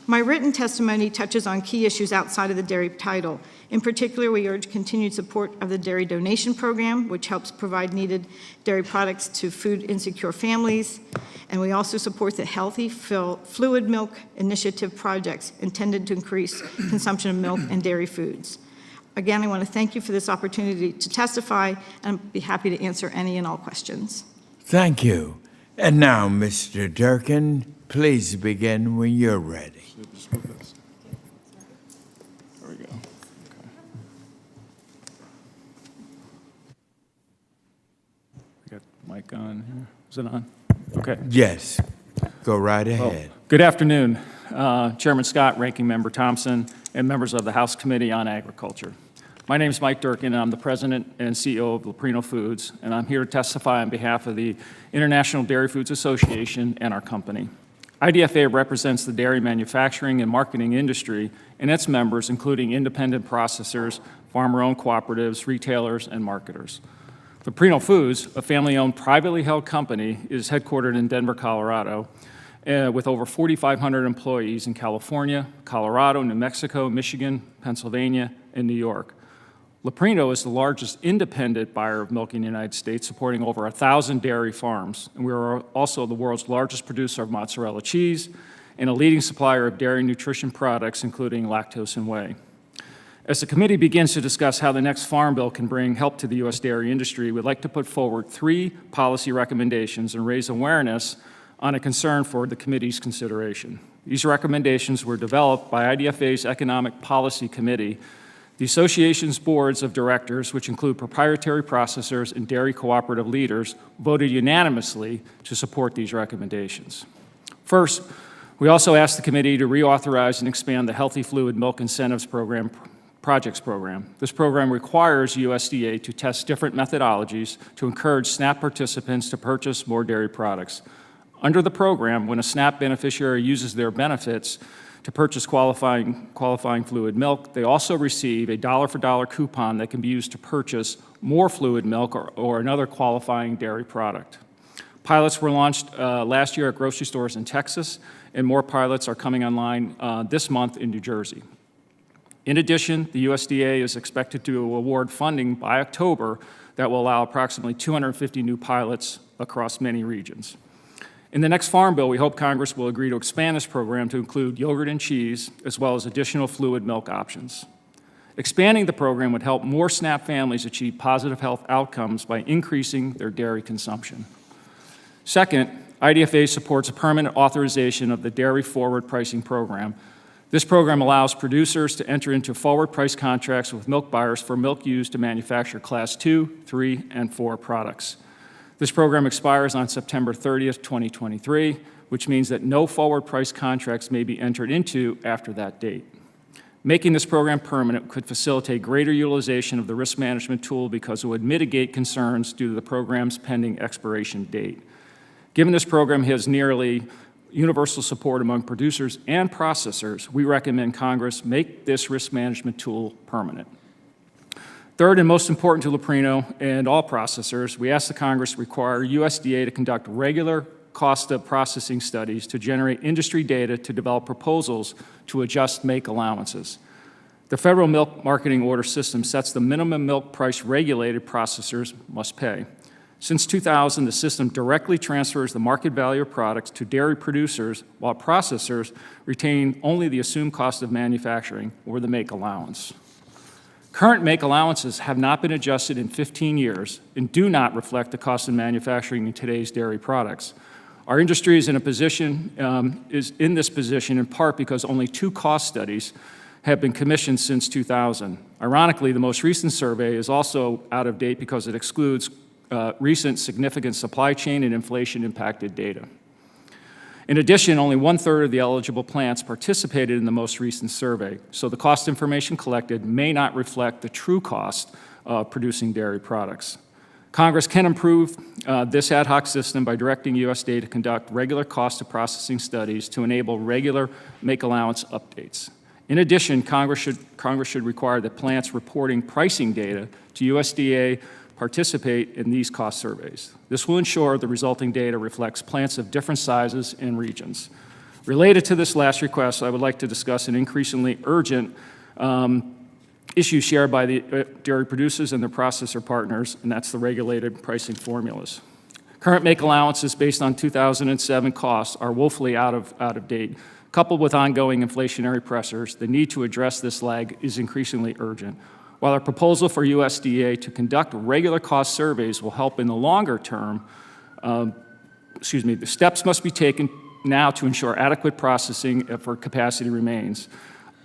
My written testimony touches on key issues outside of the dairy title. In particular, we urge continued support of the Dairy Donation Program, which helps provide needed dairy products to food-insecure families. And we also support the Healthy Fluid Milk Initiative projects intended to increase consumption of milk and dairy foods. Again, I want to thank you for this opportunity to testify, and I'd be happy to answer any and all questions. Thank you. And now, Mr. Durkin, please begin when you're ready. There we go. We got the mic on here. Is it on? Okay. Yes, go right ahead. Good afternoon, Chairman Scott, Ranking Member Thompson, and members of the House Committee on Agriculture. My name is Mike Durkin, and I'm the President and CEO of Leprino Foods, and I'm here to testify on behalf of the International Dairy Foods Association and our company. IDFA represents the dairy manufacturing and marketing industry and its members, including independent processors, farmer-owned cooperatives, retailers, and marketers. Leprino Foods, a family-owned, privately held company, is headquartered in Denver, Colorado, with over 4,500 employees in California, Colorado, New Mexico, Michigan, Pennsylvania, and New York. Leprino is the largest independent buyer of milk in the United States, supporting over 1,000 dairy farms. And we are also the world's largest producer of mozzarella cheese and a leading supplier of dairy nutrition products, including lactose and whey. As the committee begins to discuss how the next Farm Bill can bring help to the U.S. dairy industry, we'd like to put forward 3 policy recommendations and raise awareness on a concern for the committee's consideration. These recommendations were developed by IDFA's Economic Policy Committee. The association's boards of directors, which include proprietary processors and dairy cooperative leaders, voted unanimously to support these recommendations. First, we also asked the committee to reauthorize and expand the Healthy Fluid Milk Incentives Program Projects Program. This program requires USDA to test different methodologies to encourage SNAP participants to purchase more dairy products. Under the program, when a SNAP beneficiary uses their benefits to purchase qualifying fluid milk, they also receive a dollar-for-dollar coupon that can be used to purchase more fluid milk or another qualifying dairy product. Pilots were launched last year at grocery stores in Texas, and more pilots are coming online this month in New Jersey. In addition, the USDA is expected to award funding by October that will allow approximately 250 new pilots across many regions. In the next Farm Bill, we hope Congress will agree to expand this program to include yogurt and cheese, as well as additional fluid milk options. Expanding the program would help more SNAP families achieve positive health outcomes by increasing their dairy consumption. Second, IDFA supports a permanent authorization of the Dairy Forward Pricing Program. This program allows producers to enter into forward price contracts with milk buyers for milk used to manufacture Class 2, 3, and 4 products. This program expires on September 30th, 2023, which means that no forward price contracts may be entered into after that date. Making this program permanent could facilitate greater utilization of the risk management tool because it would mitigate concerns due to the program's pending expiration date. Given this program has nearly universal support among producers and processors, we recommend Congress make this risk management tool permanent. Third, and most important to Leprino and all processors, we ask the Congress require USDA to conduct regular cost of processing studies to generate industry data to develop proposals to adjust make allowances. The federal milk marketing order system sets the minimum milk price regulated processors must pay. Since 2000, the system directly transfers the market value of products to dairy producers, while processors retain only the assumed cost of manufacturing or the make allowance. Current make allowances have not been adjusted in 15 years and do not reflect the cost of manufacturing in today's dairy products. Our industry is in this position in part because only 2 cost studies have been commissioned since 2000. Ironically, the most recent survey is also out of date because it excludes recent significant supply chain and inflation impacted data. In addition, only 1/3 of the eligible plants participated in the most recent survey, so the cost information collected may not reflect the true cost of producing dairy products. Congress can improve this ad hoc system by directing USDA to conduct regular cost of processing studies to enable regular make allowance updates. In addition, Congress should require that plants reporting pricing data to USDA participate in these cost surveys. This will ensure the resulting data reflects plants of different sizes and regions. Related to this last request, I would like to discuss an increasingly urgent issue shared by the dairy producers and their processor partners, and that's the regulated pricing formulas. Current make allowances based on 2007 costs are woefully out of date. Coupled with ongoing inflationary pressures, the need to address this lag is increasingly urgent. While our proposal for USDA to conduct regular cost surveys will help in the longer term, the steps must be taken now to ensure adequate processing for capacity remains.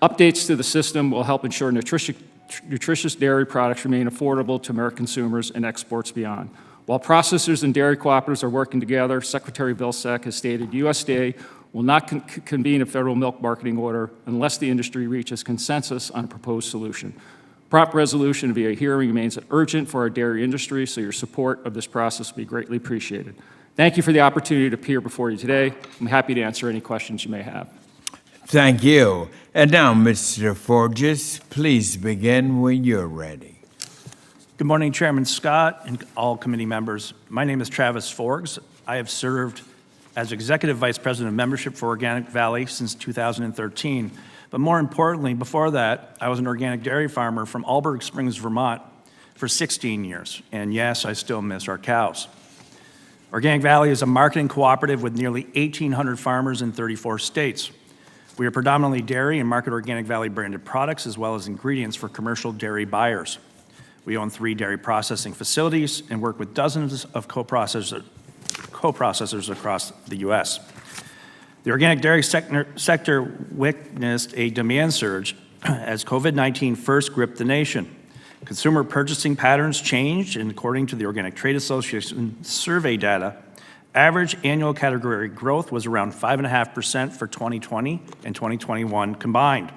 Updates to the system will help ensure nutritious dairy products remain affordable to American consumers and exports beyond. While processors and dairy cooperatives are working together, Secretary Vilsack has stated USDA will not convene a federal milk marketing order unless the industry reaches consensus on a proposed solution. Prompt resolution via hearing remains urgent for our dairy industry, so your support of this process will be greatly appreciated. Thank you for the opportunity to appear before you today. I'm happy to answer any questions you may have. Thank you. And now, Mr. Forges, please begin when you're ready. Good morning, Chairman Scott and all committee members. My name is Travis Forges. I have served as Executive Vice President of Membership for Organic Valley since 2013. But more importantly, before that, I was an organic dairy farmer from Alberg Springs, Vermont for 16 years. And yes, I still miss our cows. Organic Valley is a marketing cooperative with nearly 1,800 farmers in 34 states. We are predominantly dairy and market Organic Valley branded products as well as ingredients for commercial dairy buyers. We own 3 dairy processing facilities and work with dozens of co-processors across the U.S. The organic dairy sector witnessed a demand surge as COVID-19 first gripped the nation. Consumer purchasing patterns changed, and according to the Organic Trade Association survey data, average annual category growth was around 5.5% for 2020 and 2021 combined.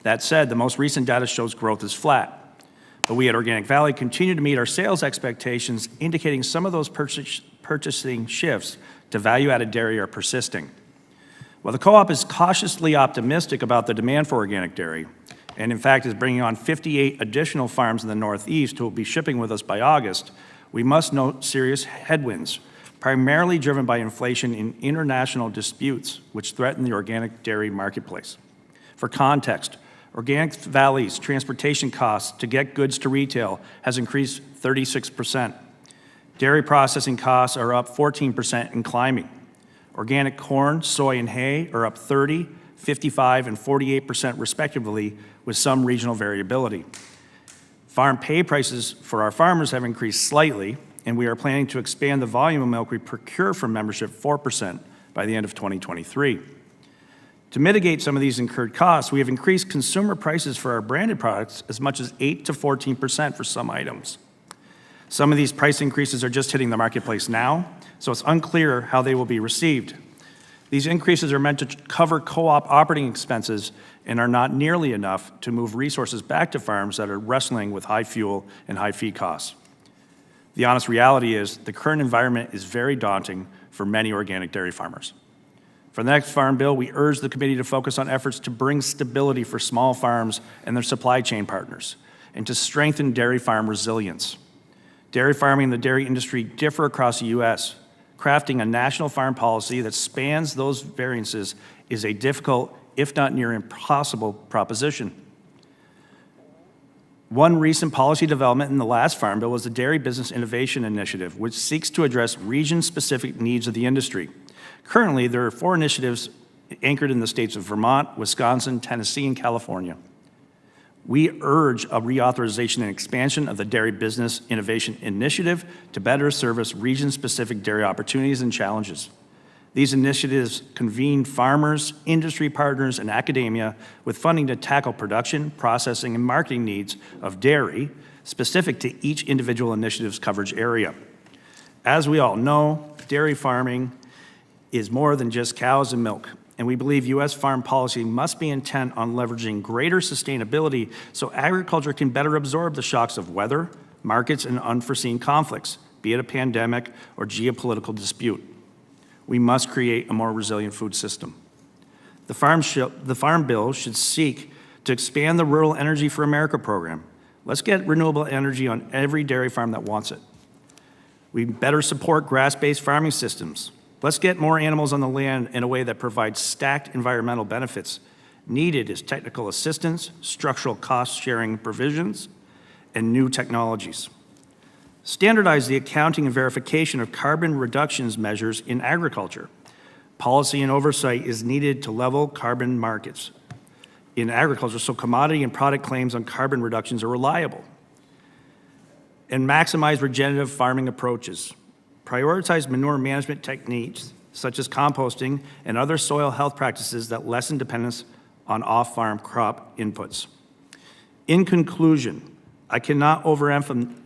That said, the most recent data shows growth is flat. But we at Organic Valley continue to meet our sales expectations, indicating some of those purchasing shifts to value-added dairy are persisting. While the co-op is cautiously optimistic about the demand for organic dairy, and in fact is bringing on 58 additional farms in the Northeast who will be shipping with us by August, we must note serious headwinds, primarily driven by inflation in international disputes, which threaten the organic dairy marketplace. For context, Organic Valley's transportation costs to get goods to retail has increased 36%. Dairy processing costs are up 14% and climbing. Organic corn, soy, and hay are up 30, 55, and 48% respectively, with some regional variability. Farm pay prices for our farmers have increased slightly, and we are planning to expand the volume of milk we procure from membership 4% by the end of 2023. To mitigate some of these incurred costs, we have increased consumer prices for our branded products as much as 8 to 14% for some items. Some of these price increases are just hitting the marketplace now, so it's unclear how they will be received. These increases are meant to cover co-op operating expenses and are not nearly enough to move resources back to farms that are wrestling with high fuel and high feed costs. The honest reality is the current environment is very daunting for many organic dairy farmers. For the next Farm Bill, we urge the committee to focus on efforts to bring stability for small farms and their supply chain partners, and to strengthen dairy farm resilience. Dairy farming and the dairy industry differ across the U.S. Crafting a national farm policy that spans those variances is a difficult, if not near impossible, proposition. One recent policy development in the last Farm Bill was the Dairy Business Innovation Initiative, which seeks to address region-specific needs of the industry. Currently, there are 4 initiatives anchored in the states of Vermont, Wisconsin, Tennessee, and California. We urge a reauthorization and expansion of the Dairy Business Innovation Initiative to better service region-specific dairy opportunities and challenges. These initiatives convene farmers, industry partners, and academia with funding to tackle production, processing, and marketing needs of dairy specific to each individual initiative's coverage area. As we all know, dairy farming is more than just cows and milk, and we believe U.S. farm policy must be intent on leveraging greater sustainability so agriculture can better absorb the shocks of weather, markets, and unforeseen conflicts, be it a pandemic or geopolitical dispute. We must create a more resilient food system. The Farm Bill should seek to expand the Rural Energy for America program. Let's get renewable energy on every dairy farm that wants it. We better support grass-based farming systems. Let's get more animals on the land in a way that provides stacked environmental benefits. Needed is technical assistance, structural cost-sharing provisions, and new technologies. Standardize the accounting and verification of carbon reductions measures in agriculture. Policy and oversight is needed to level carbon markets in agriculture so commodity and product claims on carbon reductions are reliable. And maximize regenerative farming approaches. Prioritize manure management techniques such as composting and other soil health practices that lessen dependence on off-farm crop inputs. In conclusion, I cannot overemphasize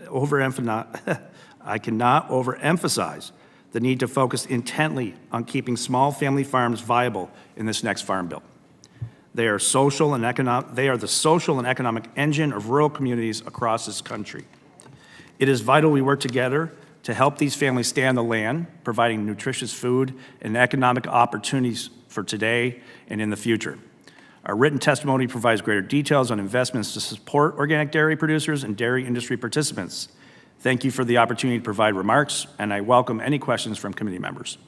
the need to focus intently on keeping small family farms viable in this next Farm Bill. They are the social and economic engine of rural communities across this country. It is vital we work together to help these families stay on the land, providing nutritious food and economic opportunities for today and in the future. Our written testimony provides greater details on investments to support organic dairy producers and dairy industry participants. Thank you for the opportunity to provide remarks, and I welcome any questions from committee members.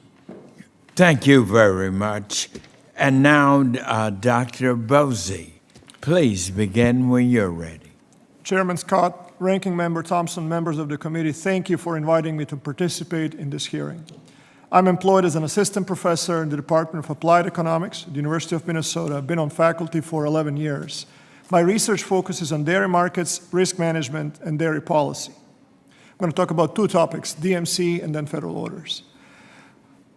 Thank you very much. And now, Dr. Bosey, please begin when you're ready. Chairman Scott, Ranking Member Thompson, members of the committee, thank you for inviting me to participate in this hearing. I'm employed as an assistant professor in the Department of Applied Economics at the University of Minnesota. I've been on faculty for 11 years. My research focuses on dairy markets, risk management, and dairy policy. I'm going to talk about two topics, DMC and then federal orders.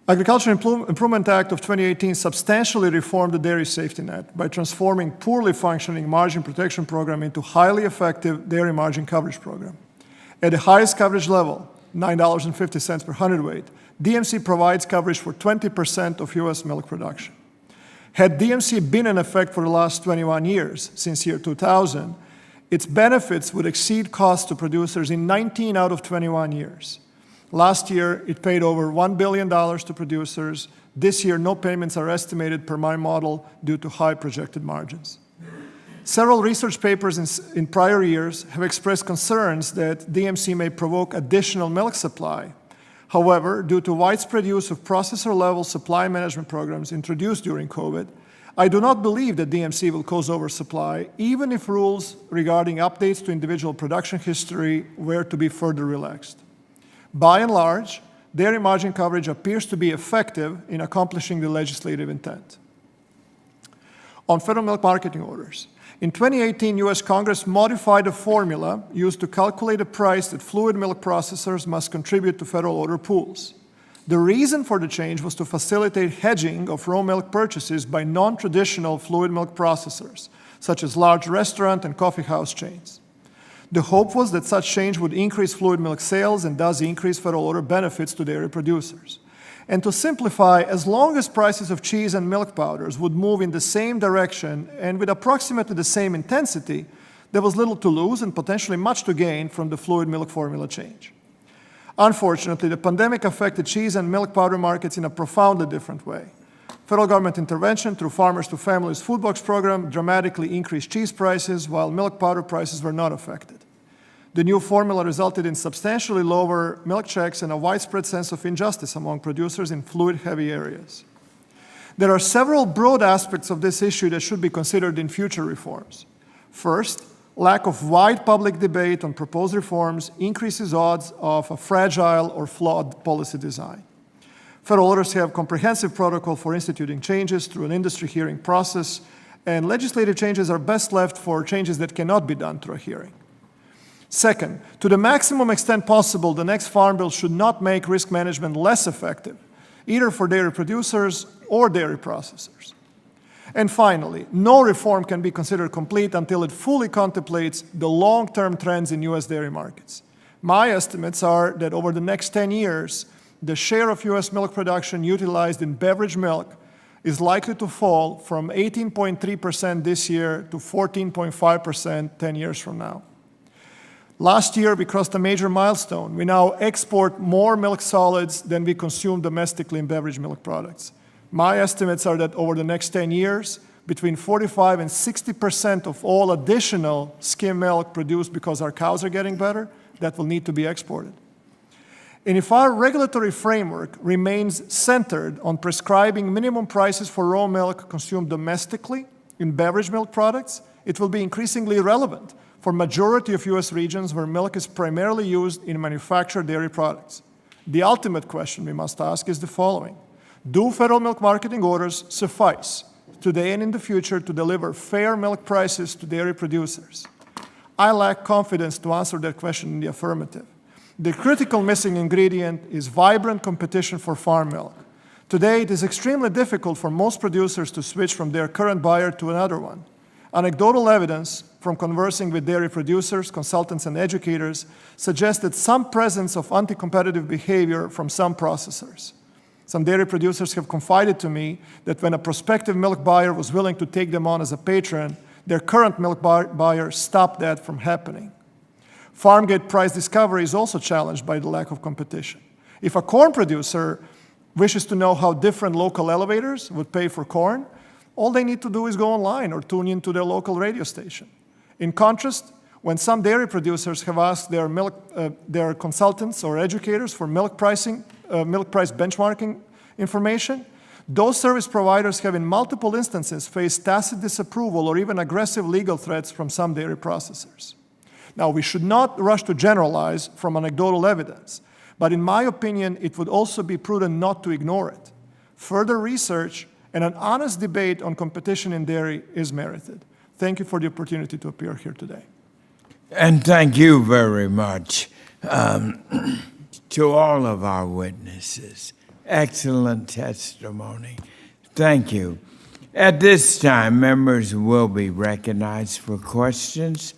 Agricultural Improvement Act of 2018 substantially reformed the dairy safety net by transforming poorly functioning margin protection program into highly effective dairy margin coverage program. At the highest coverage level, $9.50 per hundredweight, DMC provides coverage for 20% of U.S. milk production. Had DMC been in effect for the last 21 years, since year 2000, its benefits would exceed costs to producers in 19 out of 21 years. Last year, it paid over $1 billion to producers. This year, no payments are estimated per my model due to high projected margins. Several research papers in prior years have expressed concerns that DMC may provoke additional milk supply. However, due to widespread use of processor-level supply management programs introduced during COVID, I do not believe that DMC will cause oversupply, even if rules regarding updates to individual production history were to be further relaxed. By and large, dairy margin coverage appears to be effective in accomplishing the legislative intent. On federal milk marketing orders, in 2018, U.S. Congress modified a formula used to calculate a price that fluid milk processors must contribute to federal order pools. The reason for the change was to facilitate hedging of raw milk purchases by non-traditional fluid milk processors, such as large restaurant and coffee house chains. The hope was that such change would increase fluid milk sales and thus increase federal order benefits to dairy producers. And to simplify, as long as prices of cheese and milk powders would move in the same direction and with approximately the same intensity, there was little to lose and potentially much to gain from the fluid milk formula change. Unfortunately, the pandemic affected cheese and milk powder markets in a profoundly different way. Federal government intervention through Farmers to Families Food Box program dramatically increased cheese prices, while milk powder prices were not affected. The new formula resulted in substantially lower milk checks and a widespread sense of injustice among producers in fluid-heavy areas. There are several broad aspects of this issue that should be considered in future reforms. First, lack of wide public debate on proposed reforms increases odds of a fragile or flawed policy design. Federal orders have comprehensive protocol for instituting changes through an industry hearing process, and legislative changes are best left for changes that cannot be done through a hearing. Second, to the maximum extent possible, the next Farm Bill should not make risk management less effective, either for dairy producers or dairy processors. And finally, no reform can be considered complete until it fully contemplates the long-term trends in U.S. dairy markets. My estimates are that over the next 10 years, the share of U.S. milk production utilized in beverage milk is likely to fall from 18.3% this year to 14.5% 10 years from now. Last year, we crossed a major milestone. We now export more milk solids than we consume domestically in beverage milk products. My estimates are that over the next 10 years, between 45 and 60% of all additional skim milk produced because our cows are getting better, that will need to be exported. And if our regulatory framework remains centered on prescribing minimum prices for raw milk consumed domestically in beverage milk products, it will be increasingly relevant for majority of U.S. regions where milk is primarily used in manufactured dairy products. The ultimate question we must ask is the following: do federal milk marketing orders suffice today and in the future to deliver fair milk prices to dairy producers? I lack confidence to answer that question in the affirmative. The critical missing ingredient is vibrant competition for farm milk. Today, it is extremely difficult for most producers to switch from their current buyer to another one. Anecdotal evidence from conversing with dairy producers, consultants, and educators suggests that some presence of anti-competitive behavior from some processors. Some dairy producers have confided to me that when a prospective milk buyer was willing to take them on as a patron, their current milk buyer stopped that from happening. Farmgate price discovery is also challenged by the lack of competition. If a corn producer wishes to know how different local elevators would pay for corn, all they need to do is go online or tune into their local radio station. In contrast, when some dairy producers have asked their consultants or educators for milk price benchmarking information, those service providers have in multiple instances faced tacit disapproval or even aggressive legal threats from some dairy processors. Now, we should not rush to generalize from anecdotal evidence, But in my opinion, it would also be prudent not to ignore it. Further research and an honest debate on competition in dairy is merited. Thank you for the opportunity to appear here today. And thank you very much to all of our witnesses. Excellent testimony. Thank you. At this time, members will be recognized for questions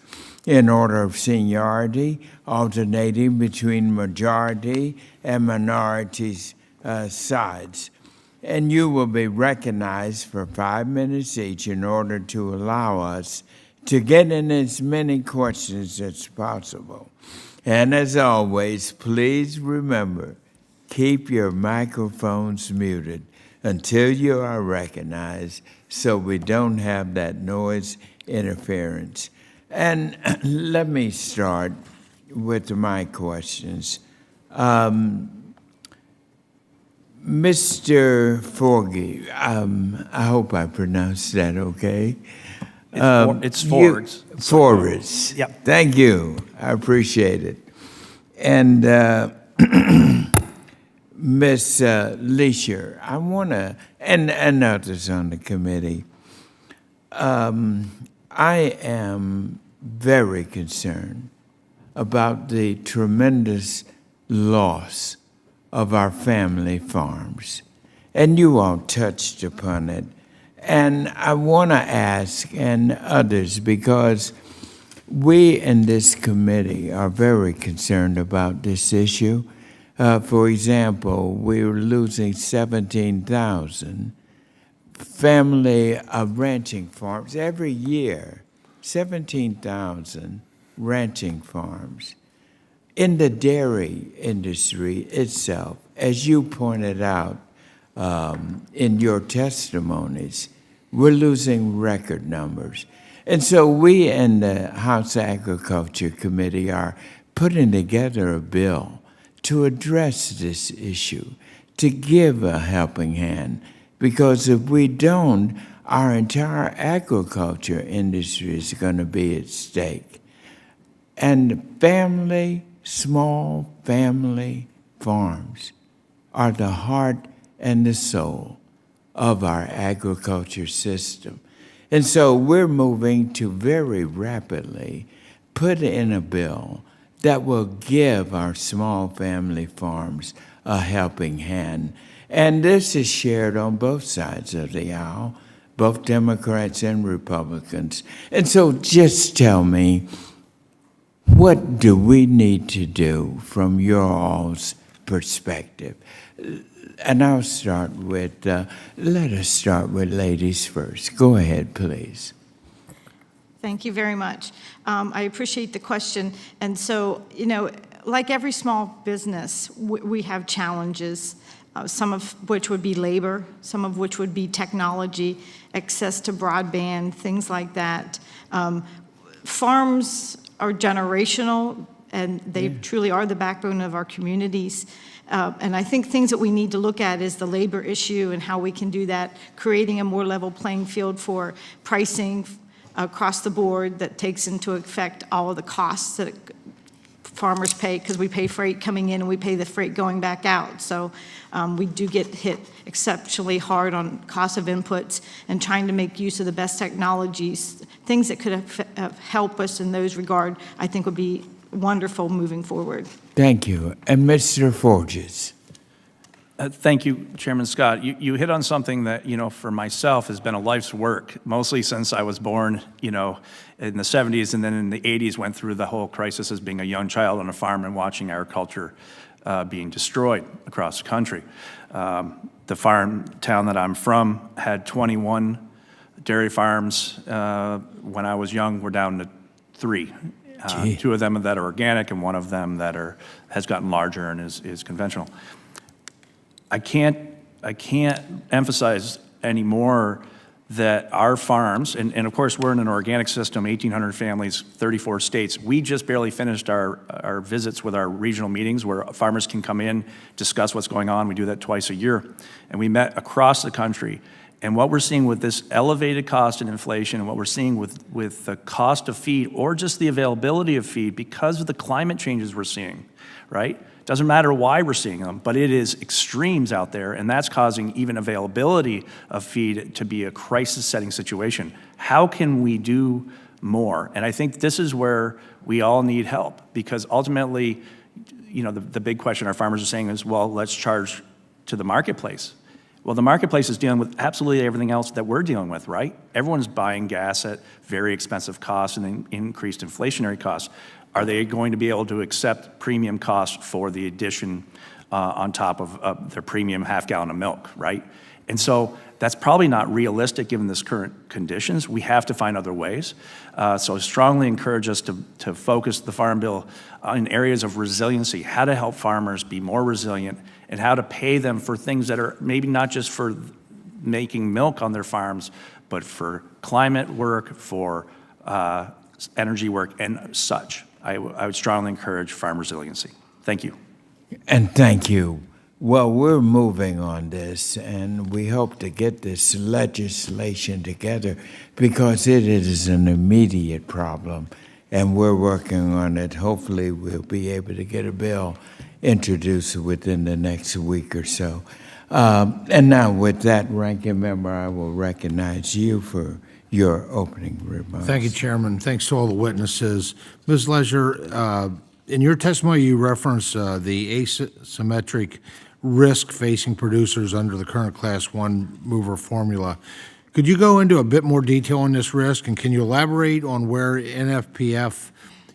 in order of seniority, alternating between majority and minorities sides. And you will be recognized for 5 minutes each in order to allow us to get in as many questions as possible. And as always, please remember, keep your microphones muted until you are recognized so we don't have that noise interference. And let me start with my questions. Mr. Forgy, I hope I pronounced that okay. It's Fords. Fords. Yep. Thank you. I appreciate it. And Ms. Leisure, I want to, and others on the committee, I am very concerned about the tremendous loss of our family farms. And you all touched upon it. And I want to ask, and others, because we in this committee are very concerned about this issue. For example, we're losing 17,000 family ranching farms every year, 17,000 ranching farms. In the dairy industry itself, as you pointed out in your testimonies, we're losing record numbers. And so we in the House Agriculture Committee are putting together a bill to address this issue, to give a helping hand, because if we don't, our entire agriculture industry is going to be at stake. And small family farms are the heart and the soul of our agriculture system. And so we're moving to very rapidly put in a bill that will give our small family farms a helping hand. And this is shared on both sides of the aisle, both Democrats and Republicans. And so just tell me, what do we need to do from your all's perspective? And I'll start with, let us start with ladies first. Go ahead, please. Thank you very much. I appreciate the question. And so, like every small business, we have challenges, some of which would be labor, some of which would be technology, access to broadband, things like that. Farms are generational, and they truly are the backbone of our communities. And I think things that we need to look at is the labor issue and how we can do that, creating a more level playing field for pricing across the board that takes into effect all of the costs that farmers pay, because we pay freight coming in and we pay the freight going back out. So we do get hit exceptionally hard on cost of inputs, and trying to make use of the best technologies, things that could help us in those regard, I think would be wonderful moving forward. Thank you. And Mr. Forges. Thank you, Chairman Scott. You hit on something that, for myself has been a life's work, mostly since I was born, in the 70s, and then in the 80s went through the whole crisis as being a young child on a farm and watching agriculture being destroyed across the country. The farm town that I'm from had 21 dairy farms. When I was young, we're down to 3. 2 of them that are organic, and 1 of them that has gotten larger and is conventional. I can't emphasize anymore that our farms, and of course we're in an organic system, 1,800 families, 34 states. We just barely finished our visits with our regional meetings where farmers can come in, discuss what's going on. We do that twice a year. And we met across the country, And what we're seeing with this elevated cost and inflation, and what we're seeing with the cost of feed, or just the availability of feed, because of the climate changes we're seeing, right? Doesn't matter why we're seeing them, but it is extremes out there, and that's causing even availability of feed to be a crisis-setting situation. How can we do more? And I think this is where we all need help, because ultimately, you know, the big question our farmers are saying is, well, let's charge to the marketplace. Well, the marketplace is dealing with absolutely everything else that we're dealing with, right? Everyone's buying gas at very expensive costs and increased inflationary costs. Are they going to be able to accept premium costs for the addition on top of their premium half gallon of milk, right? And so that's probably not realistic given this current conditions. We have to find other ways. So I strongly encourage us to focus the Farm Bill in areas of resiliency, how to help farmers be more resilient, and how to pay them for things that are maybe not just for making milk on their farms, but for climate work, for energy work, and such. I would strongly encourage farm resiliency. Thank you. And thank you. Well, we're moving on this, and we hope to get this legislation together because it is an immediate problem, and we're working on it. Hopefully, we'll be able to get a bill introduced within the next week or so. And now, with that, Ranking Member, I will recognize you for your opening remarks. Thank you, Chairman. Thanks to all the witnesses. Ms. Leisure, in your testimony, you referenced the asymmetric risk facing producers under the current Class 1 mover formula. Could you go into a bit more detail on this risk, and can you elaborate on where NFPF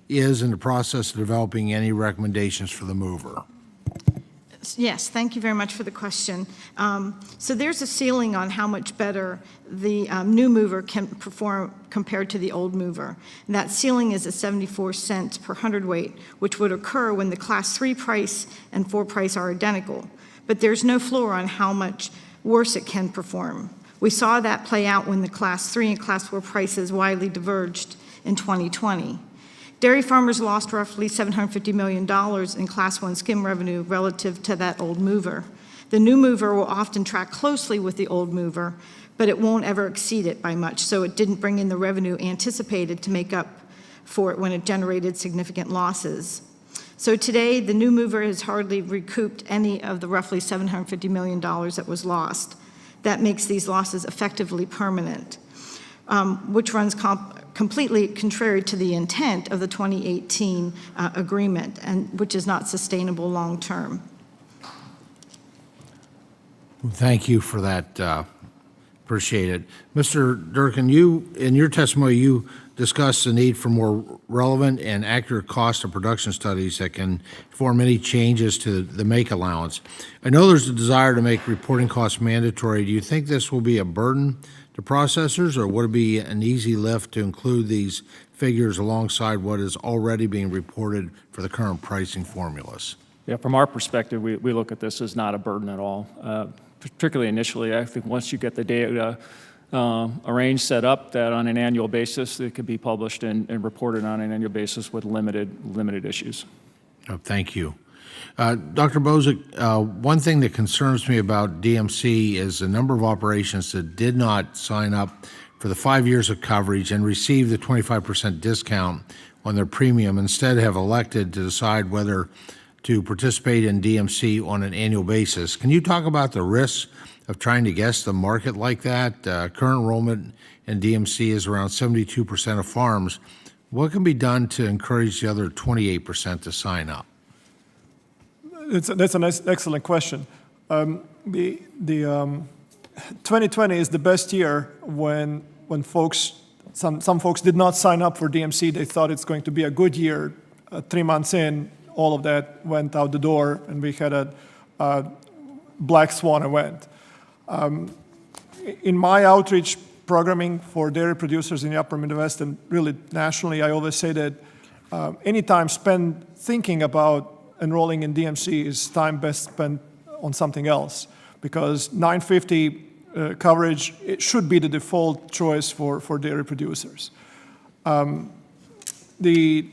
is in the process of developing any recommendations for the mover? Yes, thank you very much for the question. So there's a ceiling on how much better the new mover can perform compared to the old mover. And that ceiling is at 74 cents per hundredweight, which would occur when the Class 3 price and 4 price are identical. But there's no floor on how much worse it can perform. We saw that play out when the Class 3 and Class 4 prices widely diverged in 2020. Dairy farmers lost roughly $750 million in Class 1 skim revenue relative to that old mover. The new mover will often track closely with the old mover, but it won't ever exceed it by much, so it didn't bring in the revenue anticipated to make up for it when it generated significant losses. So today, the new mover has hardly recouped any of the roughly $750 million that was lost. That makes these losses effectively permanent, which runs completely contrary to the intent of the 2018 agreement, and which is not sustainable long term. Thank you for that. Appreciate it. Mr. Durkin, you, in your testimony, you discussed the need for more relevant and accurate cost of production studies that can inform any changes to the make allowance. I know there's a desire to make reporting costs mandatory. Do you think this will be a burden to processors, or would it be an easy lift to include these figures alongside what is already being reported for the current pricing formulas? Yeah, from our perspective, we look at this as not a burden at all. Particularly initially, I think once you get the data arranged, set up, that on an annual basis, it could be published and reported on an annual basis with limited issues. Oh, thank you. Dr. Bozic, one thing that concerns me about DMC is the number of operations that did not sign up for the 5 years of coverage and receive the 25% discount on their premium, instead have elected to decide whether to participate in DMC on an annual basis. Can you talk about the risks of trying to guess the market like that? Current enrollment in DMC is around 72% of farms. What can be done to encourage the other 28% to sign up? That's an excellent question. 2020 is the best year when folks, some folks did not sign up for DMC. They thought it's going to be a good year. 3 months in, all of that went out the door, and we had a black swan event. In my outreach programming for dairy producers in the Upper Midwest and really nationally, I always say that any time spent thinking about enrolling in DMC is time best spent on something else, because 950 coverage, it should be the default choice for dairy producers. The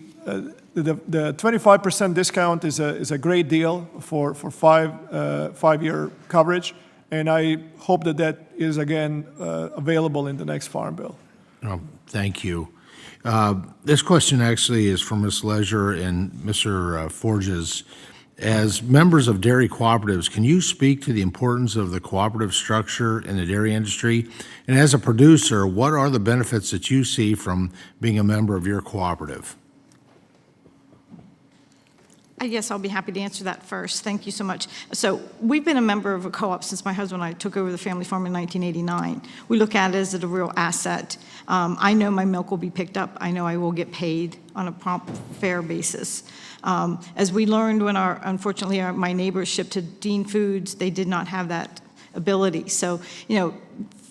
25% discount is a great deal for 5-year coverage, And I hope that that is again available in the next Farm Bill. Thank you. This question actually is for Ms. Leisure and Mr. Forges. As members of dairy cooperatives, can you speak to the importance of the cooperative structure in the dairy industry? And as a producer, what are the benefits that you see from being a member of your cooperative? I guess I'll be happy to answer that first. Thank you so much. So we've been a member of a co-op since my husband and I took over the family farm in 1989. We look at it as a real asset. I know my milk will be picked up. I know I will get paid on a prompt, fair basis. As we learned when unfortunately my neighbors shipped to Dean Foods, they did not have that ability. So,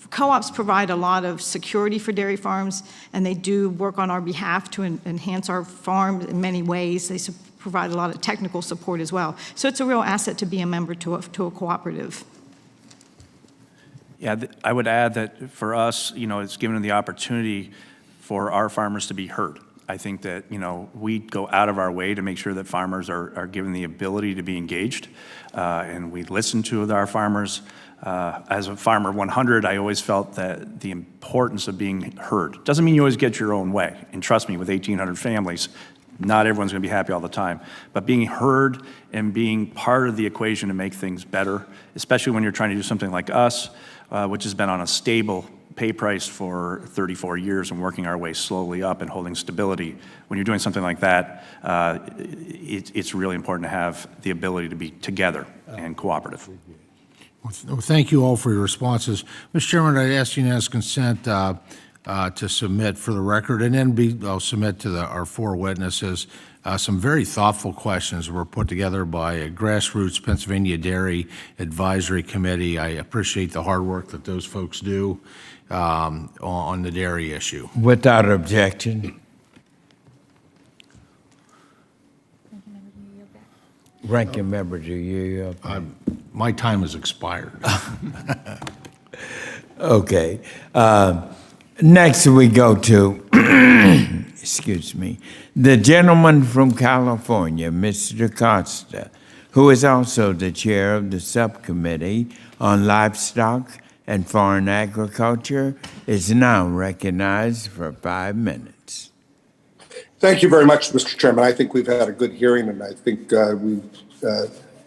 co-ops provide a lot of security for dairy farms, and they do work on our behalf to enhance our farm in many ways. They provide a lot of technical support as well. So it's a real asset to be a member to a cooperative. Yeah, I would add that for us, it's given the opportunity for our farmers to be heard. I think that, we go out of our way to make sure that farmers are given the ability to be engaged, and we listen to our farmers. As a farmer 100, I always felt that the importance of being heard. Doesn't mean you always get your own way. And trust me, with 1,800 families, not everyone's going to be happy all the time. But being heard and being part of the equation to make things better, especially when you're trying to do something like us, which has been on a stable pay price for 34 years and working our way slowly up and holding stability. When you're doing something like that, it's really important to have the ability to be together and cooperative. Well, thank you all for your responses. Mr. Chairman, I'd ask unanimous consent to submit for the record, and then I'll submit to our four witnesses some very thoughtful questions were put together by a Grassroots Pennsylvania Dairy Advisory Committee. I appreciate the hard work that those folks do on the dairy issue. Without objection. Ranking member, do you? My time has expired. Okay. Next, we go to, excuse me, the gentleman from California, Mr. Costa, who is also the chair of the subcommittee on livestock and foreign agriculture, is now recognized for 5 minutes. Thank you very much, Mr. Chairman. I think we've had a good hearing, and I think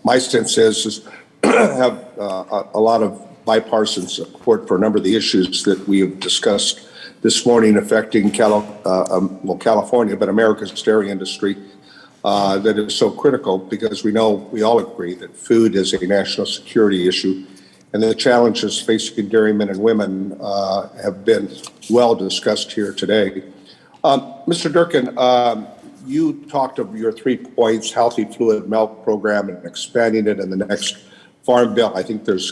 my sense is have a lot of bipartisan support for a number of the issues that we have discussed this morning affecting California, but America's dairy industry that is so critical, because we all agree that food is a national security issue, and the challenges facing dairymen and women have been well discussed here today. Mr. Durkin, you talked of your 3 points, healthy fluid milk program and expanding it in the next Farm Bill. I think there's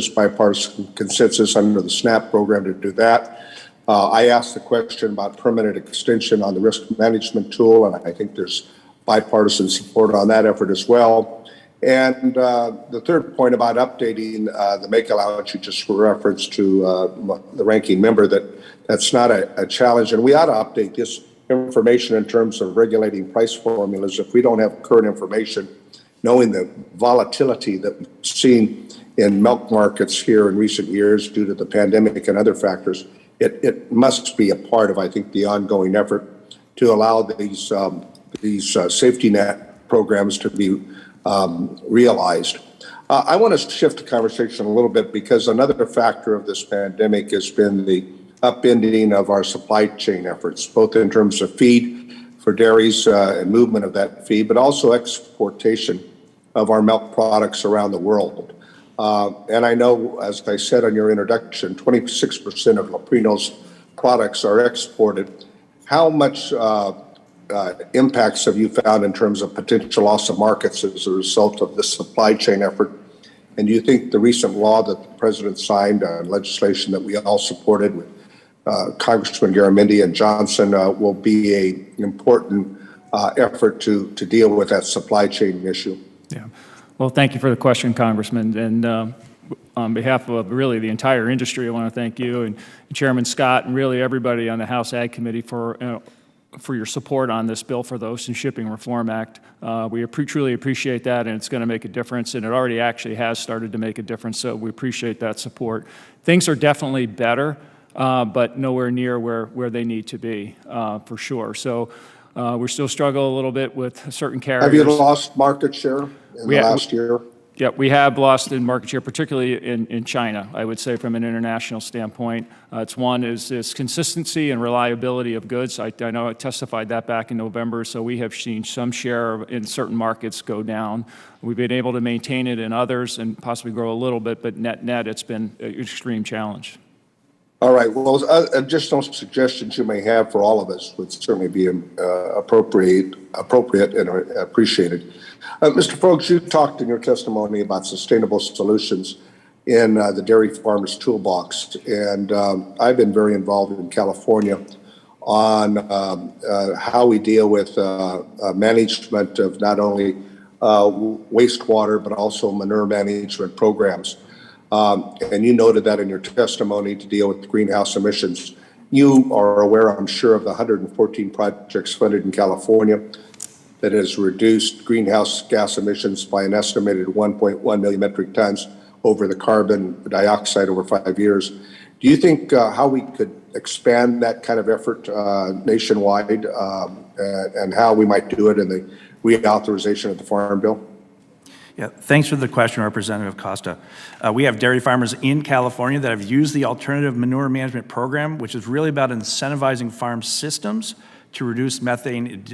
bipartisan consensus under the SNAP program to do that. I asked the question about permanent extension on the risk management tool, and I think there's bipartisan support on that effort as well. And the third point about updating the make allowance, you just referenced to the ranking member, that's not a challenge. And we ought to update this information in terms of regulating price formulas. If we don't have current information, knowing the volatility that we've seen in milk markets here in recent years due to the pandemic and other factors, it must be a part of, I think, the ongoing effort to allow these safety net programs to be realized. I want to shift the conversation a little bit, because another factor of this pandemic has been the upending of our supply chain efforts, both in terms of feed for dairies and movement of that feed, but also exportation of our milk products around the world. And I know, as I said on your introduction, 26% of Leprino's products are exported. How much impacts have you found in terms of potential loss of markets as a result of this supply chain effort? And do you think the recent law that the president signed, legislation that we all supported with Congressman Garamendi and Johnson, will be an important effort to deal with that supply chain issue? Yeah. Well, thank you for the question, Congressman. And on behalf of really the entire industry, I want to thank you and Chairman Scott and really everybody on the House Ag Committee for for your support on this bill for the Ocean Shipping Reform Act. We truly appreciate that, and it's going to make a difference, and it already actually has started to make a difference, so we appreciate that support. Things are definitely better, but nowhere near where they need to be, for sure. So we still struggle a little bit with certain carriers. Have you lost market share in the last year? Yeah, we have lost in market share, particularly in China, I would say, from an international standpoint. It's one is consistency and reliability of goods. I know I testified that back in November, so we have seen some share in certain markets go down. We've been able to maintain it in others and possibly grow a little bit, but net, it's been an extreme challenge. All right. Well, additional suggestions you may have for all of us would certainly be appropriate and appreciated. Mr. Forbes, you talked in your testimony about sustainable solutions in the Dairy Farmers Toolbox, and I've been very involved in California on how we deal with management of not only wastewater but also manure management programs. And you noted that in your testimony to deal with greenhouse emissions. You are aware, I'm sure, of the 114 projects funded in California that has reduced greenhouse gas emissions by an estimated 1.1 million metric tons over the carbon dioxide over 5 years. Do you think how we could expand that kind of effort nationwide and how we might do it in the reauthorization of the Farm Bill? Yeah, thanks for the question, Representative Costa. We have dairy farmers in California that have used the Alternative Manure Management Program, which is really about incentivizing farm systems to reduce methane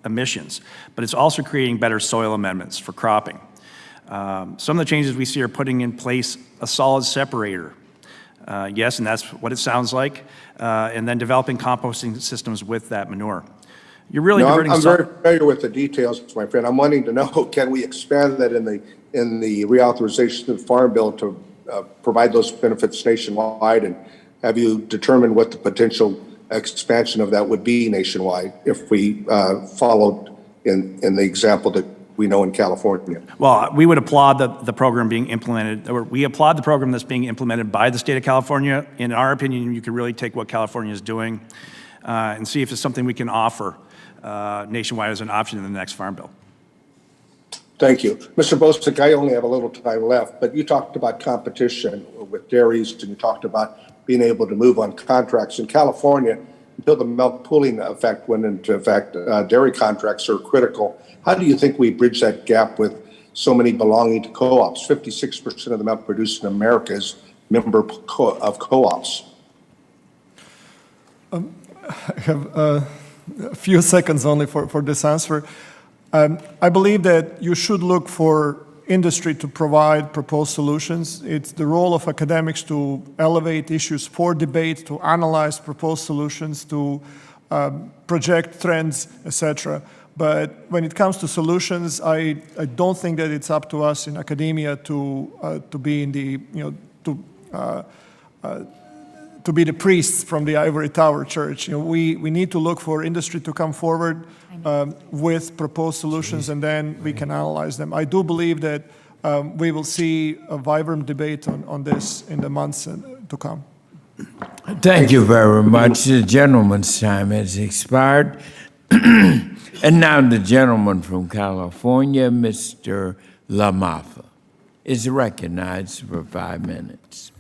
emissions, but it's also creating better soil amendments for cropping. Some of the changes we see are putting in place a solid separator. Yes, and that's what it sounds like, and then developing composting systems with that manure. You're really diverting I'm very familiar with the details, my friend. I'm wanting to know, can we expand that in the reauthorization of the Farm Bill to provide those benefits nationwide? And have you determined what the potential expansion of that would be nationwide if we followed in the example that we know in California? Well, we would applaud the program being implemented, or we applaud the program that's being implemented by the state of California. In our opinion, you could really take what California is doing and see if it's something we can offer nationwide as an option in the next Farm Bill. Thank you. Mr. Bostic, I only have a little time left, but you talked about competition with dairies, and you talked about being able to move on contracts. In California, until the milk pooling effect went into effect, dairy contracts are critical. How do you think we bridge that gap with so many belonging to co-ops? 56% of the milk produced in America is member of co-ops. I have a few seconds only for this answer. I believe that you should look for industry to provide proposed solutions. It's the role of academics to elevate issues for debate, to analyze proposed solutions, to project trends, etc. But when it comes to solutions, I don't think that it's up to us in academia to be in the to be the priests from the ivory tower church. We need to look for industry to come forward with proposed solutions, and then we can analyze them. I do believe that we will see a vibrant debate on this in the months to come. Thank you very much. The gentleman's time has expired. And now the gentleman from California, Mr. LaMaffa, is recognized for 5 minutes.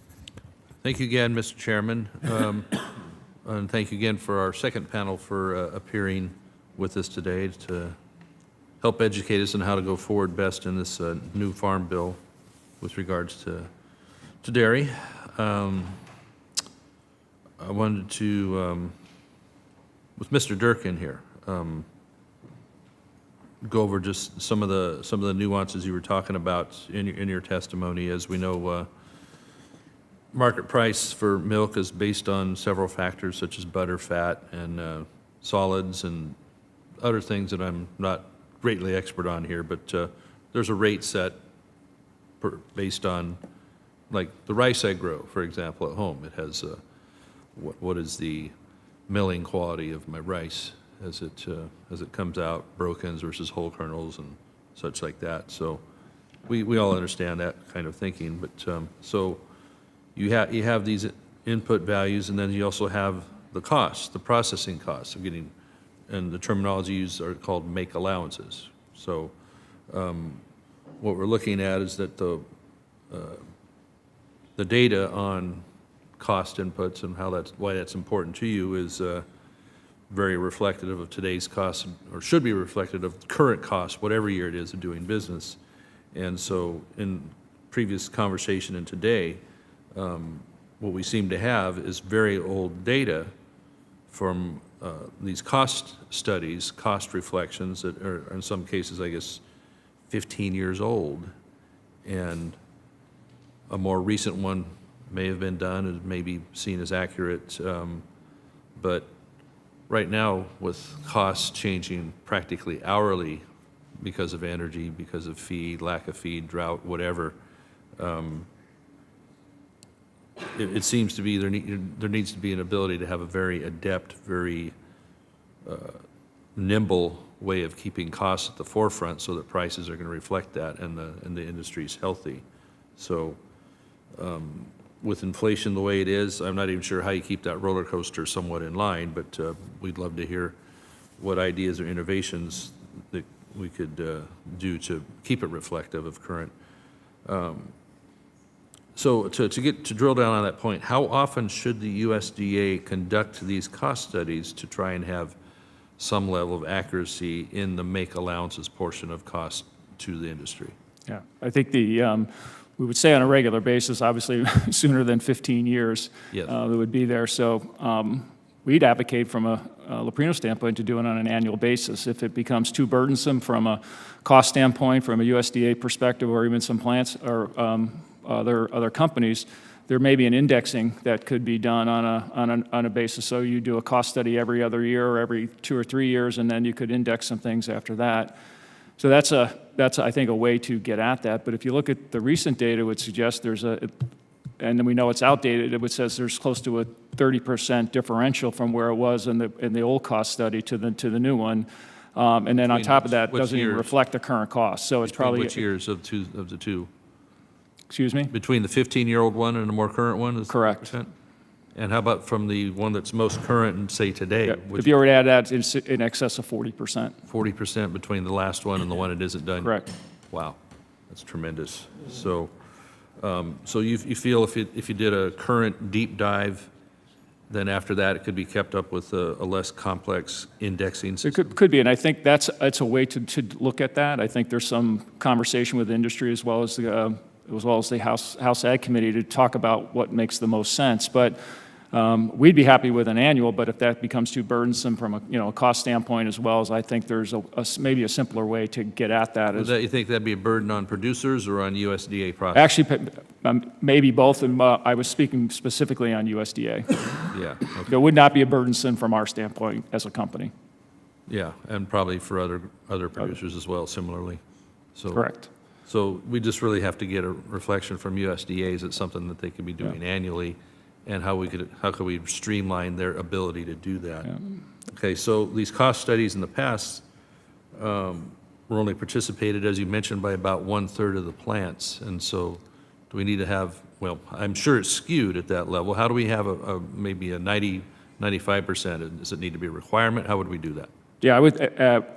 Thank you again, Mr. Chairman. And thank you again for our second panel for appearing with us today to help educate us on how to go forward best in this new Farm Bill with regards to dairy. I wanted to, with Mr. Durkin here, go over just some of the nuances you were talking about in your testimony. As we know, market price for milk is based on several factors such as butter, fat, and solids, and other things that I'm not greatly expert on here, but there's a rate set based on, like the rice I grow, for example, at home. It has what is the milling quality of my rice as it comes out, brokens versus whole kernels and such like that. So we all understand that kind of thinking, but so you have these input values, and then you also have the costs, the processing costs of getting, and the terminology used are called make allowances. So what we're looking at is that the data on cost inputs and why that's important to you is very reflective of today's costs, or should be reflective of current costs, whatever year it is of doing business. And so in previous conversation and today, what we seem to have is very old data from these cost studies, cost reflections that are in some cases, I guess, 15 years old. And a more recent one may have been done and may be seen as accurate. But right now, with costs changing practically hourly because of energy, because of feed, lack of feed, drought, whatever, it seems to be there needs to be an ability to have a very adept, very nimble way of keeping costs at the forefront so that prices are going to reflect that and the industry is healthy. So with inflation the way it is, I'm not even sure how you keep that roller coaster somewhat in line, but we'd love to hear what ideas or innovations that we could do to keep it reflective of current. So to drill down on that point, how often should the USDA conduct these cost studies to try and have some level of accuracy in the make allowances portion of cost to the industry? Yeah, I think we would say on a regular basis, obviously sooner than 15 years, Yes. it would be there. So we'd advocate from a Leprino standpoint to do it on an annual basis. If it becomes too burdensome from a cost standpoint, from a USDA perspective, or even some plants or other companies, there may be an indexing that could be done on a basis. So you do a cost study every other year or every 2 or 3 years, and then you could index some things after that. So that's I think a way to get at that. But if you look at the recent data, it would suggest and then we know it's outdated. It says there's close to a 30% differential from where it was in the old cost study to the new one. And then on top of that, it doesn't even reflect the current cost. So it's probably Which years of the two? Excuse me? Between the 15-year-old one and the more current one? Is Correct. 30%? And how about from the one that's most current and say today? Yeah, if you were to add that, it's in excess of 40%. 40% between the last one and the one that isn't done? Correct. Wow, that's tremendous. So you feel if you did a current deep dive, then after that, it could be kept up with a less complex indexing system? It could be, and I think that's a way to look at that. I think there's some conversation with industry as well as the House Ag Committee to talk about what makes the most sense. But we'd be happy with an annual, but if that becomes too burdensome from a cost standpoint as well, as I think there's maybe a simpler way to get at that. You think that'd be a burden on producers or on USDA process? Actually, maybe both, and I was speaking specifically on USDA. Yeah. Okay. It would not be a burdensome from our standpoint as a company. Yeah, and probably for other producers as well, similarly. So, correct. So we just really have to get a reflection from USDA. Is it something that they could be doing annually, and how could we streamline their ability to do that? Yeah. Okay, so these cost studies in the past were only participated, as you mentioned, by about 1/3 of the plants, and so do we need to have? Well, I'm sure it's skewed at that level. How do we have maybe a 90-95%? Does it need to be a requirement? How would we do that? Yeah,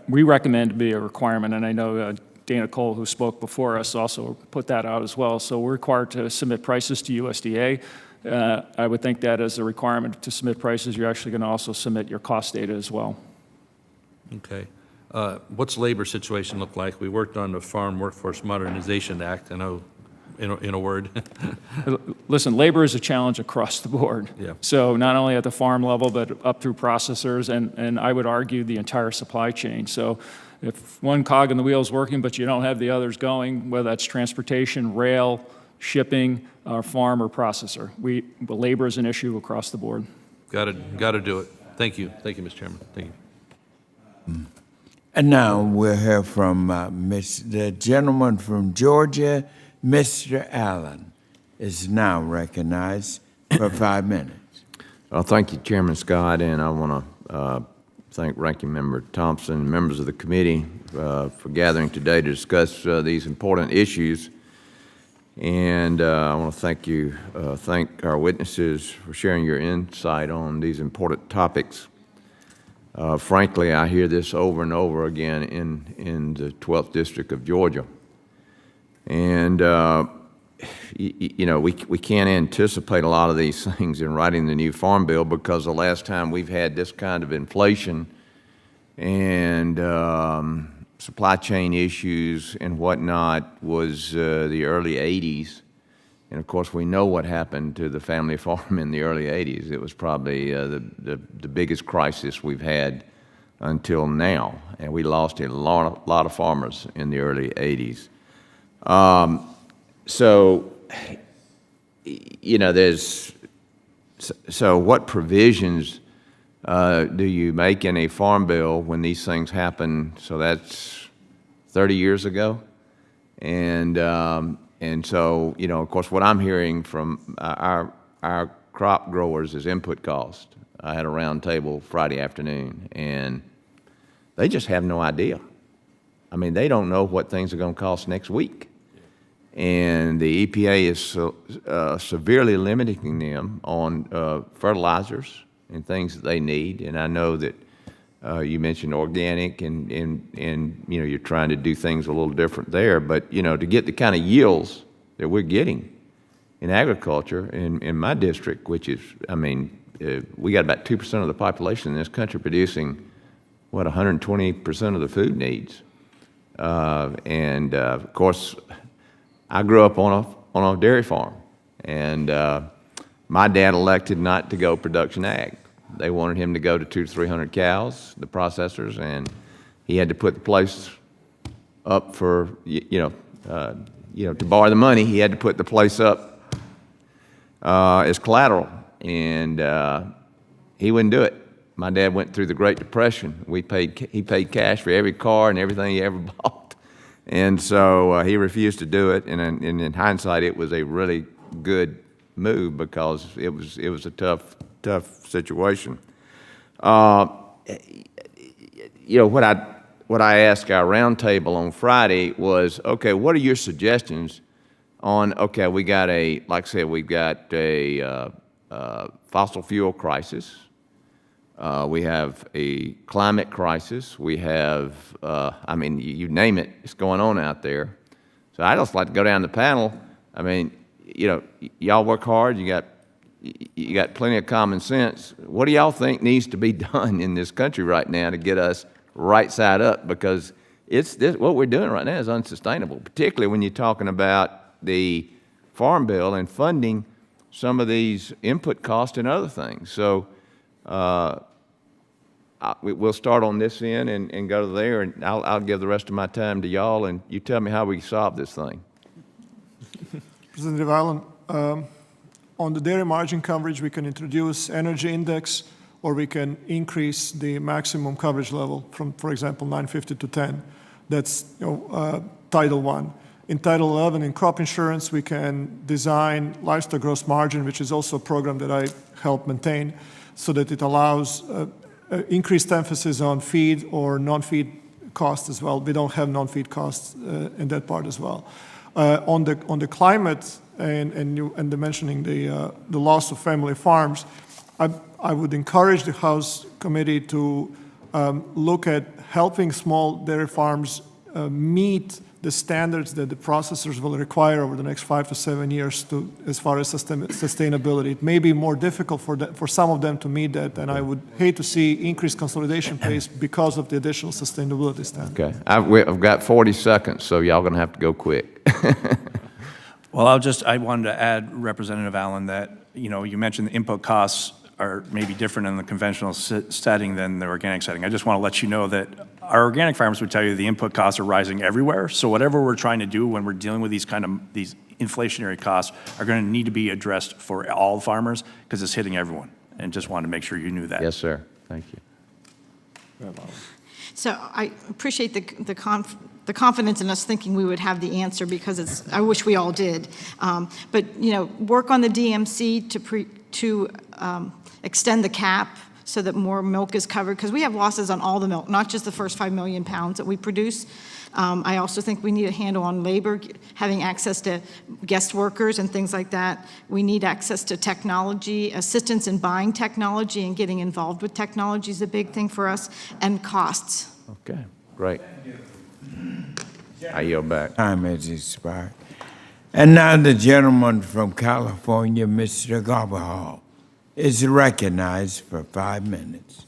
we recommend it be a requirement, and I know Dana Cole, who spoke before us, also put that out as well. So we're required to submit prices to USDA. I would think that as a requirement to submit prices, you're actually going to also submit your cost data as well. Okay. What's labor situation look like? We worked on the Farm Workforce Modernization Act, I know, in a word. Listen, labor is a challenge across the board. Yeah. So not only at the farm level, but up through processors, and I would argue the entire supply chain. So if one cog in the wheel is working, but you don't have the others going, whether that's transportation, rail, shipping, farm, or processor, labor is an issue across the board. Got to do it. Thank you, Mr. Chairman. Thank you. And now we'll hear from the gentleman from Georgia, Mr. Allen, is now recognized for 5 minutes. Well, thank you, Chairman Scott, and I want to thank Ranking Member Thompson and members of the committee for gathering today to discuss these important issues. And I want to thank our witnesses for sharing your insight on these important topics. Frankly, I hear this over and over again in the 12th District of Georgia. And, we can't anticipate a lot of these things in writing the new Farm Bill, because the last time we've had this kind of inflation and supply chain issues and whatnot was the early 80s. And of course, we know what happened to the family farm in the early 80s. It was probably the biggest crisis we've had until now. And we lost a lot of farmers in the early 80s. So what provisions do you make in a farm bill when these things happen? So that's 30 years ago. And so, of course, what I'm hearing from our crop growers is input cost. I had a round table Friday afternoon, and they just have no idea. I mean, they don't know what things are going to cost next week. And the EPA is severely limiting them on fertilizers and things that they need. And I know that you mentioned organic, and you're trying to do things a little different there. But to get the kind of yields that we're getting in agriculture in my district, which is, we got about 2% of the population in this country producing 120% of the food needs. Of course, I grew up on a dairy farm, and my dad elected not to go production ag. They wanted him to go to 200 to 300 cows, the processors, and he had to put the place up for, to borrow the money. He had to put the place up as collateral, and he wouldn't do it. My dad went through the Great Depression. He paid cash for every car and everything he ever bought. And so he refused to do it, and in hindsight, it was a really good move because it was a tough situation. What I asked our roundtable on Friday was, okay, what are your suggestions on? Okay, we got like I said, we've got a fossil fuel crisis. We have a climate crisis. We have, you name it, it's going on out there. So I just like to go down the panel. Y'all work hard. You got plenty of common sense. What do y'all think needs to be done in this country right now to get us right side up? Because what we're doing right now is unsustainable, particularly when you're talking about the Farm Bill and funding some of these input costs and other things. So we'll start on this end and go to there, and I'll give the rest of my time to y'all, and you tell me how we solve this thing. Representative Allen, on the dairy margin coverage, we can introduce energy index, or we can increase the maximum coverage level from, for example, 950 to 10. That's Title I. In Title 11, in crop insurance, we can design livestock gross margin, which is also a program that I help maintain, so that it allows increased emphasis on feed or non-feed costs as well. We don't have non-feed costs in that part as well. On the climate and the mentioning the loss of family farms, I would encourage the House committee to look at helping small dairy farms meet the standards that the processors will require over the next 5 to 7 years as far as sustainability. It may be more difficult for some of them to meet that, and I would hate to see increased consolidation pace because of the additional sustainability standard. Okay, I've got 40 seconds, so y'all gonna have to go quick. Well, I wanted to add, Representative Allen, that you mentioned the input costs are maybe different in the conventional setting than the organic setting. I just want to let you know that our organic farmers would tell you the input costs are rising everywhere. So whatever we're trying to do when we're dealing with these inflationary costs are going to need to be addressed for all farmers because it's hitting everyone. And just wanted to make sure you knew that. Yes, sir. Thank you. So I appreciate the confidence in us thinking we would have the answer, because I wish we all did. But work on the DMC to extend the cap so that more milk is covered, because we have losses on all the milk, not just the first 5 million pounds that we produce. I also think we need a handle on labor, having access to guest workers and things like that. We need access to technology, assistance in buying technology and getting involved with technology is a big thing for us, and costs. Okay, great. I yield back. Time has expired. And now the gentleman from California, Mr. Garbahal, is recognized for 5 minutes.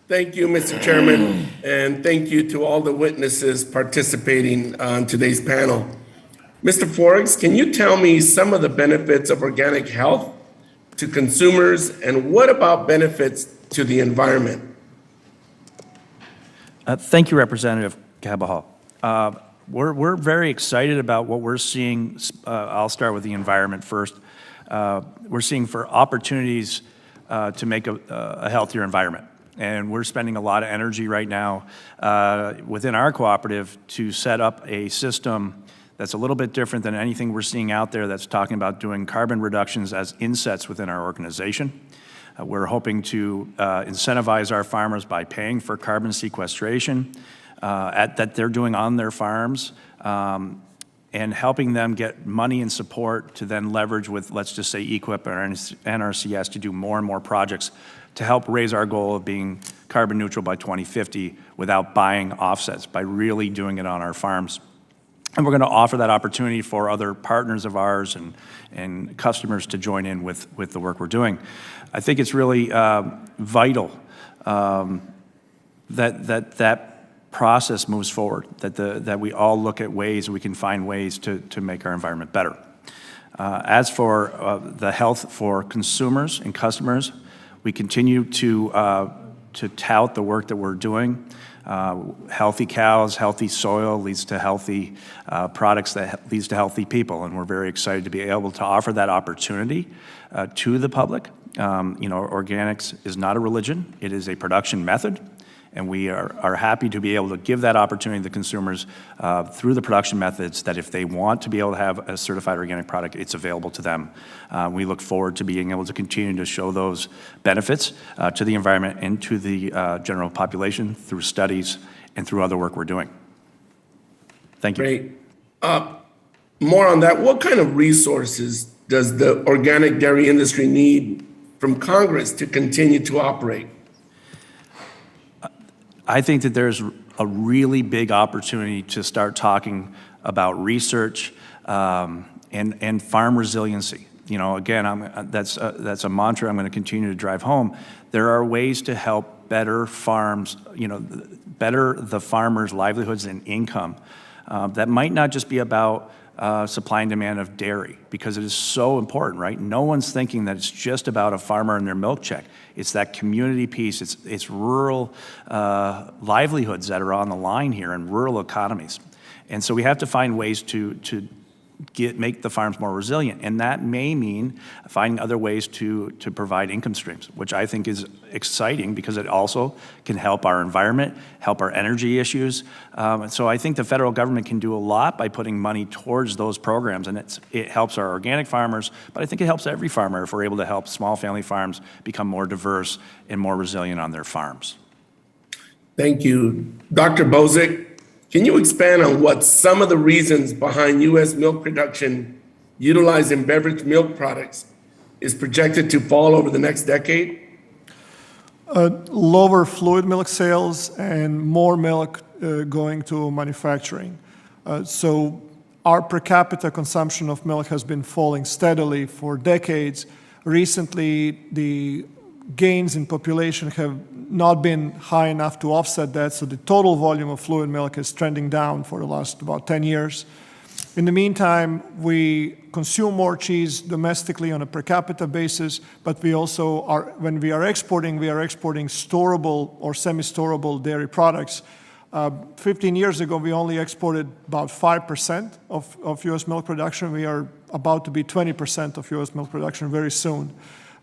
Thank you, Mr. Chairman, and thank you to all the witnesses participating on today's panel. Mr. Forbes, can you tell me some of the benefits of organic health to consumers, and what about benefits to the environment? Thank you, Representative Garbahal. We're very excited about what we're seeing. I'll start with the environment first. We're seeing for opportunities to make a healthier environment. And we're spending a lot of energy right now within our cooperative to set up a system that's a little bit different than anything we're seeing out there that's talking about doing carbon reductions as insets within our organization. We're hoping to incentivize our farmers by paying for carbon sequestration that they're doing on their farms, and helping them get money and support to then leverage with, let's just say, EQIP or NRCS to do more and more projects to help raise our goal of being carbon neutral by 2050 without buying offsets, by really doing it on our farms. And we're going to offer that opportunity for other partners of ours and customers to join in with the work we're doing. I think it's really vital that process moves forward, that we all look at ways we can find ways to make our environment better. As for the health for consumers and customers, we continue to tout the work that we're doing. Healthy cows, healthy soil leads to healthy products that leads to healthy people, and we're very excited to be able to offer that opportunity to the public. Organics is not a religion, it is a production method, and we are happy to be able to give that opportunity to the consumers through the production methods, that if they want to be able to have a certified organic product, it's available to them. We look forward to being able to continue to show those benefits to the environment and to the general population through studies and through other work we're doing. Thank you. Great. More on that, what kind of resources does the organic dairy industry need from Congress to continue to operate? I think that there's a really big opportunity to start talking about research and farm resiliency. Again, that's a mantra I'm going to continue to drive home. There are ways to help better farms, better the farmers' livelihoods and income. That might not just be about supply and demand of dairy, because it is so important, right? No one's thinking that it's just about a farmer and their milk check. It's that community piece. It's rural livelihoods that are on the line here in rural economies. And so we have to find ways to make the farms more resilient. And that may mean finding other ways to provide income streams, which I think is exciting because it also can help our environment, help our energy issues. So I think the federal government can do a lot by putting money towards those programs, and it helps our organic farmers, but I think it helps every farmer if we're able to help small family farms become more diverse and more resilient on their farms. Thank you. Dr. Bozic, can you expand on what some of the reasons behind U.S. milk production utilizing beverage milk products is projected to fall over the next decade? Lower fluid milk sales and more milk going to manufacturing. So our per capita consumption of milk has been falling steadily for decades. Recently, the gains in population have not been high enough to offset that, so the total volume of fluid milk is trending down for the last about 10 years. In the meantime, we consume more cheese domestically on a per capita basis, but we also are, when we are exporting storable or semi-storable dairy products. 15 years ago, we only exported about 5% of U.S. milk production. We are about to be 20% of U.S. milk production very soon.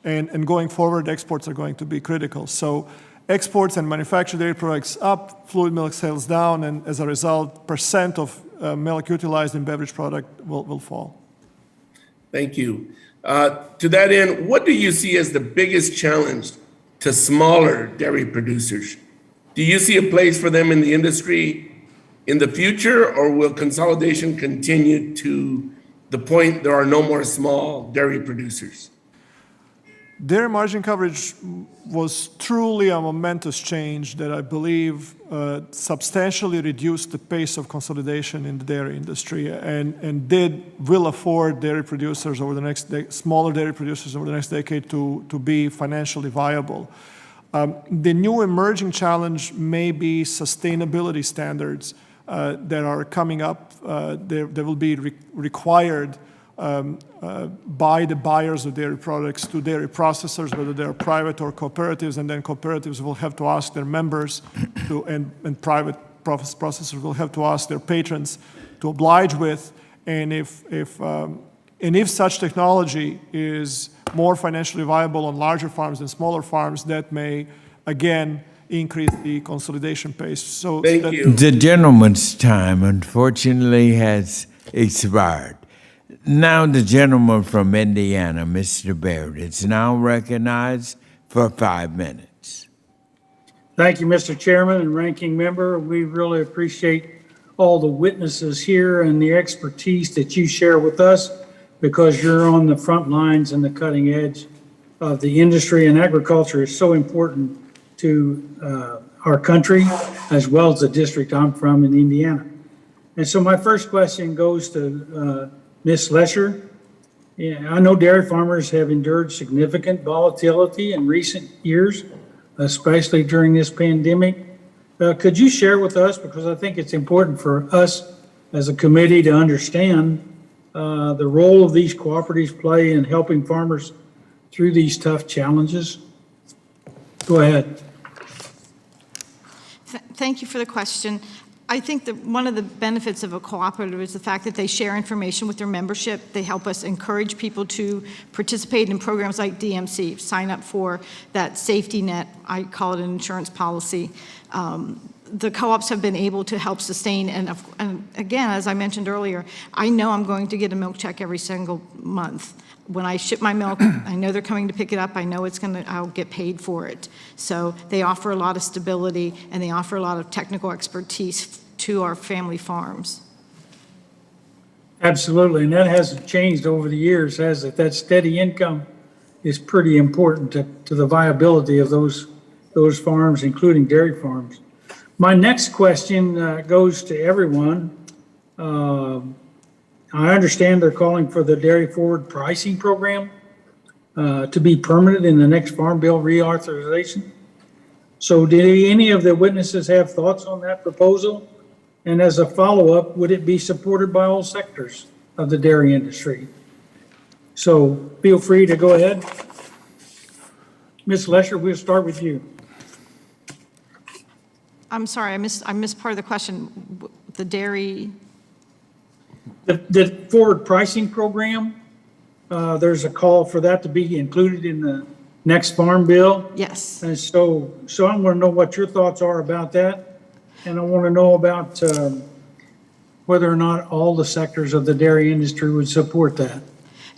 And going forward, exports are going to be critical. So exports and manufactured dairy products up, fluid milk sales down, and as a result, percent of milk utilized in beverage product will fall. Thank you. To that end, what do you see as the biggest challenge to smaller dairy producers. Do you see a place for them in the industry in the future, or will consolidation continue to the point there are no more small dairy producers? Dairy margin coverage was truly a momentous change that I believe substantially reduced the pace of consolidation in the dairy industry and will afford dairy producers over the next smaller dairy producers over the next decade to be financially viable. The new emerging challenge may be sustainability standards that are coming up. They will be required by the buyers of dairy products to dairy processors, whether they're private or cooperatives, and then cooperatives will have to ask their members to, and private processors will have to ask their patrons to oblige with. And if such technology is more financially viable on larger farms than smaller farms, that may again increase the consolidation pace. So Thank you. The gentleman's time, unfortunately, has expired. Now the gentleman from Indiana, Mr. Baird, is now recognized for 5 minutes. Thank you, Mr. Chairman and Ranking Member. We really appreciate all the witnesses here and the expertise that you share with us, because you're on the front lines and the cutting edge of the industry, and agriculture is so important to our country as well as the district I'm from in Indiana. And so my first question goes to Ms. Lesher. Yeah, I know dairy farmers have endured significant volatility in recent years, especially during this pandemic. Could you share with us, because I think it's important for us as a committee to understand the role of these cooperatives play in helping farmers through these tough challenges? Go ahead. Thank you for the question. I think that one of the benefits of a cooperative is the fact that they share information with their membership. They help us encourage people to participate in programs like DMC, sign up for that safety net. I call it an insurance policy. The co-ops have been able to help sustain, and again, as I mentioned earlier, I know I'm going to get a milk check every single month. When I ship my milk, I know they're coming to pick it up. I know I'll get paid for it. So they offer a lot of stability, and they offer a lot of technical expertise to our family farms. Absolutely, and that hasn't changed over the years, has it? That steady income is pretty important to the viability of those farms, including dairy farms. My next question goes to everyone. I understand they're calling for the Dairy Forward Pricing Program to be permanent in the next Farm Bill reauthorization. So did any of the witnesses have thoughts on that proposal? And as a follow-up, would it be supported by all sectors of the dairy industry? So feel free to go ahead. Ms. Lesher, we'll start with you. I'm sorry, I missed part of the question. The dairy. The forward pricing program, there's a call for that to be included in the next Farm Bill. Yes. And so I want to know what your thoughts are about that. And I want to know about whether or not all the sectors of the dairy industry would support that.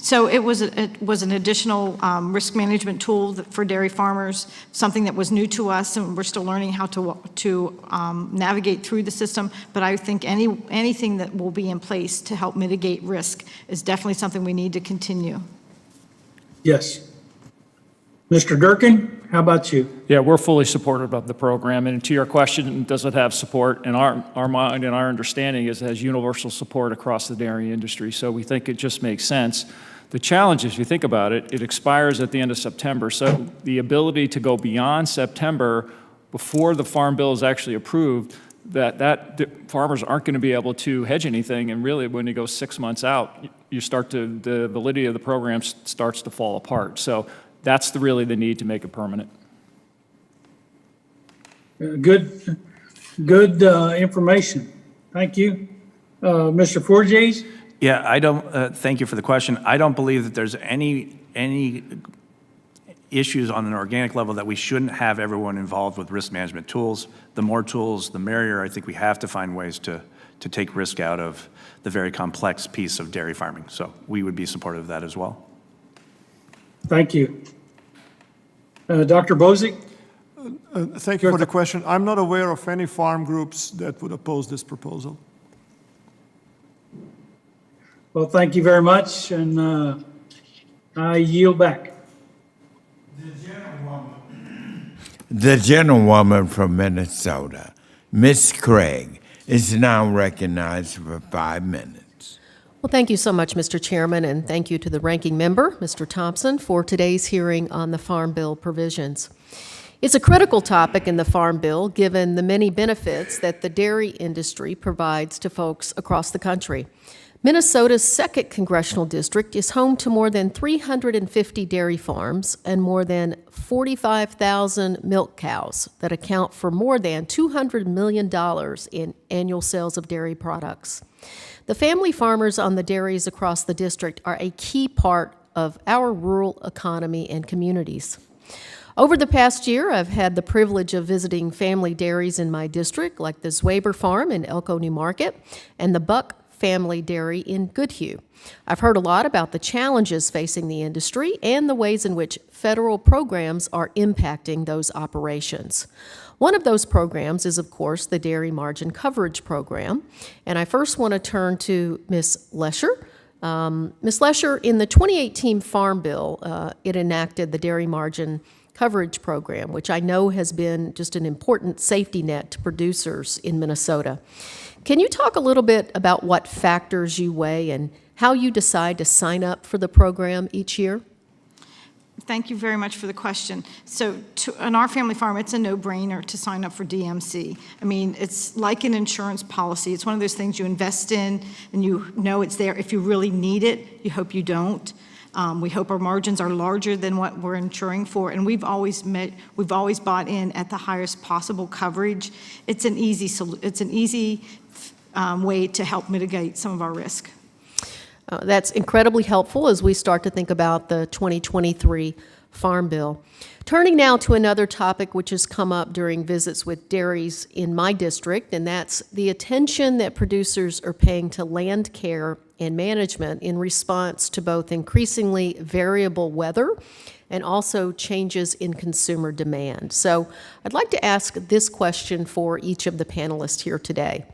So it was an additional risk management tool for dairy farmers, something that was new to us, and we're still learning how to navigate through the system. But I think anything that will be in place to help mitigate risk is definitely something we need to continue. Yes. Mr. Durkin, how about you? Yeah, we're fully supportive of the program. And to your question, does it have support? In our mind and our understanding is it has universal support across the dairy industry. So we think it just makes sense. The challenge, if you think about it, it expires at the end of September. So the ability to go beyond September before the Farm Bill is actually approved, that farmers aren't going to be able to hedge anything. And really, when you go 6 months out, the validity of the program starts to fall apart. So that's really the need to make it permanent. Good information. Thank you. Mr. Forges? Yeah, I don't, thank you for the question. I don't believe that there's any issues on an organic level that we shouldn't have everyone involved with risk management tools. The more tools, the merrier. I think we have to find ways to take risk out of the very complex piece of dairy farming. So we would be supportive of that as well. Thank you. Dr. Bozick? Thank you for the question. I'm not aware of any farm groups that would oppose this proposal. Well, thank you very much, and I yield back. The gentlewoman from Minnesota, Ms. Craig, is now recognized for 5 minutes. Well, thank you so much, Mr. Chairman, and thank you to the ranking member, Mr. Thompson, for today's hearing on the Farm Bill provisions. It's a critical topic in the Farm Bill, given the many benefits that the dairy industry provides to folks across the country. Minnesota's 2nd congressional district is home to more than 350 dairy farms and more than 45,000 milk cows that account for more than $200 million in annual sales of dairy products. The family farmers on the dairies across the district are a key part of our rural economy and communities. Over the past year, I've had the privilege of visiting family dairies in my district, like the Zwaber Farm in Elko, New Market, and the Buck Family Dairy in Goodhue. I've heard a lot about the challenges facing the industry and the ways in which federal programs are impacting those operations. One of those programs is, of course, the Dairy Margin Coverage Program, and I first want to turn to Ms. Lesher. Ms. Lesher, in the 2018 Farm Bill, it enacted the Dairy Margin Coverage Program, which I know has been just an important safety net to producers in Minnesota. Can you talk a little bit about what factors you weigh and how you decide to sign up for the program each year? Thank you very much for the question. So on our family farm, it's a no-brainer to sign up for DMC. I mean, it's like an insurance policy. It's one of those things you invest in and you know it's there. If you really need it, you hope you don't. We hope our margins are larger than what we're insuring for, and we've always bought in at the highest possible coverage. It's an easy way to help mitigate some of our risk. That's incredibly helpful as we start to think about the 2023 Farm Bill. Turning now to another topic which has come up during visits with dairies in my district, and that's the attention that producers are paying to land care and management in response to both increasingly variable weather and also changes in consumer demand. So I'd like to ask this question for each of the panelists here today.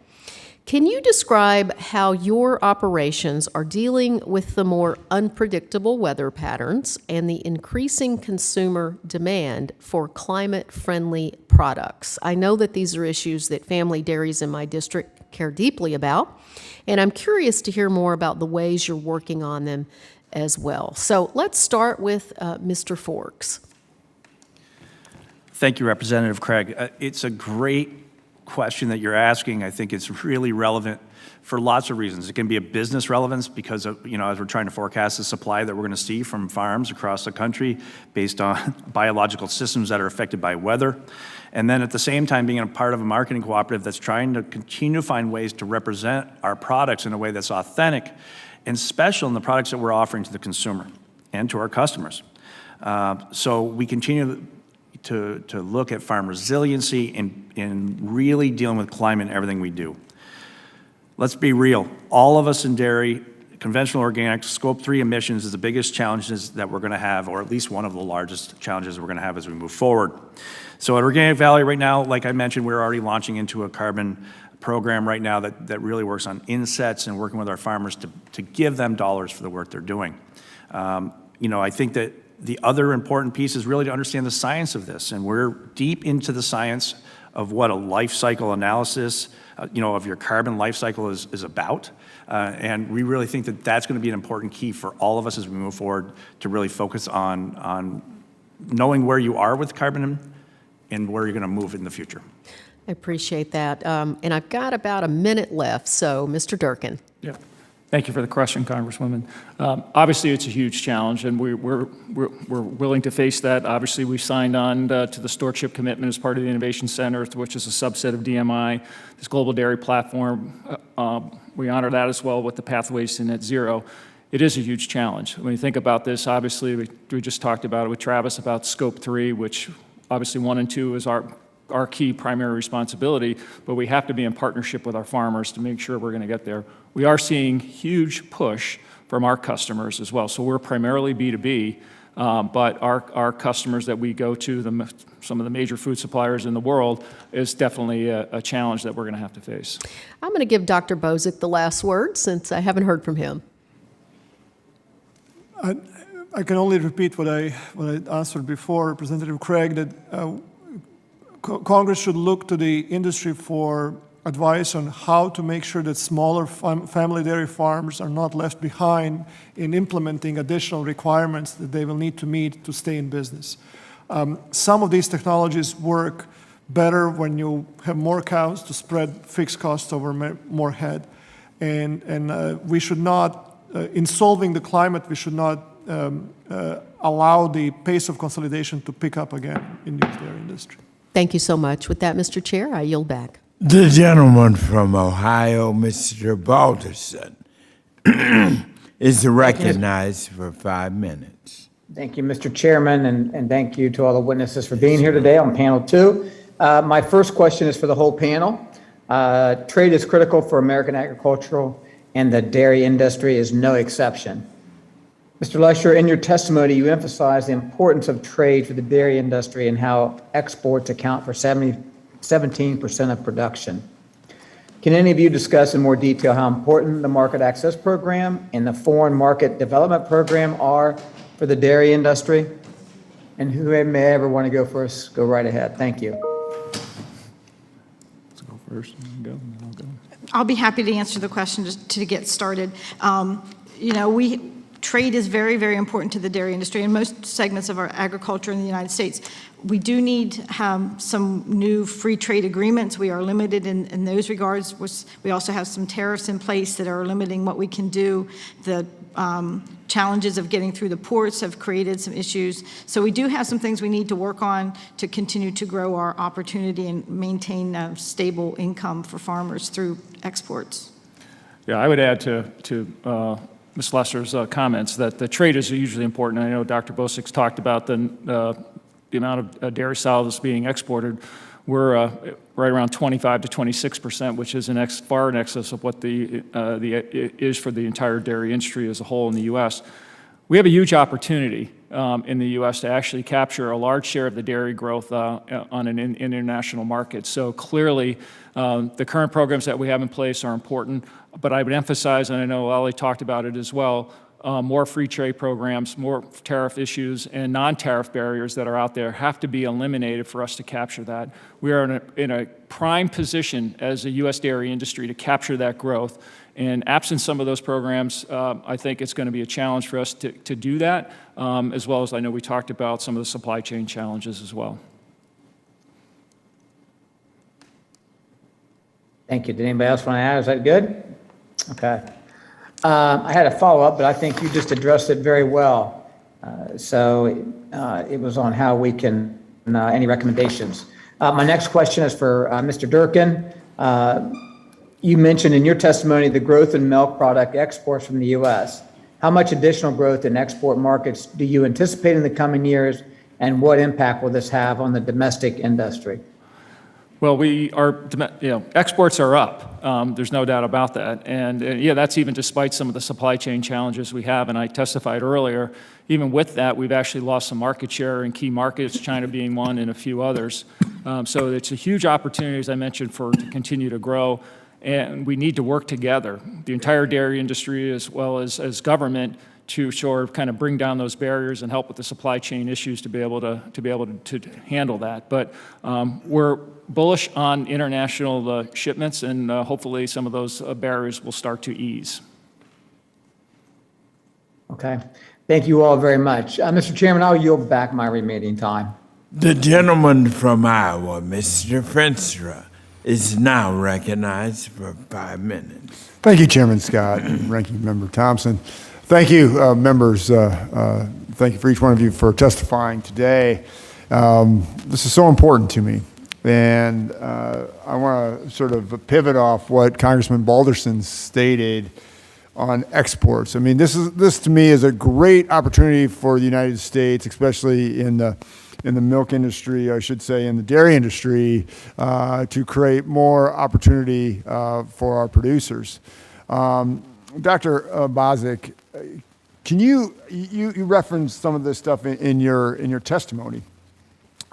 Can you describe how your operations are dealing with the more unpredictable weather patterns and the increasing consumer demand for climate-friendly products? I know that these are issues that family dairies in my district care deeply about, and I'm curious to hear more about the ways you're working on them as well. So let's start with Mr. Forks. Thank you, Representative Craig. It's a great question that you're asking. I think it's really relevant for lots of reasons. It can be a business relevance because of, as we're trying to forecast the supply that we're going to see from farms across the country based on biological systems that are affected by weather. And then at the same time, being a part of a marketing cooperative that's trying to continue to find ways to represent our products in a way that's authentic and special in the products that we're offering to the consumer and to our customers. So we continue to look at farm resiliency and really dealing with climate in everything we do. Let's be real. All of us in dairy, conventional organic, Scope 3 emissions is the biggest challenges that we're going to have, or at least one of the largest challenges we're going to have as we move forward. So at Organic Valley right now, like I mentioned, we're already launching into a carbon program right now that really works on insets and working with our farmers to give them dollars for the work they're doing. I think that the other important piece is really to understand the science of this, and we're deep into the science of what a life cycle analysis, of your carbon life cycle is about. And we really think that that's going to be an important key for all of us as we move forward to really focus on knowing where you are with carbon and where you're going to move in the future. I appreciate that. And I've got about a minute left, so Mr. Durkin. Yeah. Thank you for the question, Congresswoman. Obviously, it's a huge challenge, and we're willing to face that. Obviously, we signed on to the Stewardship Commitment as part of the Innovation Center, which is a subset of DMI, this Global Dairy Platform. We honor that as well with the Pathways to Net Zero. It is a huge challenge. When you think about this, obviously, we just talked about it with Travis about Scope 3, which obviously 1 and 2 is our key primary responsibility, but we have to be in partnership with our farmers to make sure we're going to get there. We are seeing huge push from our customers as well. So we're primarily B2B, But our customers that we go to, some of the major food suppliers in the world, is definitely a challenge that we're going to have to face. I'm going to give Dr. Bozick the last word since I haven't heard from him. I can only repeat what I answered before, Representative Craig, that Congress should look to the industry for advice on how to make sure that smaller family dairy farms are not left behind in implementing additional requirements that they will need to meet to stay in business. Some of these technologies work better when you have more cows to spread fixed costs over more head. And we should not, in solving the climate, we should not allow the pace of consolidation to pick up again in the dairy industry. Thank you so much. With that, Mr. Chair, I yield back. The gentleman from Ohio, Mr. Balderson, is recognized for 5 minutes. Thank you, Mr. Chairman, and thank you to all the witnesses for being here today on panel 2. My first question is for the whole panel. Trade is critical for American agricultural, and the dairy industry is no exception. Mr. Lesher, in your testimony, you emphasized the importance of trade for the dairy industry and how exports account for 17% of production. Can any of you discuss in more detail how important the Market Access Program and the Foreign Market Development Program are for the dairy industry? And who may ever want to go first, go right ahead. Thank you. Let's go first. I'll go. I'll be happy to answer the question just to get started. Trade is very, very important to the dairy industry and most segments of our agriculture in the United States. We do need some new free trade agreements. We are limited in those regards. We also have some tariffs in place that are limiting what we can do. The challenges of getting through the ports have created some issues. So we do have some things we need to work on to continue to grow our opportunity and maintain a stable income for farmers through exports. Yeah, I would add to Ms. Lesser's comments that the trade is usually important. I know Dr. Bozick's talked about the amount of dairy solids being exported. We're right around 25 to 26%, which is far in excess of what the is for the entire dairy industry as a whole in the U.S. We have a huge opportunity in the U.S. to actually capture a large share of the dairy growth on an international market. So clearly, the current programs that we have in place are important, but I would emphasize, and I know Ali talked about it as well, more free trade programs, more tariff issues, and non-tariff barriers that are out there have to be eliminated for us to capture that. We are in a prime position as a U.S. dairy industry to capture that growth. And absent some of those programs, I think it's going to be a challenge for us to do that, as well as I know we talked about some of the supply chain challenges as well. Thank you. Did anybody else want to add? Is that good? Okay. I had a follow-up, but I think you just addressed it very well. So it was on how we can, any recommendations. My next question is for Mr. Durkin. You mentioned in your testimony the growth in milk product exports from the U.S. How much additional growth in export markets do you anticipate in the coming years, and what impact will this have on the domestic industry? Well, exports are up. There's no doubt about that. And that's even despite some of the supply chain challenges we have. And I testified earlier, even with that, we've actually lost some market share in key markets, China being one and a few others. So it's a huge opportunity, as I mentioned, to continue to grow. And we need to work together, the entire dairy industry as well as government, to sort of kind of bring down those barriers and help with the supply chain issues to be able to handle that. But we're bullish on international shipments, and hopefully some of those barriers will start to ease. Okay. Thank you all very much. Mr. Chairman, I'll yield back my remaining time. The gentleman from Iowa, Mr. Fenstra, is now recognized for 5 minutes. Thank you, Chairman Scott and Ranking Member Thompson. Thank you, members. Thank you for each one of you for testifying today. This is so important to me. And I want to sort of pivot off what Congressman Balderson stated on exports. I mean, this to me is a great opportunity for the United States, especially in the milk industry, I should say, in the dairy industry, to create more opportunity for our producers. Dr. Bozick, Can you referenced some of this stuff in your testimony.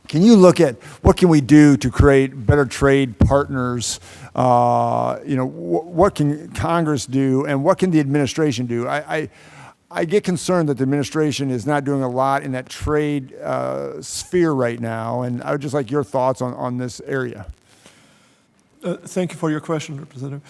Can you look at what can we do to create better trade partners? What can Congress do, and what can the administration do? I get concerned that the administration is not doing a lot in that trade sphere right now, and I would just like your thoughts on this area. Thank you for your question, Representative.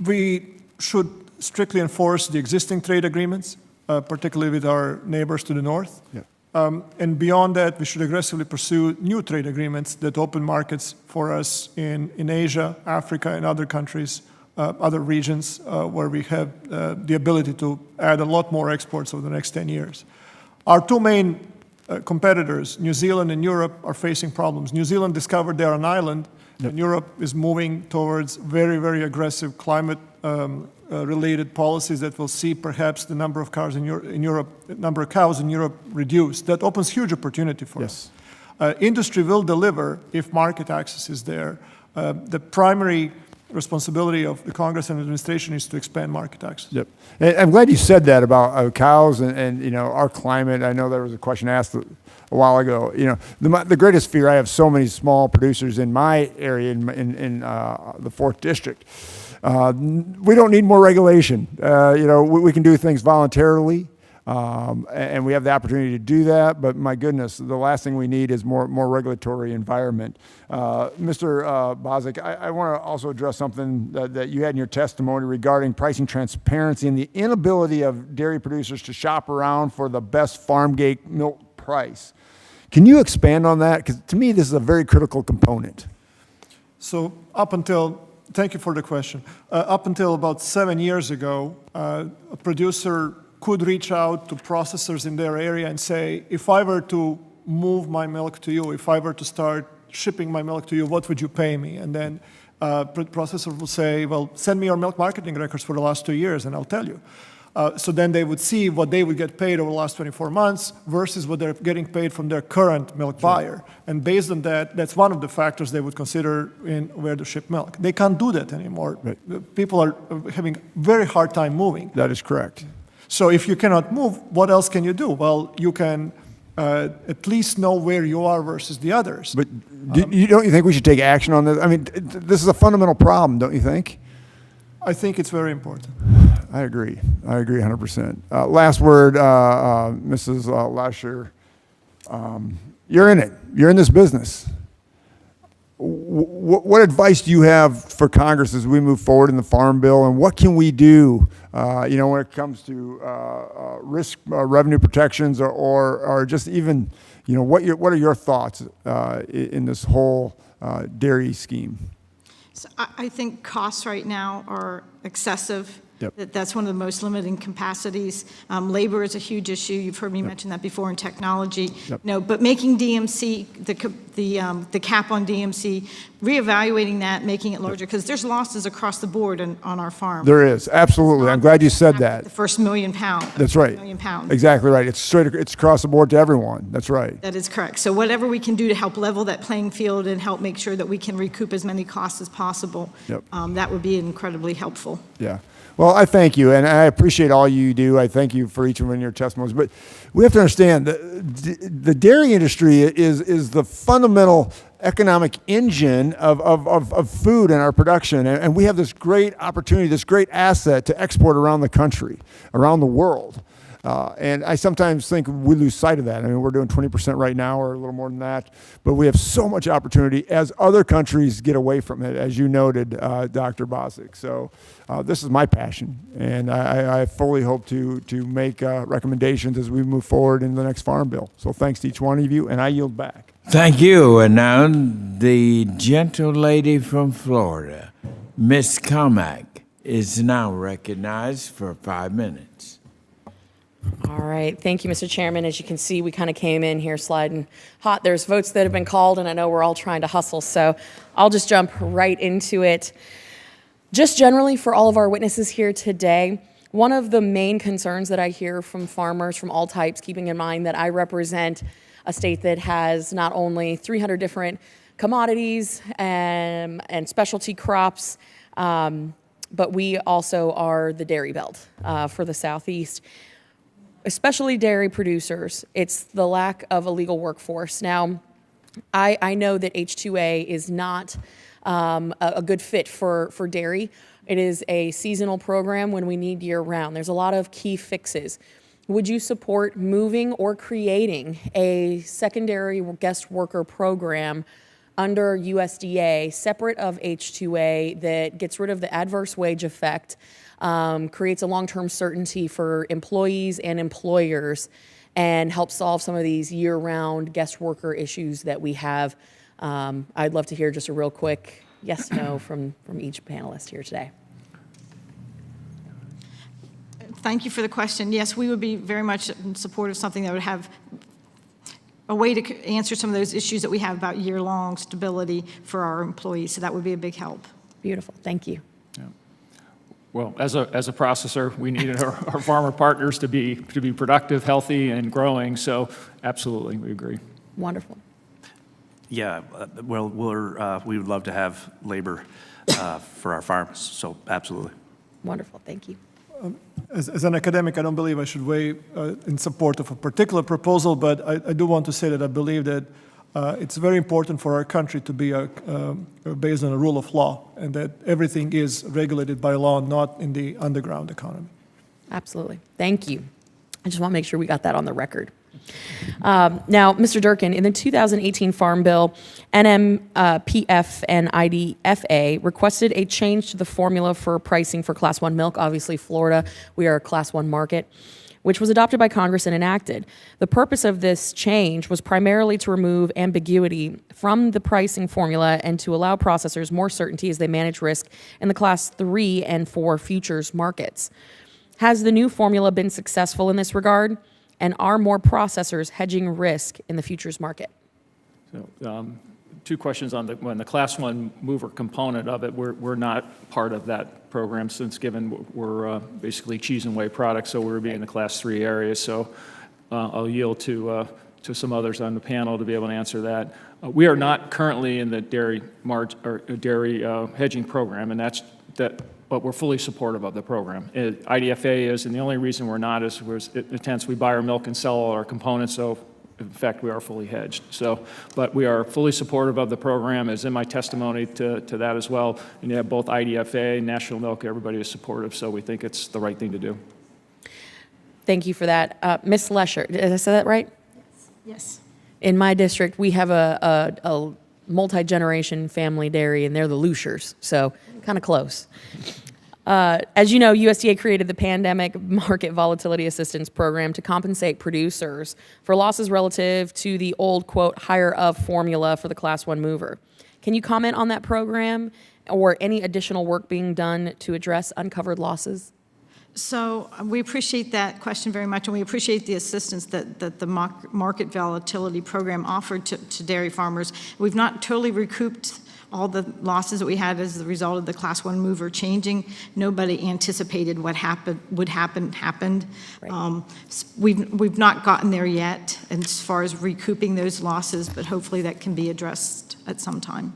We should strictly enforce the existing trade agreements, particularly with our neighbors to the north. Yeah. And beyond that, we should aggressively pursue new trade agreements that open markets for us in Asia, Africa, and other countries, other regions where we have the ability to add a lot more exports over the next 10 years. Our two main competitors, New Zealand and Europe, are facing problems. New Zealand discovered they're an island, and Europe is moving towards very, very aggressive climate related policies that will see perhaps the number of cars in Europe, number of cows in Europe reduced. That opens huge opportunity for us. Industry will deliver if market access is there. The primary responsibility of the Congress and administration is to expand market access. Yep. And I'm glad you said that about cows and our climate. I know there was a question asked a while ago. The greatest fear, I have so many small producers in my area in the 4th District. We don't need more regulation. We can do things voluntarily, and we have the opportunity to do that. But my goodness, the last thing we need is more regulatory environment. Mr. Bozic, I want to also address something that you had in your testimony regarding pricing transparency and the inability of dairy producers to shop around for the best farm gate milk price. Can you expand on that? Because to me, this is a very critical component. So thank you for the question. Up until about 7 years ago, a producer could reach out to processors in their area and say, if I were to move my milk to you, if I were to start shipping my milk to you, what would you pay me? And then processor will say, well, send me your milk marketing records for the last 2 years and I'll tell you. So then they would see what they would get paid over the last 24 months versus what they're getting paid from their current milk buyer. And based on that, that's one of the factors they would consider in where to ship milk. They can't do that anymore. Right. People are having a very hard time moving. That is correct. So if you cannot move, what else can you do? Well, you can at least know where you are versus the others. But don't you think we should take action on this? I mean, this is a fundamental problem, don't you think? I think it's very important. I agree 100%. Last word, Mrs. Lesher. You're in it. You're in this business. What advice do you have for Congress as we move forward in the Farm Bill, and what can we do, when it comes to risk revenue protections, or just even, what are your thoughts in this whole dairy scheme? So I think costs right now are excessive. Yep. That's one of the most limiting capacities. Labor is a huge issue. You've heard me mention that before in technology. Yep. But making DMC, the cap on DMC, reevaluating that, making it larger, because there's losses across the board on our farm. There is, absolutely. I'm glad you said that. The first million pound. That's right. Million pounds. Exactly right. It's across the board to everyone. That's right. That is correct. So whatever we can do to help level that playing field and help make sure that we can recoup as many costs as possible, Yep. That would be incredibly helpful. Yeah. Well, I thank you, and I appreciate all you do. I thank you for each one of your testimonies. But we have to understand that the dairy industry is the fundamental economic engine of food and our production. And we have this great opportunity, this great asset to export around the country, around the world. And I sometimes think we lose sight of that. I mean, we're doing 20% right now or a little more than that, but we have so much opportunity as other countries get away from it, as you noted, Dr. Bozic. So this is my passion, and I fully hope to make recommendations as we move forward in the next Farm Bill. So thanks to each one of you, and I yield back. Thank you. And now the gentle lady from Florida, Ms. Comack, is now recognized for 5 minutes. All right. Thank you, Mr. Chairman. As you can see, we kind of came in here sliding hot. There's votes that have been called, and I know we're all trying to hustle, so I'll just jump right into it. Just generally, for all of our witnesses here today, one of the main concerns that I hear from farmers from all types, keeping in mind that I represent a state that has not only 300 different commodities and specialty crops, but we also are the dairy belt for the Southeast. especially dairy producers, it's the lack of a legal workforce. Now, I know that H-2A is not a good fit for dairy. It is a seasonal program when we need year-round. There's a lot of key fixes. Would you support moving or creating a secondary guest worker program under USDA, separate of H-2A, that gets rid of the adverse wage effect, creates a long-term certainty for employees and employers, and helps solve some of these year-round guest worker issues that we have? I'd love to hear just a real quick yes, no from each panelist here today. Thank you for the question. Yes, we would be very much in support of something that would have a way to answer some of those issues that we have about year-long stability for our employees. So that would be a big help. Beautiful. Thank you. Yeah. Well, as a processor, we needed our farmer partners to be productive, healthy, and growing. So absolutely, we agree. Wonderful. Yeah, well, we would love to have labor for our farms, so absolutely. Wonderful, thank you. As an academic, I don't believe I should weigh in support of a particular proposal, but I do want to say that I believe that it's very important for our country to be based on a rule of law, and that everything is regulated by law, not in the underground economy. Absolutely. Thank you. I just want to make sure we got that on the record. Now, Mr. Durkin, in the 2018 Farm Bill, NMPF and IDFA requested a change to the formula for pricing for Class 1 milk. Obviously, Florida, we are a Class 1 market, which was adopted by Congress and enacted. The purpose of this change was primarily to remove ambiguity from the pricing formula and to allow processors more certainty as they manage risk in the Class 3 and 4 futures markets. Has the new formula been successful in this regard? And are more processors hedging risk in the futures market? So, two questions on the Class 1 mover component of it. We're not part of that program since given we're basically cheese and whey products, so we're being in the Class 3 area. So I'll yield to some others on the panel to be able to answer that. We are not currently in the dairy hedging program, and that's that. But we're fully supportive of the program. IDFA is, and the only reason we're not is we buy our milk and sell all our components, so in fact, we are fully hedged. So, but we are fully supportive of the program, as in my testimony to that as well. And you have both IDFA, National Milk, everybody is supportive, so we think it's the right thing to do. Thank you for that. Ms. Lesher, did I say that right? Yes. In my district, we have a multi-generation family dairy, and they're the Lushers, so kind of close. As you know, USDA created the Pandemic Market Volatility Assistance Program to compensate producers for losses relative to the old, quote, higher of formula for the Class 1 mover. Can you comment on that program or any additional work being done to address uncovered losses? So we appreciate that question very much, and we appreciate the assistance that the Market Volatility Program offered to dairy farmers. We've not totally recouped all the losses that we had as a result of the Class 1 mover changing. Nobody anticipated what happened. Right. We've not gotten there yet as far as recouping those losses, but hopefully that can be addressed at some time.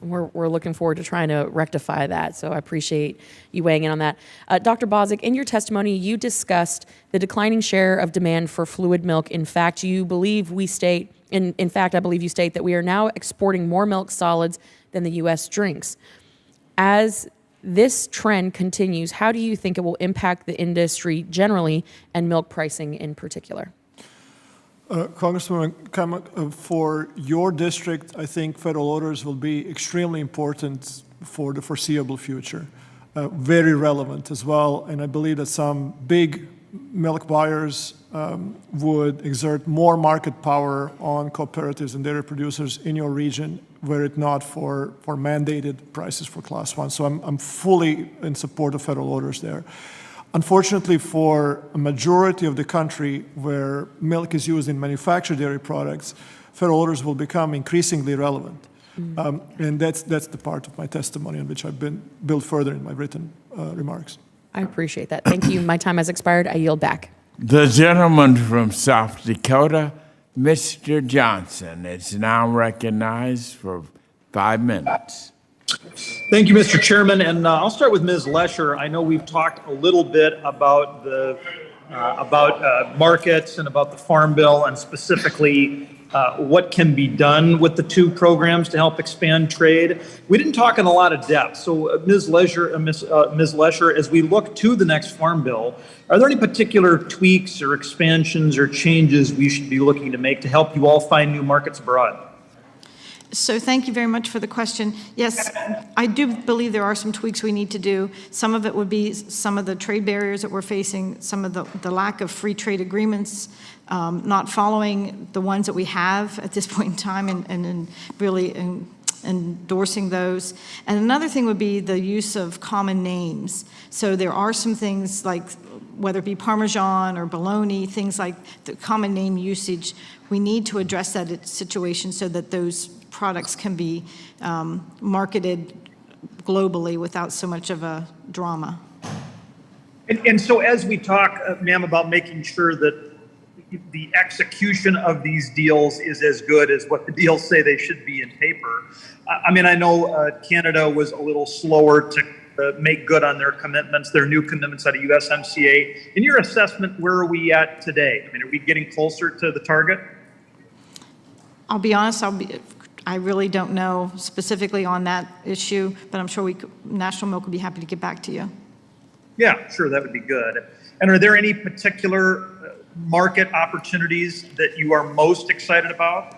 We're looking forward to trying to rectify that, so I appreciate you weighing in on that. Dr. Bozic, in your testimony, you discussed the declining share of demand for fluid milk. In fact, I believe you state that we are now exporting more milk solids than the U.S. drinks. As this trend continues, how do you think it will impact the industry generally and milk pricing in particular? Congresswoman, for your district, I think federal orders will be extremely important for the foreseeable future. Very relevant as well, and I believe that some big milk buyers would exert more market power on cooperatives and dairy producers in your region were it not for mandated prices for Class 1. So I'm fully in support of federal orders there. Unfortunately, for a majority of the country where milk is used in manufactured dairy products, federal orders will become increasingly relevant. And that's the part of my testimony on which I've been built further in my written remarks. I appreciate that. Thank you. My time has expired. I yield back. The gentleman from South Dakota, Mr. Johnson, is now recognized for 5 minutes. Thank you, Mr. Chairman, and I'll start with Ms. Lesher. I know we've talked a little bit about the about markets and about the Farm Bill, and specifically what can be done with the two programs to help expand trade. We didn't talk in a lot of depth. So, Ms. Lesher, as we look to the next Farm Bill, are there any particular tweaks or expansions or changes we should be looking to make to help you all find new markets abroad? So thank you very much for the question. Yes, I do believe there are some tweaks we need to do. Some of it would be some of the trade barriers that we're facing, some of the lack of free trade agreements, not following the ones that we have at this point in time and really endorsing those. And another thing would be the use of common names. So there are some things like, whether it be Parmesan or bologna, things like the common name usage, we need to address that situation so that those products can be marketed globally without so much of a drama. And so as we talk, ma'am, about making sure that the execution of these deals is as good as what the deals say they should be in paper. I mean, I know Canada was a little slower to make good on their commitments, their new commitments out of USMCA. In your assessment, where are we at today? I mean, are we getting closer to the target? I'll be honest, I really don't know specifically on that issue, but I'm sure National Milk would be happy to get back to you. Yeah, sure, that would be good. And are there any particular market opportunities that you are most excited about?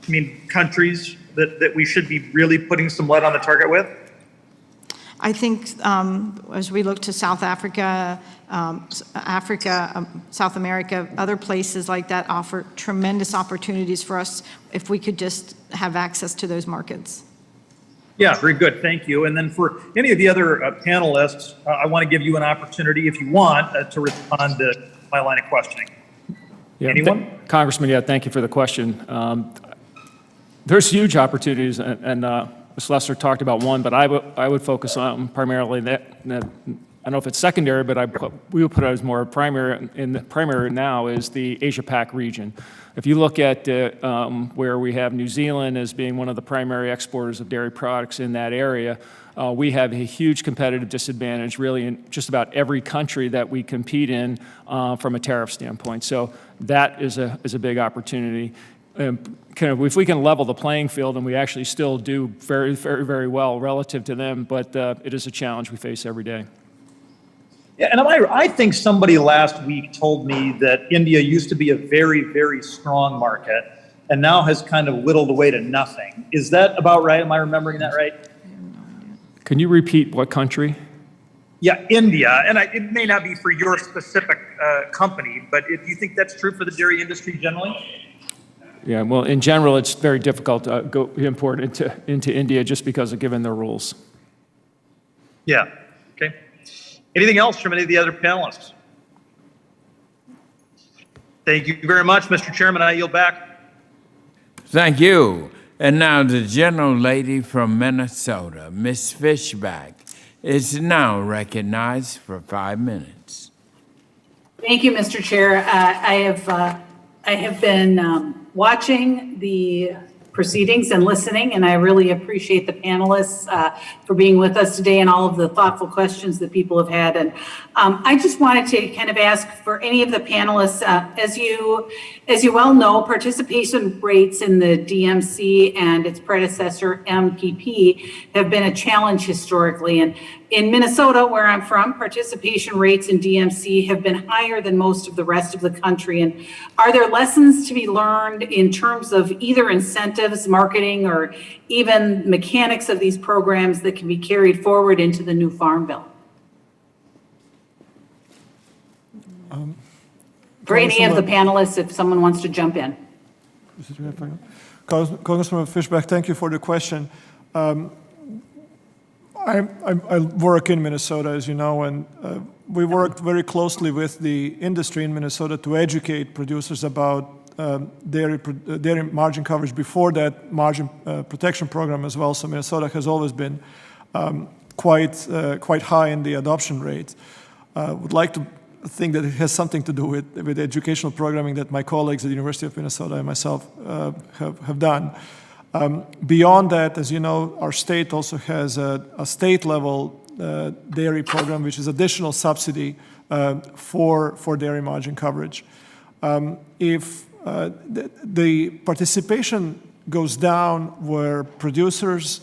I mean, countries that we should be really putting some lead on the target with? I think as we look to South Africa, South America, other places like that offer tremendous opportunities for us if we could just have access to those markets. Yeah, very good. Thank you. And then for any of the other panelists, I want to give you an opportunity, if you want, to respond to my line of questioning. Yeah, Anyone? Congressman, yeah, thank you for the question. There's huge opportunities, and Ms. Lesser talked about one, but I would focus on primarily that I don't know if it's secondary, but we would put it as more primary. In the primary now is the Asia-Pac region. If you look at where we have New Zealand as being one of the primary exporters of dairy products in that area, we have a huge competitive disadvantage really in just about every country that we compete in from a tariff standpoint. So that is a big opportunity. If we can level the playing field, and we actually still do very, very, very well relative to them, but it is a challenge we face every day. Yeah, and I think somebody last week told me that India used to be a very, very strong market and now has kind of whittled away to nothing. Is that about right? Am I remembering that right? Can you repeat what country? Yeah, India. And it may not be for your specific company, but do you think that's true for the dairy industry generally? Yeah, well, in general, it's very difficult to go import into India just because of given their rules. Yeah, okay. Anything else from any of the other panelists? Thank you very much, Mr. Chairman. I yield back. Thank you. And now the gentle lady from Minnesota, Ms. Fishback, is now recognized for 5 minutes. Thank you, Mr. Chair. I have been watching the proceedings and listening, and I really appreciate the panelists for being with us today and all of the thoughtful questions that people have had. And I just wanted to kind of ask for any of the panelists, as you well know, participation rates in the DMC and its predecessor MPP have been a challenge historically. And in Minnesota, where I'm from, participation rates in DMC have been higher than most of the rest of the country. And are there lessons to be learned in terms of either incentives, marketing, or even mechanics of these programs that can be carried forward into the new Farm Bill? For any of the panelists, if someone wants to jump in. Congressman Fishback, thank you for the question. I work in Minnesota, as you know, and we worked very closely with the industry in Minnesota to educate producers about dairy margin coverage before that margin protection program as well. So Minnesota has always been quite high in the adoption rate. Would like to think that it has something to do with the educational programming that my colleagues at the University of Minnesota and myself have done. Beyond that, as you know, our state also has a state-level dairy program, which is additional subsidy for dairy margin coverage. If the participation goes down where producers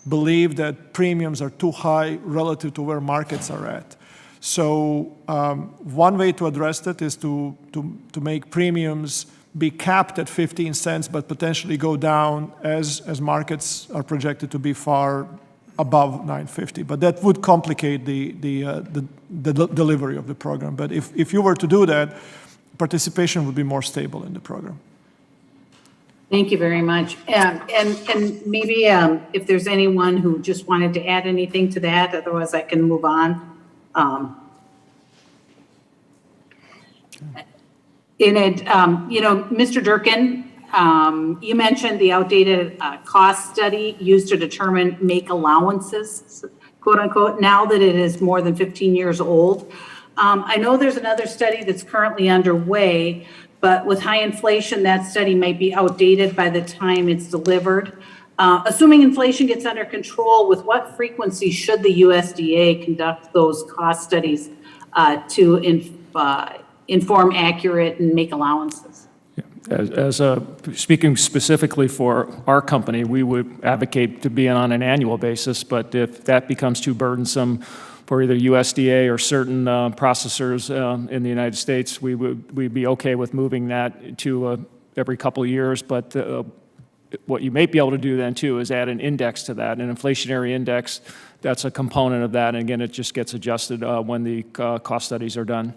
believe that premiums are too high relative to where markets are at. So one way to address that is to make premiums be capped at 15 cents, but potentially go down as markets are projected to be far above 9.50. But that would complicate the delivery of the program. But if you were to do that, participation would be more stable in the program. Thank you very much. And maybe if there's anyone who just wanted to add anything to that, otherwise I can move on. Mr. Durkin, you mentioned the outdated cost study used to determine make allowances, quote unquote, now that it is more than 15 years old. I know there's another study that's currently underway, but with high inflation, that study might be outdated by the time it's delivered. Assuming inflation gets under control, with what frequency should the USDA conduct those cost studies to inform accurate and make allowances? Speaking specifically for our company, we would advocate to be on an annual basis, but if that becomes too burdensome for either USDA or certain processors in the United States, we'd be okay with moving that to every couple of years. But what you may be able to do then too is add an index to that, an inflationary index. That's a component of that, and again, it just gets adjusted when the cost studies are done.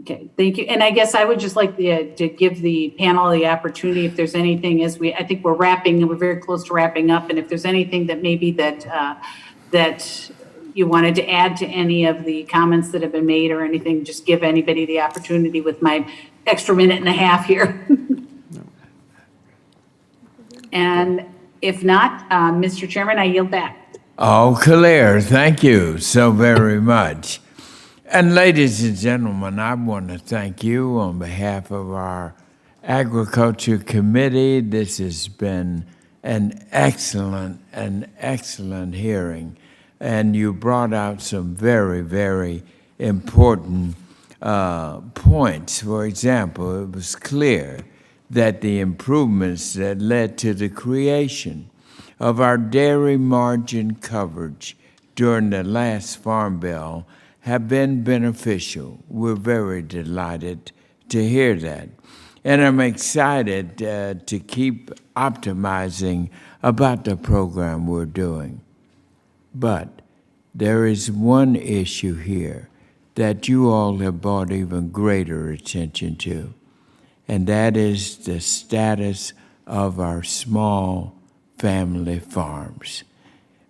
Okay, thank you. And I guess I would just like to give the panel the opportunity, if there's anything, I think we're very close to wrapping up, and if there's anything that maybe that you wanted to add to any of the comments that have been made or anything, just give anybody the opportunity with my extra minute and a half here. And if not, Mr. Chairman, I yield back. Oh, clear. Thank you so very much. And ladies and gentlemen, I want to thank you on behalf of our Agriculture Committee. This has been an excellent hearing. And you brought out some very, very important points. For example, it was clear that the improvements that led to the creation of our dairy margin coverage during the last Farm Bill have been beneficial. We're very delighted to hear that. And I'm excited to keep optimizing about the program we're doing. But there is one issue here that you all have brought even greater attention to, and that is the status of our small family farms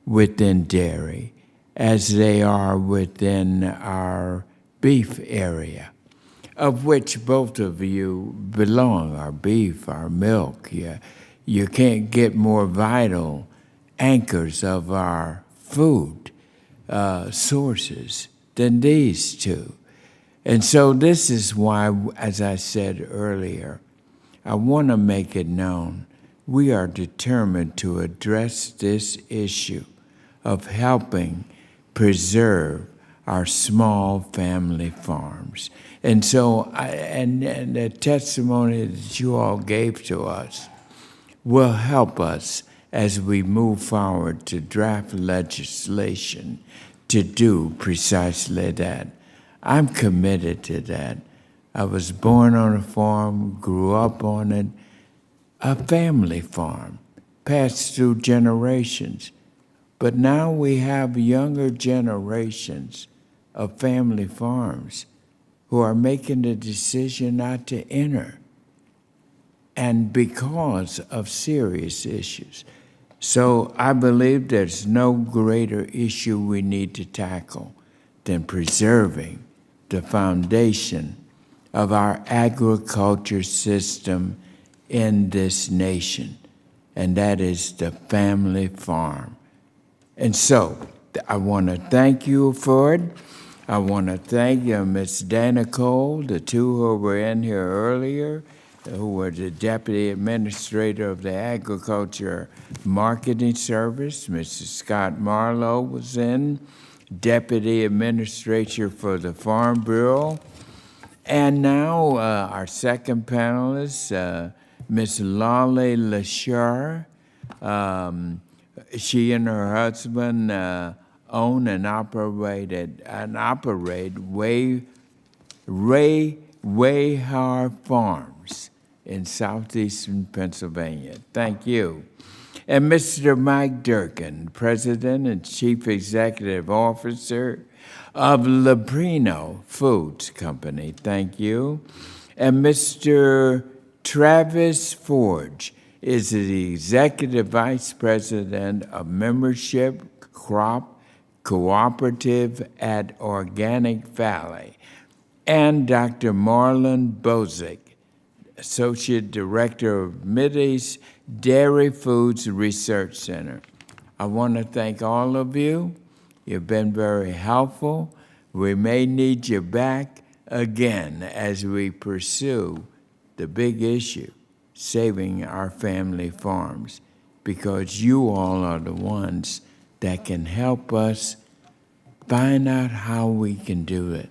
within dairy, as they are within our beef area, of which both of you belong, our beef, our milk. You can't get more vital anchors of our food sources than these two. And so this is why, as I said earlier, I want to make it known we are determined to address this issue of helping preserve our small family farms. And so, and the testimony that you all gave to us will help us as we move forward to draft legislation to do precisely that. I'm committed to that. I was born on a farm, grew up on it, a family farm, passed through generations. But now we have younger generations of family farms who are making the decision not to enter, and because of serious issues. So I believe there's no greater issue we need to tackle than preserving the foundation of our agriculture system in this nation, and that is the family farm. And so I want to thank you for it. I want to thank Ms. Dana Cole, the two who were in here earlier, who was the Deputy Administrator of the Agriculture Marketing Service. Mr. Scott Marlowe was in, Deputy Administrator for the Farm Bureau. And now our second panelist, Ms. Lolly Lashar. She and her husband own and operate Wayhar Farms in southeastern Pennsylvania. Thank you. And Mr. Mike Durkin, President and Chief Executive Officer of Leprino Foods Company. Thank you. And Mr. Travis Forge is the Executive Vice President of Membership Crop Cooperative at Organic Valley, and Dr. Marlon Bozick, Associate Director of Middy's Dairy Foods Research Center. I want to thank all of you. You've been very helpful. We may need you back again as we pursue the big issue, saving our family farms, because you all are the ones that can help us find out how we can do it.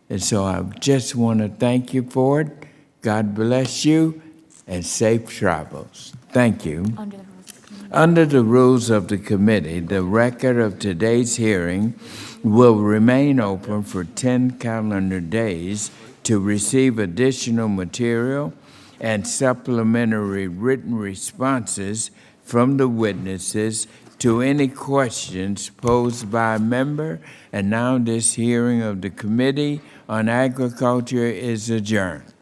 And so I just want to thank you for it. God bless you and safe travels. Thank you. Under the rules of the committee, the record of today's hearing will remain open for 10 calendar days to receive additional material and supplementary written responses from the witnesses to any questions posed by a member. And now this hearing of the Committee on Agriculture is adjourned.